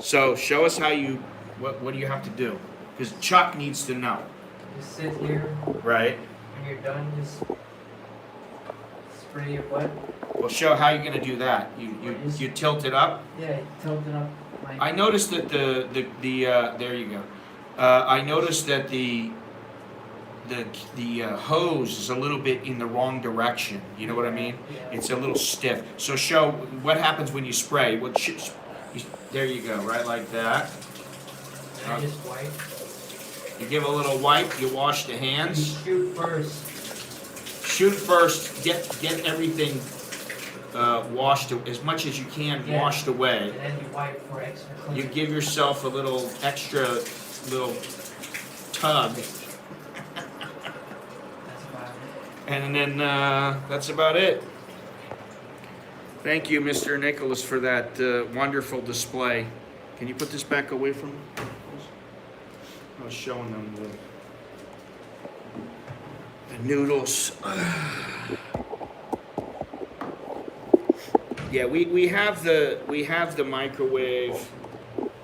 So show us how what do you have to do? Because Chuck needs to know.
Just sit here.
Right.
When you're done, just spray your butt.
Well, show how you're gonna do that. You tilt it up.
Yeah, tilt it up.
I noticed that the there you go. I noticed that the hose is a little bit in the wrong direction. You know what I mean?
Yeah.
It's a little stiff. So show what happens when you spray. There you go, right like that.
And just wipe.
You give a little wipe. You wash the hands.
You shoot first.
Shoot first. Get everything washed as much as you can.
Yeah.
Washed away.
And then you wipe for extra clean.
You give yourself a little extra little tug. And then that's about it. Thank you, Mr. Nicholas, for that wonderful display. Can you put this back away from me? I was showing them the noodles. Yeah, we have the microwave,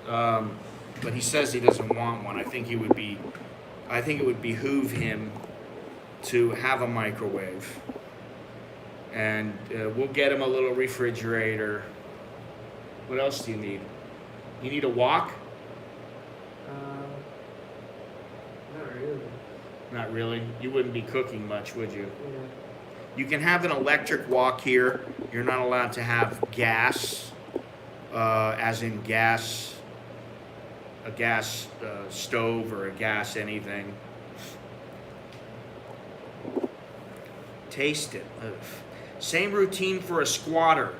but he says he doesn't want one. I think it would behoove him to have a microwave, and we'll get him a little refrigerator. What else do you need? You need a wok?
Not really.
Not really. You wouldn't be cooking much, would you?
Yeah.
You can have an electric wok here. You're not allowed to have gas, as in gas, a gas stove or a gas anything. Taste it. Same routine for a squatter.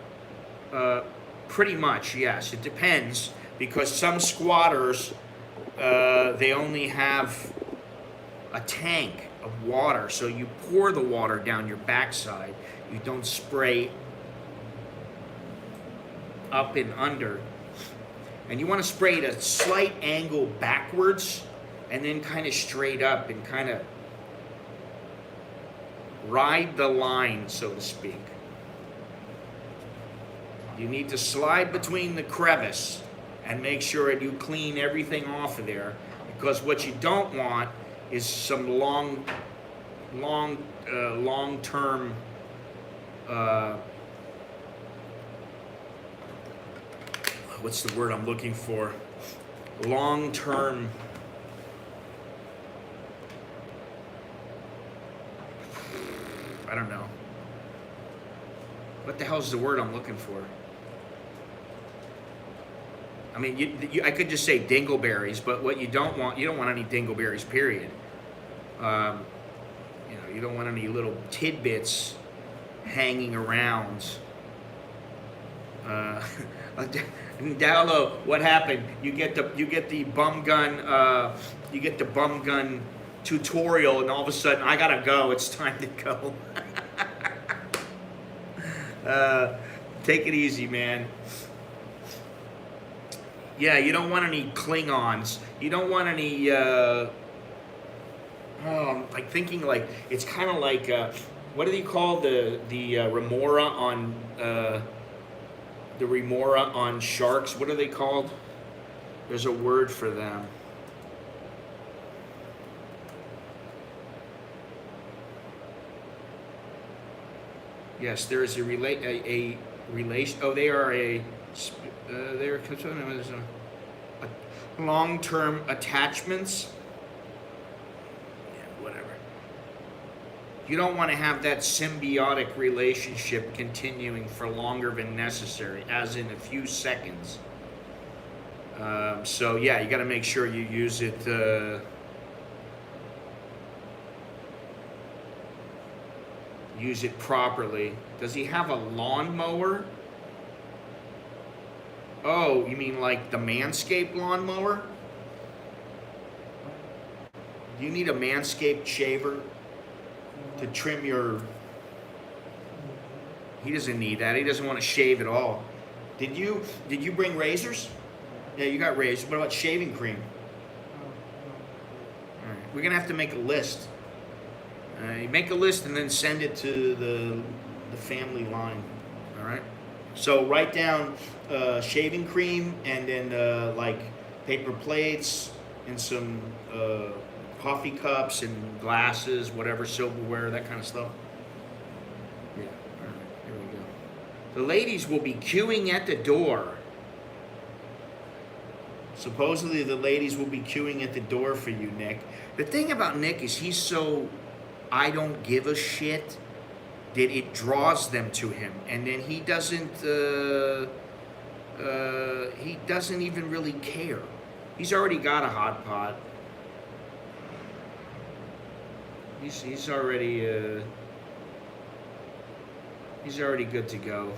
Pretty much, yes. It depends, because some squatters, they only have a tank of water, so you pour the water down your backside. You don't spray up and under. And you want to spray it at a slight angle backwards, and then kind of straight up, and kind of ride the line, so to speak. You need to slide between the crevice and make sure that you clean everything off of there, because what you don't want is some long-term what's the word I'm looking for? Long-term I don't know. What the hell is the word I'm looking for? I mean, I could just say dingleberries, but what you don't want any dingleberries, period. You don't want any little tidbits hanging around. Dallo, what happened? You get the bum gun tutorial, and all of a sudden I gotta go. It's time to go. Take it easy, man. Yeah, you don't want any Klingons. You don't want any. Like thinking like it's kind of like what do they call the remora on the remora on sharks? What are they called? There's a word for them. Yes, there is a relation. Oh, they are they're long-term attachments. Yeah, whatever. You don't want to have that symbiotic relationship continuing for longer than necessary, as in a few seconds. So yeah, you got to make sure you use it. Use it properly. Does he have a lawnmower? Oh, you mean like the Manscaped lawnmower? Do you need a Manscaped shaver to trim your... He doesn't need that. He doesn't want to shave at all. Did you bring razors? Yeah, you got razors. What about shaving cream? All right. We're going to have to make a list. You make a list and then send it to the family line. All right. So write down shaving cream, and then like paper plates and some coffee cups and glasses, whatever, silverware, that kind of stuff. Yeah. All right. Here we go. The ladies will be queuing at the door. Supposedly the ladies will be queuing at the door for you, Nick. The thing about Nick is he's so I don't give a shit that it draws them to him, and then he doesn't even really care. He's already got a hot pot. He's already good to go.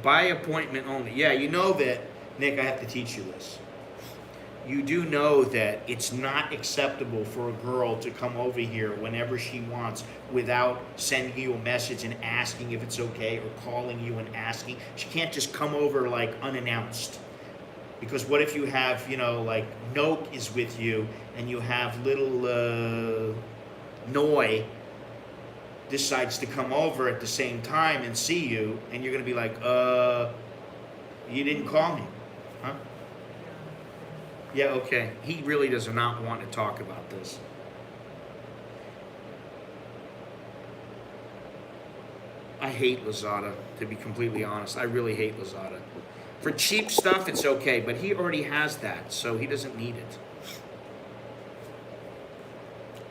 By appointment only. Yeah, you know that, Nick, I have to teach you this. You do know that it's not acceptable for a girl to come over here whenever she wants without sending you a message and asking if it's okay, or calling you and asking. She can't just come over like unannounced. Because what if you have, like Noke is with you, and you have little Noi decides to come over at the same time and see you, and you're going to be like, you didn't call me, huh? Yeah, okay. He really does not want to talk about this. I hate Lazada, to be completely honest. I really hate Lazada. For cheap stuff, it's okay, but he already has that, so he doesn't need it.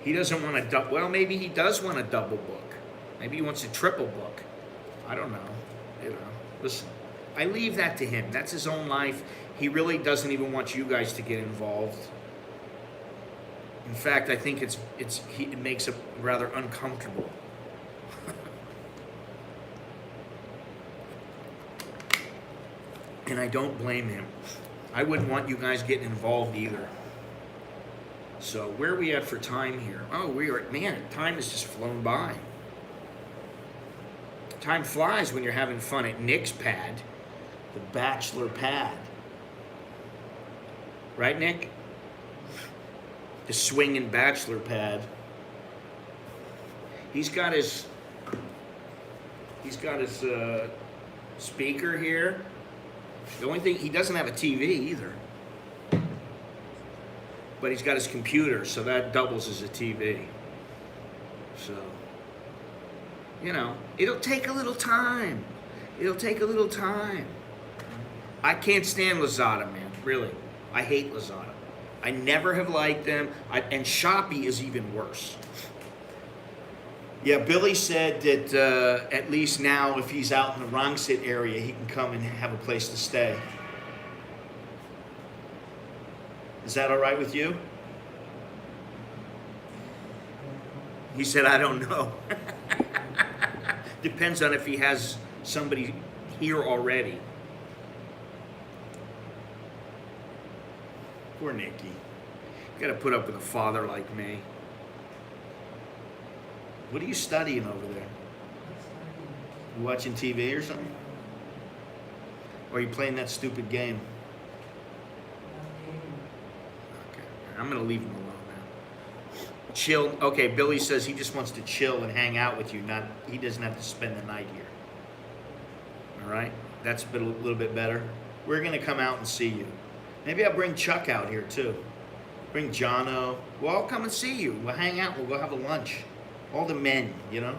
He doesn't want to well, maybe he does want a double book. Maybe he wants a triple book. I don't know. Listen, I leave that to him. That's his own life. He really doesn't even want you guys to get involved. In fact, I think it makes it rather uncomfortable. And I don't blame him. I wouldn't want you guys getting involved either. So where are we at for time here? Oh, time has just flown by. Time flies when you're having fun at Nick's pad, the bachelor pad. Right, Nick? The swinging bachelor pad. He's got his speaker here. The only thing, he doesn't have a TV either. But he's got his computer, so that doubles as a TV. So, you know, it'll take a little time. It'll take a little time. I can't stand Lazada, man, really. I hate Lazada. I never have liked them, and Shopee is even worse. Yeah, Billy said that at least now, if he's out in the Rangsit area, he can come and have a place to stay. Is that all right with you? He said, I don't know. Depends on if he has somebody here already. Poor Nikki. Got to put up with a father like me. What are you studying over there? You watching TV or something? Or are you playing that stupid game? Okay, I'm going to leave him alone now. Chill. Okay, Billy says he just wants to chill and hang out with you. He doesn't have to spend the night here. All right? That's a little bit better. We're going to come out and see you. Maybe I'll bring Chuck out here too. Bring Jono. We'll all come and see you. We'll hang out. We'll go have a lunch. All the men, you know?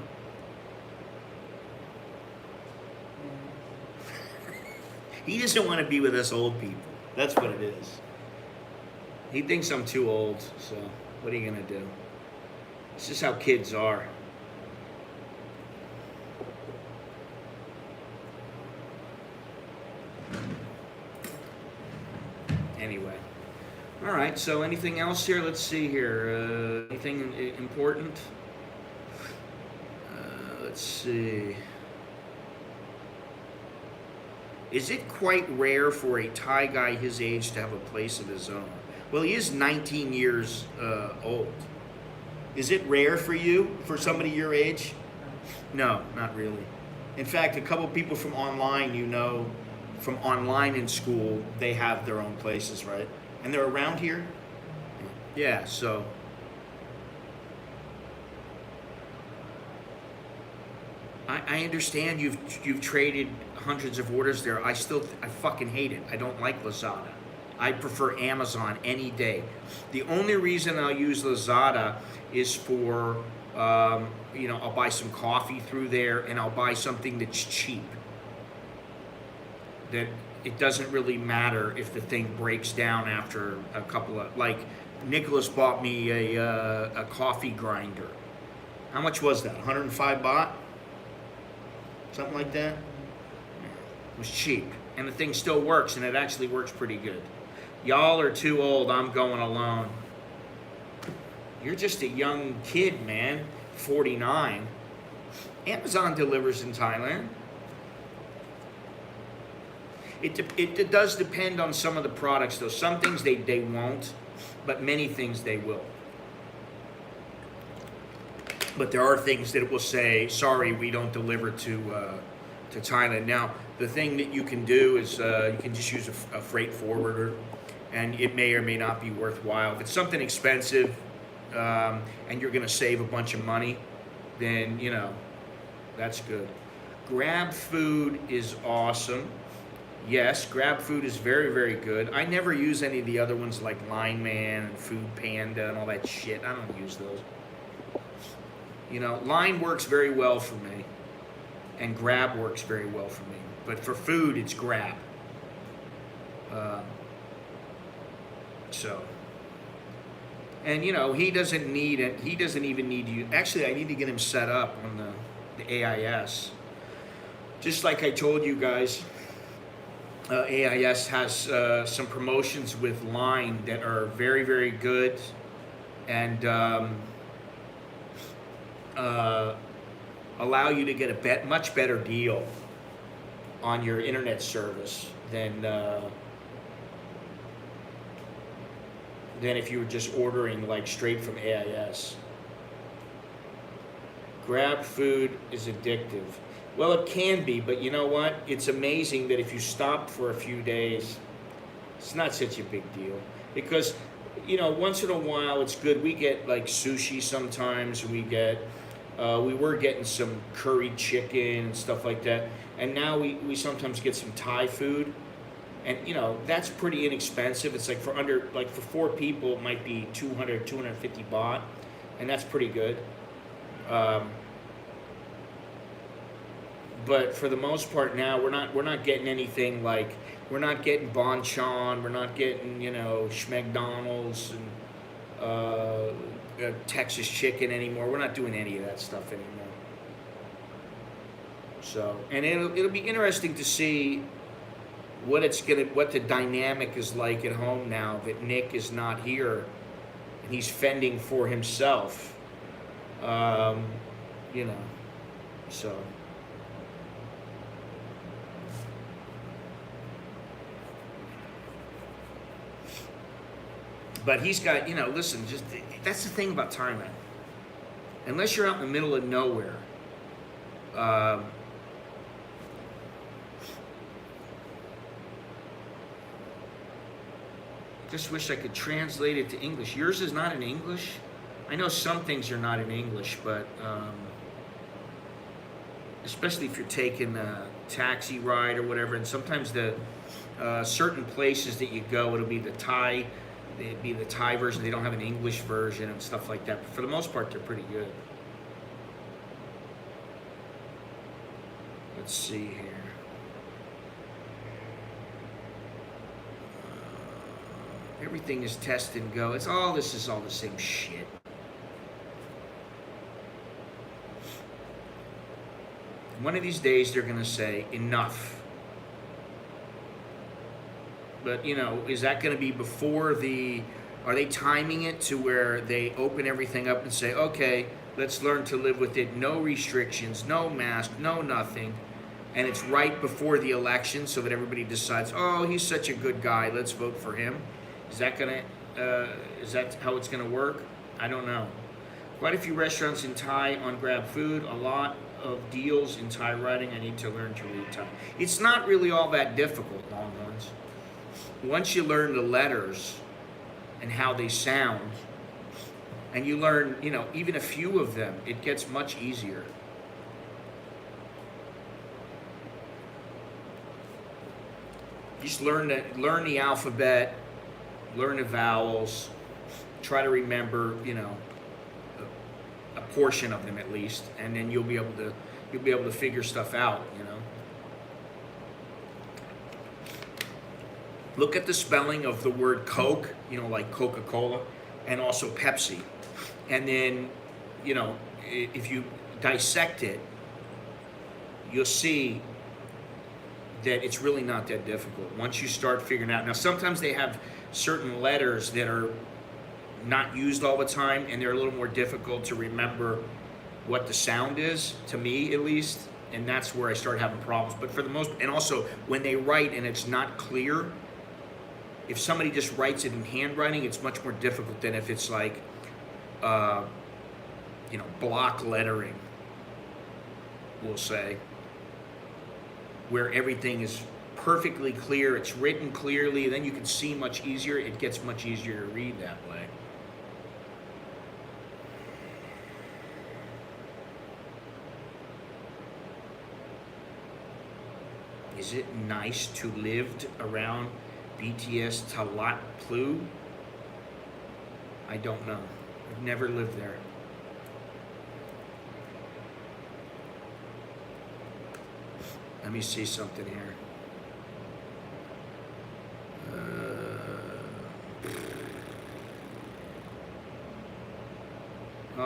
He doesn't want to be with us old people. That's what it is. He thinks I'm too old, so what are you going to do? It's just how kids are. Anyway. All right, so anything else here? Let's see here. Anything important? Let's see. Is it quite rare for a Thai guy his age to have a place of his own? Well, he is 19 years old. Is it rare for you, for somebody your age? No, not really. In fact, a couple people from online, you know, from online in school, they have their own places, right? And they're around here? Yeah, so. I understand you've traded hundreds of orders there. I fucking hate it. I don't like Lazada. I prefer Amazon any day. The only reason I'll use Lazada is for, I'll buy some coffee through there and I'll buy something that's cheap. That it doesn't really matter if the thing breaks down after a couple of, like Nicholas bought me a coffee grinder. How much was that? 105 baht? Something like that? It was cheap. And the thing still works, and it actually works pretty good. Y'all are too old. I'm going alone. You're just a young kid, man. 49. Amazon delivers in Thailand. It does depend on some of the products, though. Some things they won't, but many things they will. But there are things that it will say, sorry, we don't deliver to Thailand. Now, the thing that you can do is you can just use a freight forwarder, and it may or may not be worthwhile. If it's something expensive and you're going to save a bunch of money, then, that's good. Grab Food is awesome. Yes, Grab Food is very, very good. I never use any of the other ones like Line Man and Food Panda and all that shit. I don't use those. Line works very well for me, and Grab works very well for me. But for food, it's Grab. And he doesn't need it. He doesn't even need you. Actually, I need to get him set up on the AIS. Just like I told you guys, AIS has some promotions with Line that are very, very good, and allow you to get a much better deal on your internet service than if you were just ordering like straight from AIS. Grab Food is addictive. Well, it can be, but you know what? It's amazing that if you stop for a few days, it's not such a big deal. Because, once in a while it's good. We get like sushi sometimes. We get We were getting some curried chicken and stuff like that, and now we sometimes get some Thai food, and that's pretty inexpensive. It's like for 4 people, it might be 250 baht, and that's pretty good. Um, but for the most part now, we're not getting anything like we're not getting bonchon, we're not getting schmegdonald's and Texas chicken anymore. We're not doing any of that stuff anymore. So, and it'll be interesting to see what the dynamic is like at home now that Nick is not here and he's fending for himself. Um, you know, so. But he's got, listen, just that's the thing about Thailand. Unless you're out in the middle of nowhere, just wish I could translate it to English. Yours is not in English? I know some things are not in English, but especially if you're taking a taxi ride or whatever, and sometimes the certain places that you go, it'll be the Thai version. They don't have an English version and stuff like that. But for the most part, they're pretty good. Let's see here. Everything is test and go. This is all the same shit. One of these days, they're going to say, enough. But, is that going to be before are they timing it to where they open everything up and say, okay, let's learn to live with it, no restrictions, no mask, no nothing, and it's right before the election so that everybody decides, oh, he's such a good guy, let's vote for him? Is that how it's going to work? I don't know. Quite a few restaurants in Thai on Grab Food, a lot of deals in Thai writing. I need to learn to read Thai. It's not really all that difficult, Longhorns. Once you learn the letters and how they sound, and you learn, even a few of them, it gets much easier. Just learn the alphabet, learn the vowels, try to remember, a portion of them at least, and then you'll be able to figure stuff out, Look at the spelling of the word Coke, like Coca-Cola, and also Pepsi. And then, if you dissect it, you'll see that it's really not that difficult once you start figuring out. Now, sometimes they have certain letters that are not used all the time, and they're a little more difficult to remember what the sound is, to me at least, and that's where I start having problems. But for the most, and also when they write and it's not clear, if somebody just writes it in handwriting, it's much more difficult than if it's like, block lettering, we'll say, where everything is perfectly clear, it's written clearly, then you can see much easier. It gets much easier to read that way. Is it nice to live around BTS Talat Plu? I don't know. I've never lived there. Let me see something here.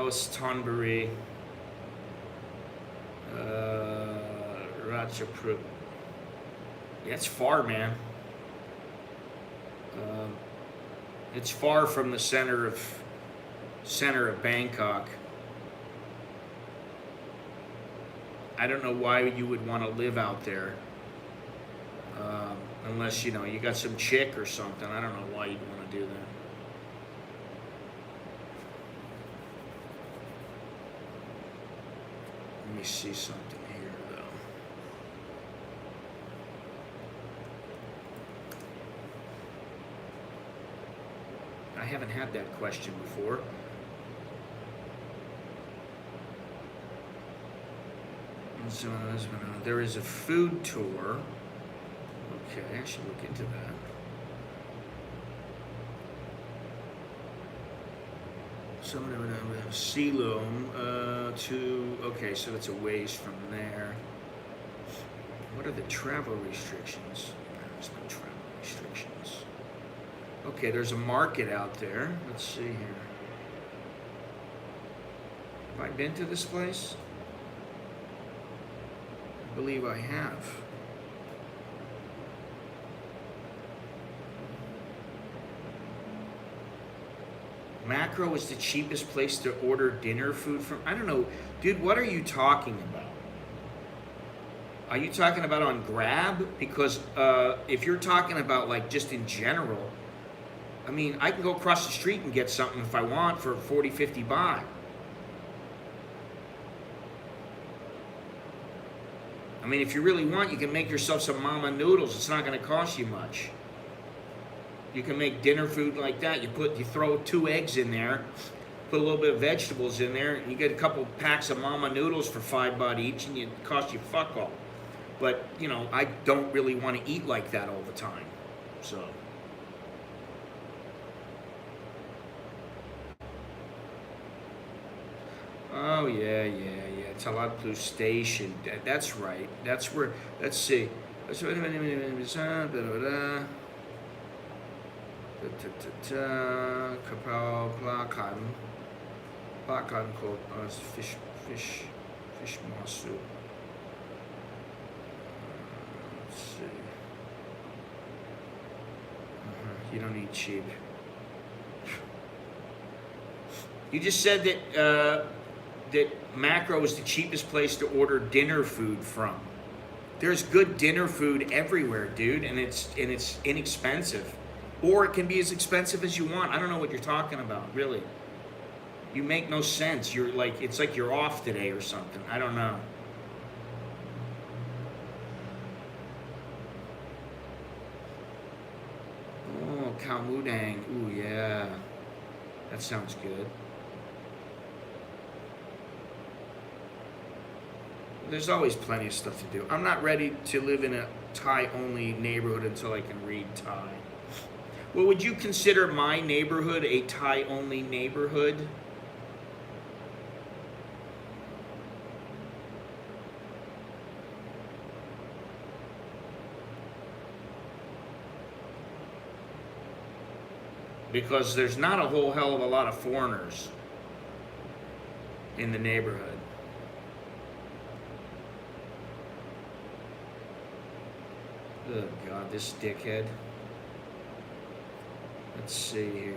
It's Thonburi. Ratchaprut. Yeah, it's far, man. It's far from the center of Bangkok. I don't know why you would want to live out there, unless you got some chick or something. I don't know why you'd want to do that. Let me see something here, though. I haven't had that question before. So there is a food tour. Okay, I should look into that. Siloam to, okay, so it's a ways from there. What are the travel restrictions? There's no travel restrictions. Okay, there's a market out there. Let's see here. Have I been to this place? I believe I have. Macro is the cheapest place to order dinner food from. I don't know. Dude, what are you talking about? Are you talking about on Grab? Because if you're talking about like just in general, I mean, I can go across the street and get something if I want for 40, 50 baht. I mean, if you really want, you can make yourself some mama noodles. It's not going to cost you much. You can make dinner food like that. You throw 2 eggs in there, put a little bit of vegetables in there, and you get a couple packs of mama noodles for 5 baht each, and it costs you fuck all. But, you know, I don't really want to eat like that all the time. So. Oh, yeah. Talat Blue Station. That's right. That's where, let's see. Kapal, Plakan called fish masu. Let's see. You don't eat cheap. You just said that that Macro is the cheapest place to order dinner food from. There's good dinner food everywhere, dude, and it's inexpensive. Or it can be as expensive as you want. I don't know what you're talking about, really. You make no sense. You're like, it's like you're off today or something. I don't know. Oh, Khao Mudang. Ooh, yeah. That sounds good. There's always plenty of stuff to do. I'm not ready to live in a Thai-only neighborhood until I can read Thai. Well, would you consider my neighborhood a Thai-only neighborhood? Because there's not a whole hell of a lot of foreigners in the neighborhood. Oh God, this dickhead. Let's see here.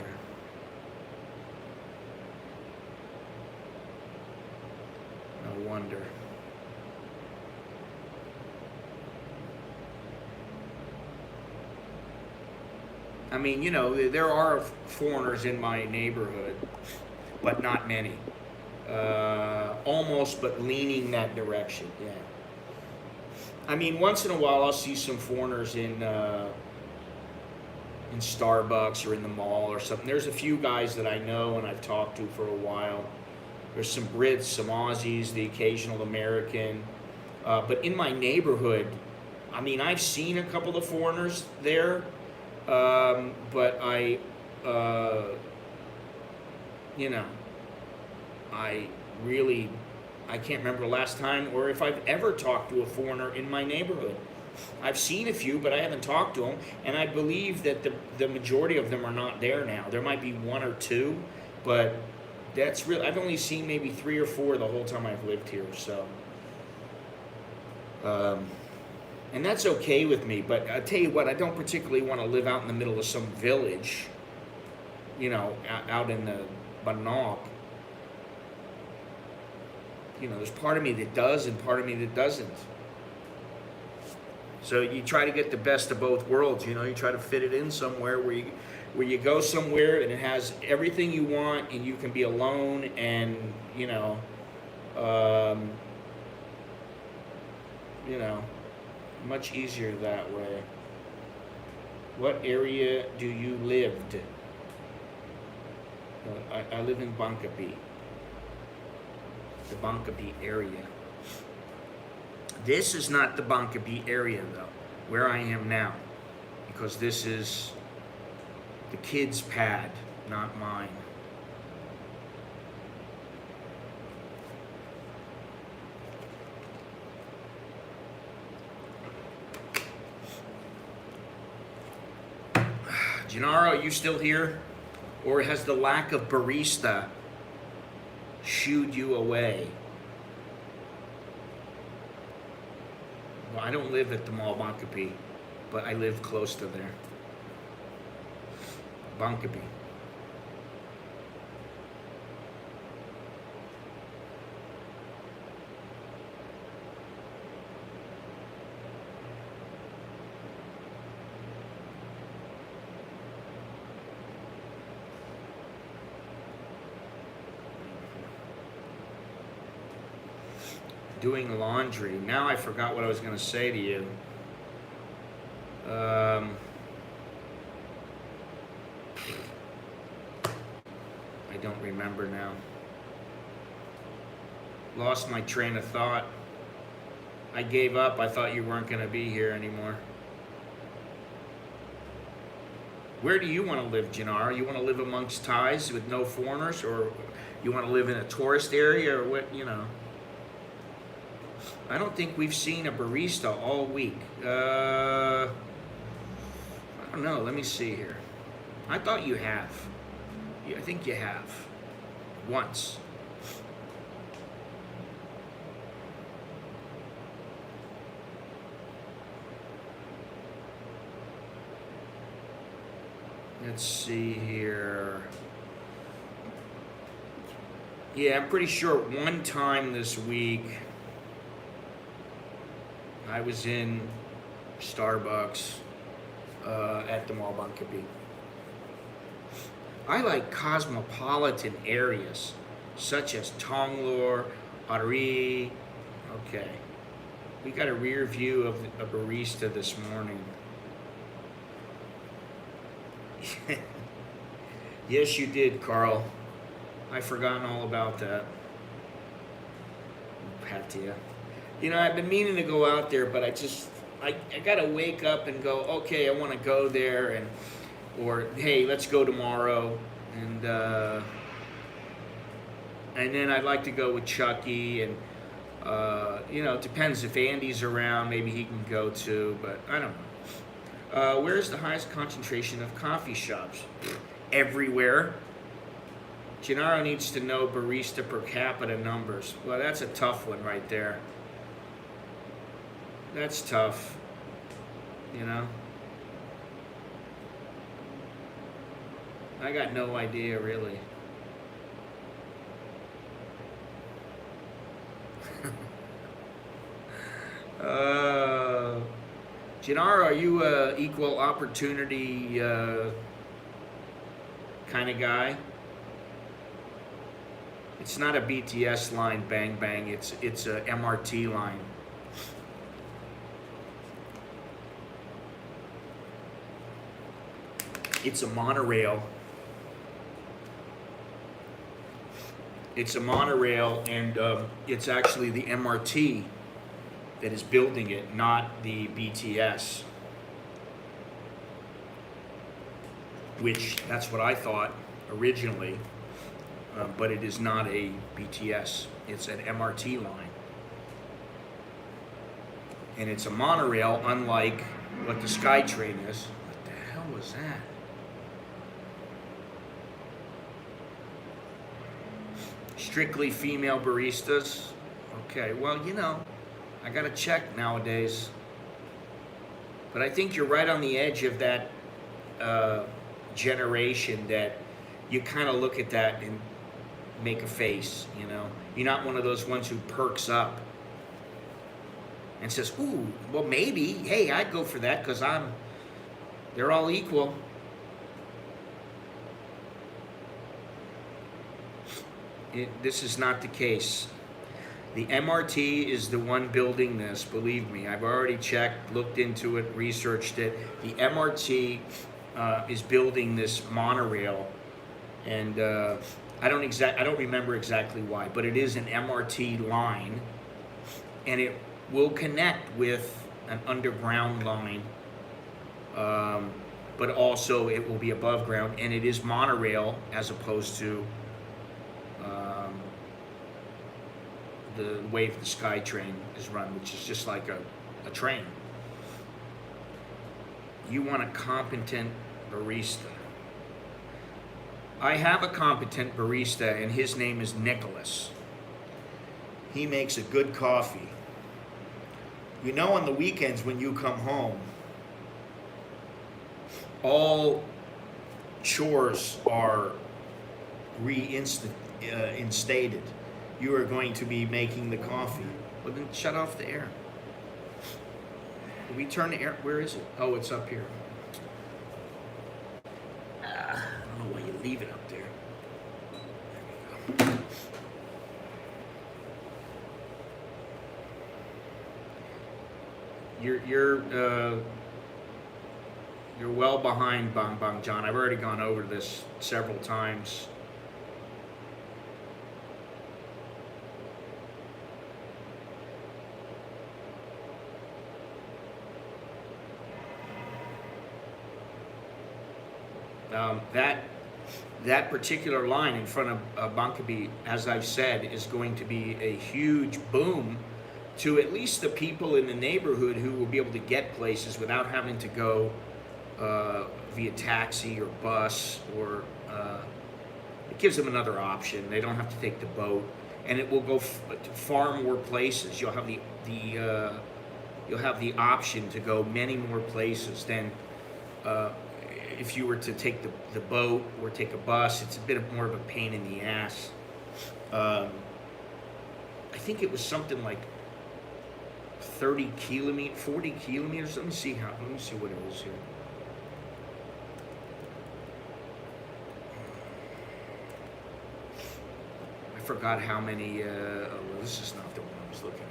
No wonder. I mean, you know, there are foreigners in my neighborhood, but not many. Almost, but leaning that direction, yeah. I mean, once in a while I'll see some foreigners in Starbucks or in the mall or something. There's a few guys that I know and I've talked to for a while. There's some Brits, some Aussies, the occasional American. But in my neighborhood, I mean, I've seen a couple of foreigners there, but you know, I can't remember the last time or if I've ever talked to a foreigner in my neighborhood. I've seen a few, but I haven't talked to them, and I believe that the majority of them are not there now. There might be 1 or 2, but that's real. I've only seen maybe 3 or 4 the whole time I've lived here, so. And that's okay with me, but I tell you what, I don't particularly want to live out in the middle of some village, you know, out in the Bangkok. You know, there's part of me that does and part of me that doesn't. So you try to get the best of both worlds, you know, you try to fit it in somewhere where you go somewhere and it has everything you want and you can be alone and, you know, much easier that way. What area do you live? I live in Bangkok, the Bangkok area. This is not the Bankapi area though, where I am now, because this is the kids' pad, not mine. Gennaro, are you still here? Or has the lack of barista shooed you away? Well, I don't live at the Mall Bankapi, but I live close to there. Bankapi. Doing laundry. Now I forgot what I was going to say to you. I don't remember now. Lost my train of thought. I gave up. I thought you weren't going to be here anymore. Where do you want to live, Gennaro? You want to live amongst Thais with no foreigners, or you want to live in a tourist area, or what? You know. I don't think we've seen a barista all week. I don't know. Let me see here. I thought you have. Yeah, I think you have. Once. Let's see here. Yeah, I'm pretty sure one time this week I was in Starbucks at the Mall Bankapi. I like cosmopolitan areas such as Tonglor, Ari. Okay. We got a rear view of a barista this morning. Yes, you did, Carl. I've forgotten all about that. Patia. You know, I've been meaning to go out there, but I gotta wake up and go, okay, I want to go there, and or hey, let's go tomorrow, and then I'd like to go with Chucky, and you know, it depends if Andy's around, maybe he can go too, but I don't know. Where's the highest concentration of coffee shops? Everywhere. Gennaro needs to know barista per capita numbers. Well, that's a tough one right there. That's tough, you know. I got no idea, really. Gennaro, are you a equal opportunity kind of guy? It's not a BTS line, bang bang. It's a MRT line. It's a monorail. It's a monorail, and it's actually the MRT that is building it, not the BTS. Which, that's what I thought originally, but it is not a BTS. It's an MRT line. And it's a monorail, unlike what the SkyTrain is. What the hell was that? Strictly female baristas. Okay, well, you know, I gotta check nowadays. But I think you're right on the edge of that generation that you kind of look at that and make a face, you know. You're not one of those ones who perks up and says, ooh, well, maybe, hey, I'd go for that because they're all equal. This is not the case. The MRT is the one building this, believe me. I've already checked, looked into it, researched it. The MRT is building this monorail, and I don't remember exactly why, but it is an MRT line, and will connect with an underground line, but also it will be above ground, and it is monorail as opposed to the way the SkyTrain is run, which is just like a train. You want a competent barista. I have a competent barista, and his name is Nicholas. He makes a good coffee. You know, on the weekends when you come home, all chores are reinstated. You are going to be making the coffee. Well, then shut off the air. Did we turn the air? Where is it? Oh, it's up here. I don't know why you leave it up there. There we go. You're well behind, Bang Bang John. I've already gone over this several times. That particular line in front of Bankabi, as I've said, is going to be a huge boom to at least the people in the neighborhood who will be able to get places without having to go via taxi or bus, or it gives them another option. They don't have to take the boat, and it will go to far more places. You'll have you'll have the option to go many more places than if you were to take the boat or take a bus. It's a bit more of a pain in the ass. I think it was something like 40 kilometers. Let me see what it is here. I forgot how many. Well, this is not the one I was looking at.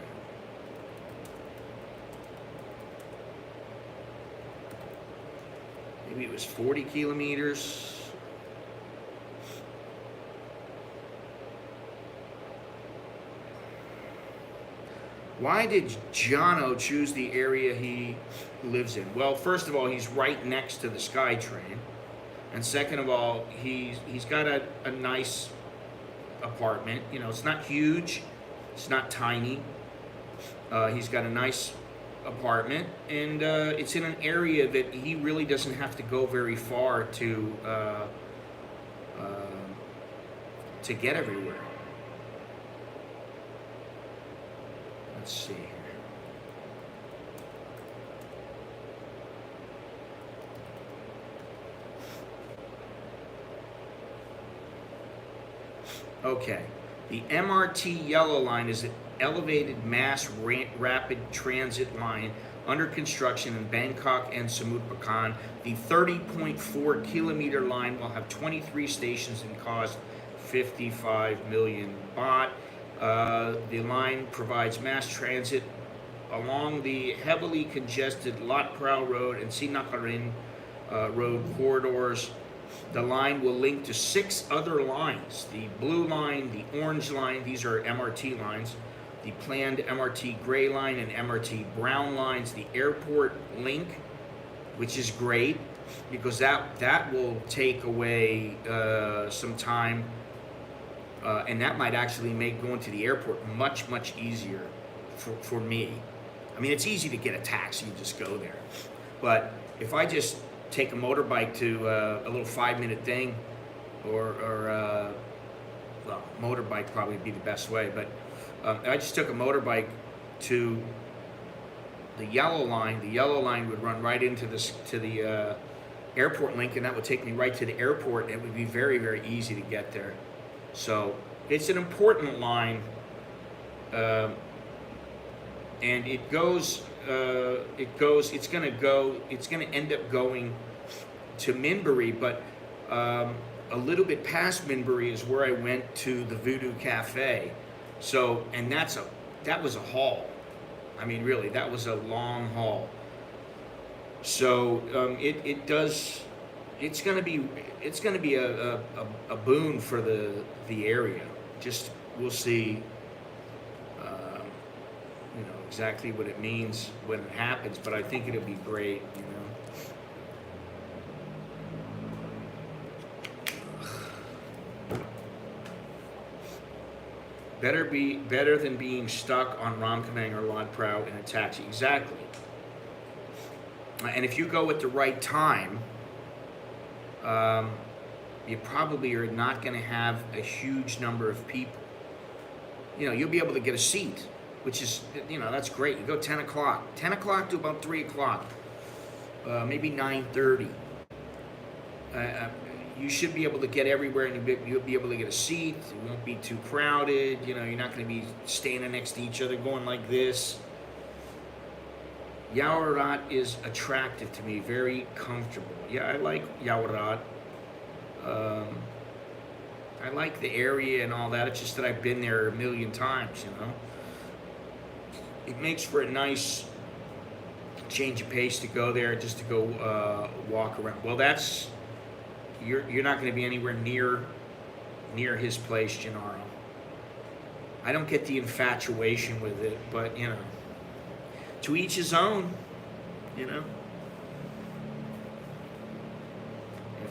Maybe it was 40 kilometers. Why did Jono choose the area he lives in? Well, first of all, he's right next to the SkyTrain. And second of all, he's got a nice apartment. You know, it's not huge. It's not tiny. He's got a nice apartment, and it's in an area that he really doesn't have to go very far to get everywhere. Let's see here. Okay, the MRT Yellow Line is an elevated mass rapid transit line under construction in Bangkok and Samut Prakan. The 30.4 kilometer line will have 23 stations and cost 55 million baht. The line provides mass transit along the heavily congested Lat Pral Road and Sinakarin Road corridors. The line will link to 6 other lines: the blue line, the orange line, these are MRT lines, the planned MRT gray line and MRT brown lines, the airport link, which is great because that will take away some time, and that might actually make going to the airport much easier for me. I mean, it's easy to get a taxi, you just go there, but if I just take a motorbike to a little 5-minute thing, or well, motorbike probably be the best way, but I just took a motorbike to the yellow line. The yellow line would run right into the airport link, and that would take me right to the airport, and it would be very easy to get there. So it's an important line, and it's going to end up going to Minbury, but a little bit past Minbury is where I went to the Voodoo Cafe. So, and that was a haul. I mean, really, that was a long haul. So it's going to be a boon for the area. Just we'll see. exactly what it means when it happens, but I think it'll be great, Better than being stuck on Ramkhamhaeng or Lod Prow in a taxi. Exactly. And if you go at the right time, you probably are not going to have a huge number of people. You'll be able to get a seat, which is, that's great. You go 10 o'clock. 10 o'clock to about 3 o'clock, maybe 9:30. You should be able to get everywhere, and you'll be able to get a seat. It won't be too crowded. You're not going to be standing next to each other going like this. Yaowarat is attractive to me, very comfortable. Yeah, I like Yaowarat. I like the area and all that. It's just that I've been there a million times, It makes for a nice change of pace to go there, just to go walk around. Well, you're not going to be anywhere near his place, Gennaro. I don't get the infatuation with it, but to each his own,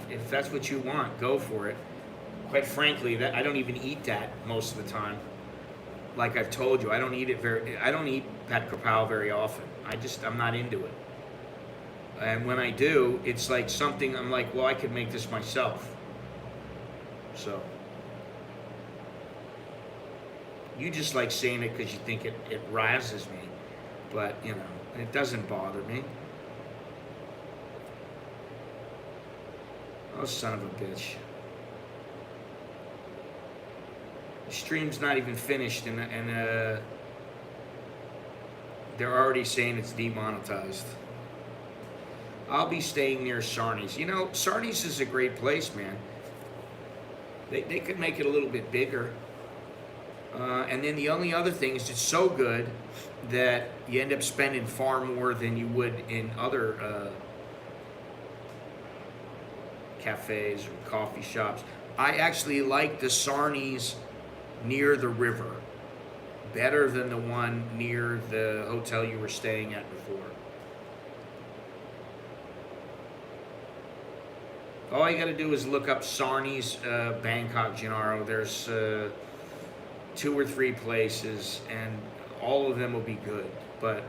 If that's what you want, go for it. Quite frankly, I don't even eat that most of the time. Like I've told you, I don't eat pad krapao very often. I'm not into it. And when I do, it's like something I'm like, well, I could make this myself. So you just like saying it because you think it rises me, but it doesn't bother me. Oh, son of a bitch. The stream's not even finished, and they're already saying it's demonetized. I'll be staying near Sarni's. Sarni's is a great place, man. They could make it a little bit bigger. And then the only other thing is it's so good that you end up spending far more than you would in other cafes or coffee shops. I actually like the Sarni's near the river better than the one near the hotel you were staying at before. All you got to do is look up Sarni's Bangkok, Gennaro. There's 2 or 3 places, and all of them will be good. But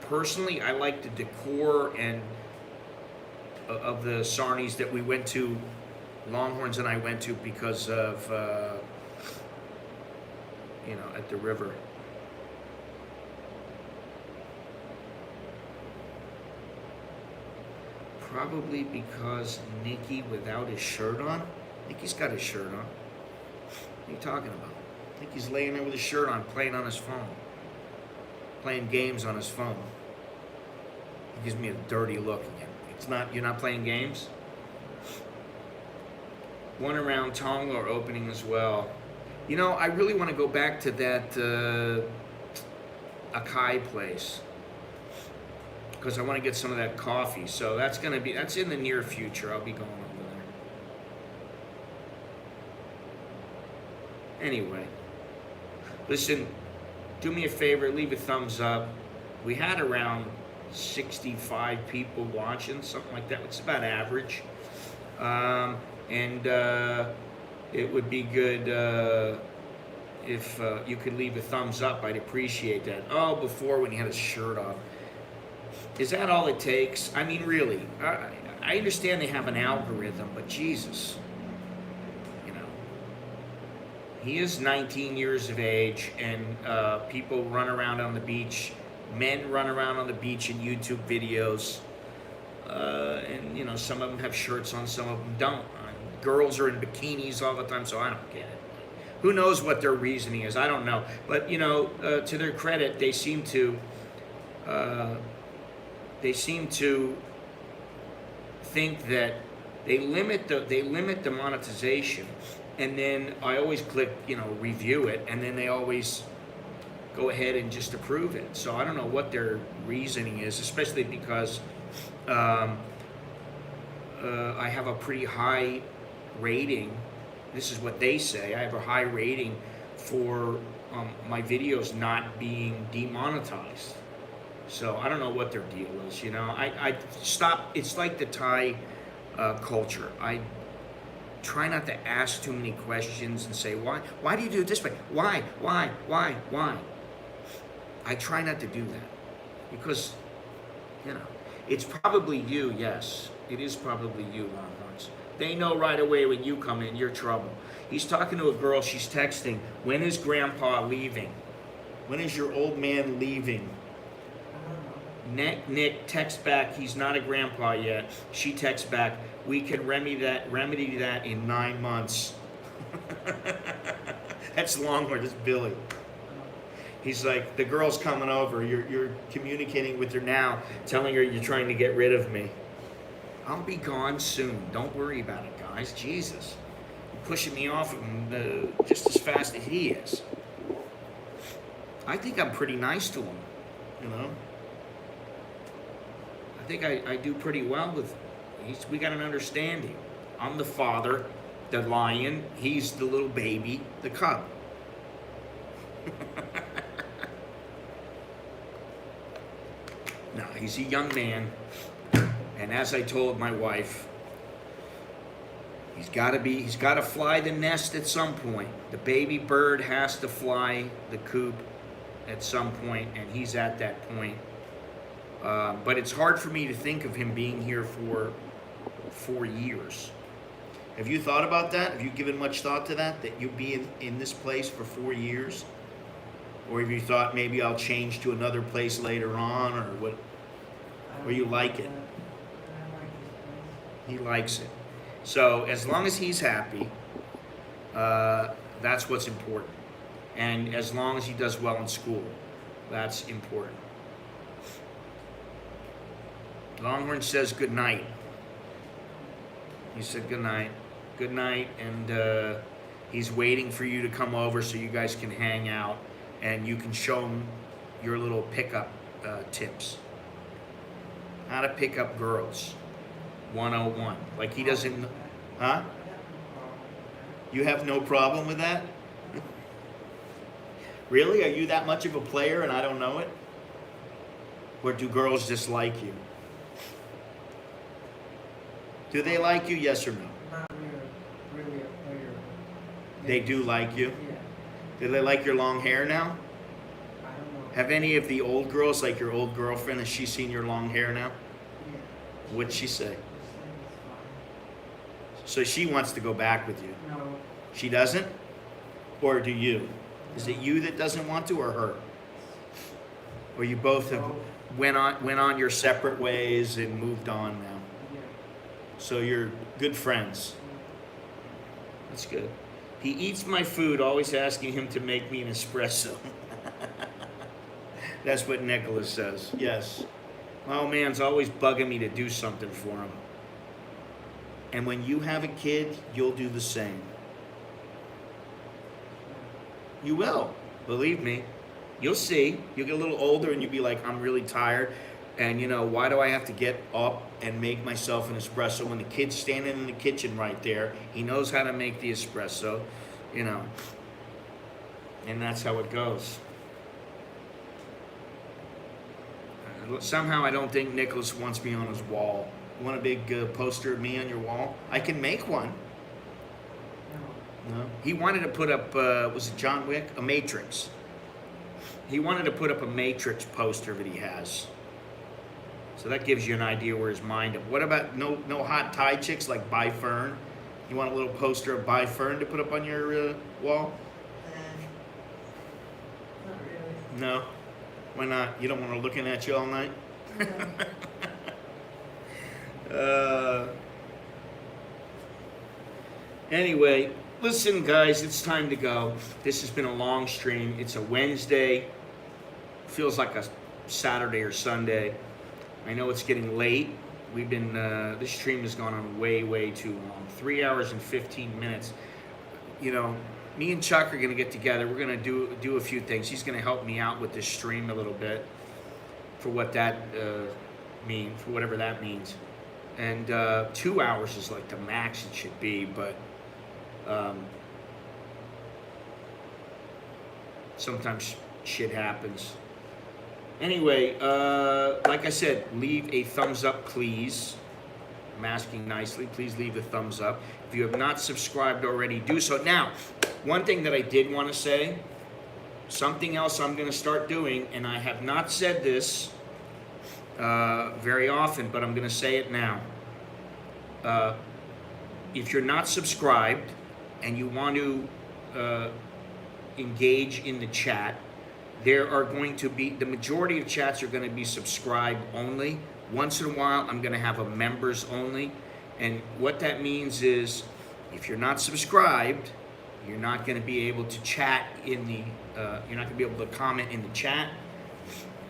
personally, I like the decor and of the Sarni's that we went to, Longhorns and I went to because of, at the river. Probably because Nikki without his shirt on. Nikki's got his shirt on. What are you talking about? Nikki's laying there with his shirt on, playing on his phone. Playing games on his phone. He gives me a dirty look again. You're not playing games? One around Tonglo opening as well. I really want to go back to that Akai place, because I want to get some of that coffee. So that's in the near future. I'll be going over there. Anyway, listen, do me a favor, leave a thumbs up. We had around 65 people watching, something like that. It's about average. It would be good if you could leave a thumbs up. I'd appreciate that. Oh, before when he had his shirt off. Is that all it takes? I mean, really, I understand they have an algorithm, but Jesus, he is 19 years of age, and people run around on the beach. Men run around on the beach in YouTube videos, and some of them have shirts on, some of them don't. Girls are in bikinis all the time, so I don't get it. Who knows what their reasoning is? I don't know. But to their credit, they seem to think that they limit the monetization, and then I always click review it, and then they always go ahead and just approve it. So I don't know what their reasoning is, especially because I have a pretty high rating. This is what they say. I have a high rating for my videos not being demonetized. So I don't know what their deal is. You know, I stop. It's like the Thai culture. I try not to ask too many questions and say why do you do it this way? Why? I try not to do that because, you know, it's probably you. Yes, it is probably you, Longhorns. They know right away when you come in, you're trouble. He's talking to a girl. She's texting. When is Grandpa leaving? When is your old man leaving? Nick texts back, he's not a grandpa yet. She texts back, we can remedy that in 9 months. That's Longhorn, that's Billy. He's like, the girl's coming over. You're communicating with her now, telling her you're trying to get rid of me. I'll be gone soon. Don't worry about it, guys. Jesus. You're pushing me off just as fast as he is. I think I'm pretty nice to him, you know. I think I do pretty well with him. We got an understanding. I'm the father, the lion. He's the little baby, the cub. No, he's a young man. And as I told my wife, he's got to fly the nest at some point. The baby bird has to fly the coop at some point, and he's at that point. But it's hard for me to think of him being here for 4 years. Have you thought about that? Have you given much thought to that you'll be in this place for 4 years? Or have you thought maybe I'll change to another place later on, or what? Or you like it? He likes it. So as long as he's happy, that's what's important. And as long as he does well in school, that's important. Longhorn says good night. He said good night. Good night, and he's waiting for you to come over so you guys can hang out and you can show him your little pickup tips. How to pick up girls. 101. Like he doesn't... Huh? You have no problem with that? Really? Are you that much of a player and I don't know it? Or do girls just like you? Do they like you, yes or no?
Not really a player.
They do like you?
Yeah.
Do they like your long hair now?
I don't know.
Have any of the old girls, like your old girlfriend, has she seen your long hair now?
Yeah.
What'd she say?
Just saying it's
So she wants to go back with you.
fine. No.
She doesn't? Or do you? Is it you that doesn't want to, or her? Or you both have went on your separate ways and moved on now?
Yeah.
So you're good friends. That's good. He eats my food, always asking him to make me an espresso. That's what Nicholas says. Yes. My old man's always bugging me to do something for him. And when you have a kid, you'll do the same. You will. Believe me. You'll see. You'll get a little older and you'll be like, I'm really tired. And, you know, why do I have to get up and make myself an espresso when the kid's standing in the kitchen right there? He knows how to make the espresso, you know. And that's how it goes. Somehow I don't think Nicholas wants me on his wall. You want a big poster of me on your wall? I can make one.
No.
No. He wanted to put up, was it John Wick? A Matrix. He wanted to put up a Matrix poster that he has. So that gives you an idea where his mind is. What about no hot Thai chicks like Bai Fern? You want a little poster of Bai Fern to put up on your wall?
Not really.
No. Why not? You don't want her looking at you all night? Anyway, listen, guys, it's time to go. This has been a long stream. It's a Wednesday. Feels like a Saturday or Sunday. I know it's getting late. We've been, this stream has gone on way too long. 3 hours and 15 minutes. You know, me and Chuck are going to get together. We're going to do a few things. He's going to help me out with this stream a little bit for what that means, for whatever that means. And 2 hours is like the max it should be, but sometimes shit happens. Anyway, like I said, leave a thumbs up, please. I'm asking nicely. Please leave a thumbs up. If you have not subscribed already, do so. Now, one thing that I did want to say, something else I'm going to start doing, and I have not said this very often, but I'm going to say it now. If you're not subscribed and you want to engage in the chat, there are going to be, the majority of chats are going to be subscribe only. Once in a while, I'm going to have a members only. And what that means is, if you're not subscribed, you're not going to be able to chat in the, you're not going to be able to comment in the chat.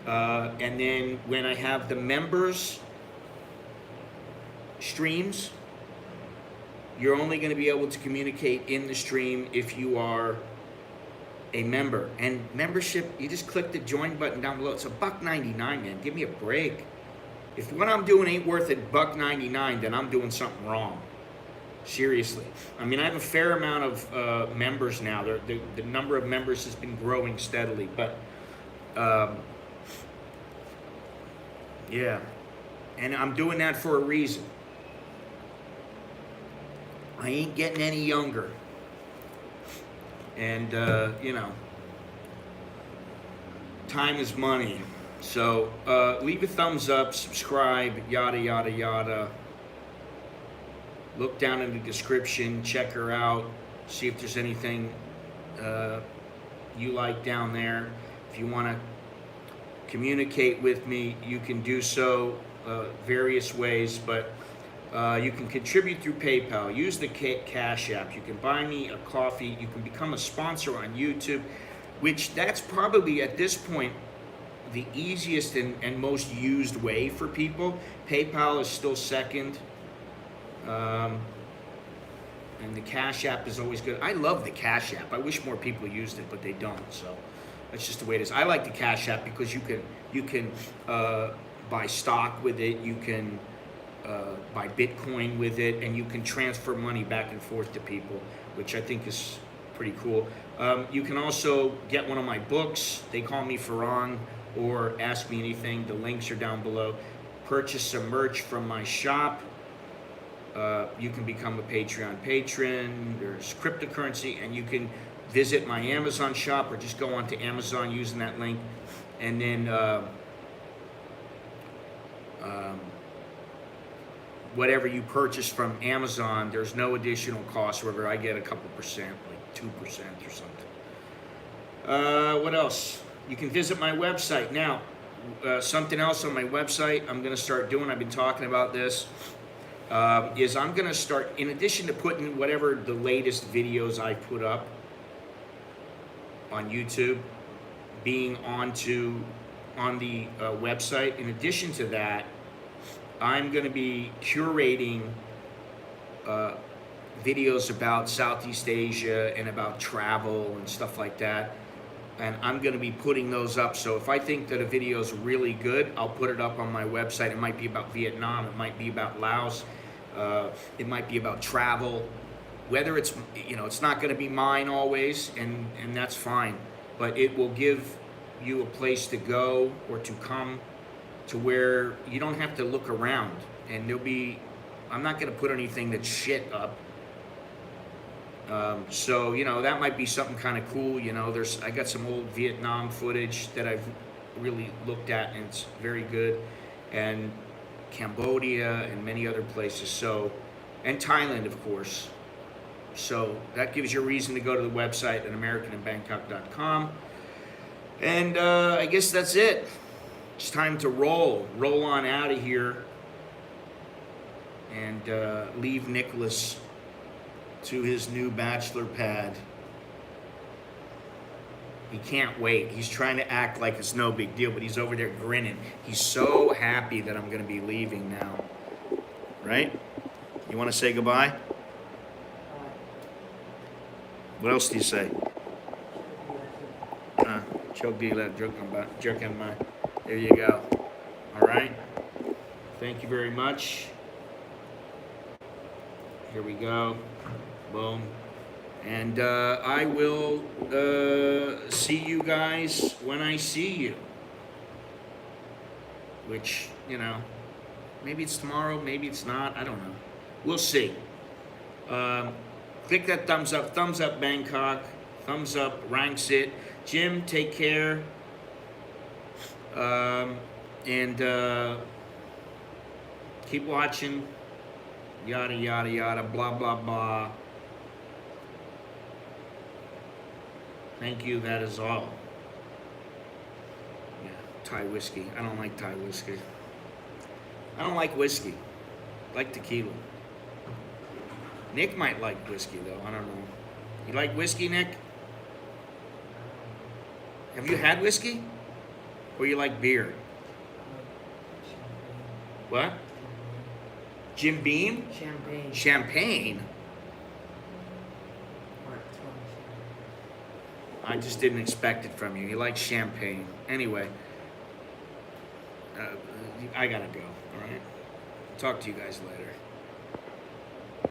And then when I have the members streams, you're only going to be able to communicate in the stream if you are a member. And membership, you just click the join button down below. It's $1.99, man. Give me a break. If what I'm doing ain't worth $1.99, then I'm doing something wrong. Seriously. I mean, I have a fair amount of members now. The number of members has been growing steadily, but yeah. And I'm doing that for a reason. I ain't getting any younger. And, you know, time is money. So, leave a thumbs up, subscribe, yada, yada, yada. Look down in the description, check her out, see if there's anything you like down there. If you want to communicate with me, you can do so various ways, but you can contribute through PayPal. Use the Cash App. You can buy me a coffee. You can become a sponsor on YouTube, which that's probably at this point the easiest and most used way for people. PayPal is still second. And the Cash App is always good. I love the Cash App. I wish more people used it, but they don't. So that's just the way it is. I like the Cash App because you can buy stock with it. You can buy Bitcoin with it, and you can transfer money back and forth to people, which I think is pretty cool. You can also get one of my books. They call me Farang, or Ask Me Anything. The links are down below. Purchase some merch from my shop. You can become a Patreon patron. There's cryptocurrency, and you can visit my Amazon shop, or just go onto Amazon using that link, and then whatever you purchase from Amazon, there's no additional cost. Whether I get a couple percent, like 2% or something. What else? You can visit my website. Now, something else on my website I'm going to start doing, I've been talking about this, is I'm going to start, in addition to putting whatever the latest videos I put up on YouTube, being on the website, in addition to that, I'm going to be curating videos about Southeast Asia and about travel and stuff like that. And I'm going to be putting those up. So if I think that a video is really good, I'll put it up on my website. It might be about Vietnam. It might be about Laos. It might be about travel. Whether it's, you know, it's not going to be mine always, and that's fine. But it will give you a place to go or to come to where you don't have to look around. And there'll be, I'm not going to put anything that's shit up. So, you know, that might be something kind of cool. You know, I got some old Vietnam footage that I've really looked at, and it's very good. And Cambodia and many other places. So, and Thailand, of course. So that gives you a reason to go to the website at AmericanInBangkok.com. And I guess that's it. It's time to roll on out of here, and leave Nicholas to his new bachelor pad. He can't wait. He's trying to act like it's no big deal, but he's over there grinning. He's so happy that I'm going to be leaving now. Right? You want to say goodbye? What else do you say? Choke dealer, jerking my. There you go. All right. Thank you very much. Here we go. Boom. And I will see you guys when I see you. Which, you know, maybe it's tomorrow, maybe it's not. I don't know. We'll see. Click that thumbs up Bangkok, thumbs up ranks it. Jim, take care. And keep watching. Yada, yada, yada, blah, blah, blah. Thank you, that is all. Yeah, Thai whiskey. I don't like Thai whiskey. I don't like whiskey. I like tequila. Nick might like whiskey, though. I don't know. You like whiskey, Nick? Have you had whiskey? Or you like beer? What? Jim Beam?
Champagne.
Champagne? I just didn't expect it from you. You like champagne. Anyway, I gotta go, all right? Talk to you guys later.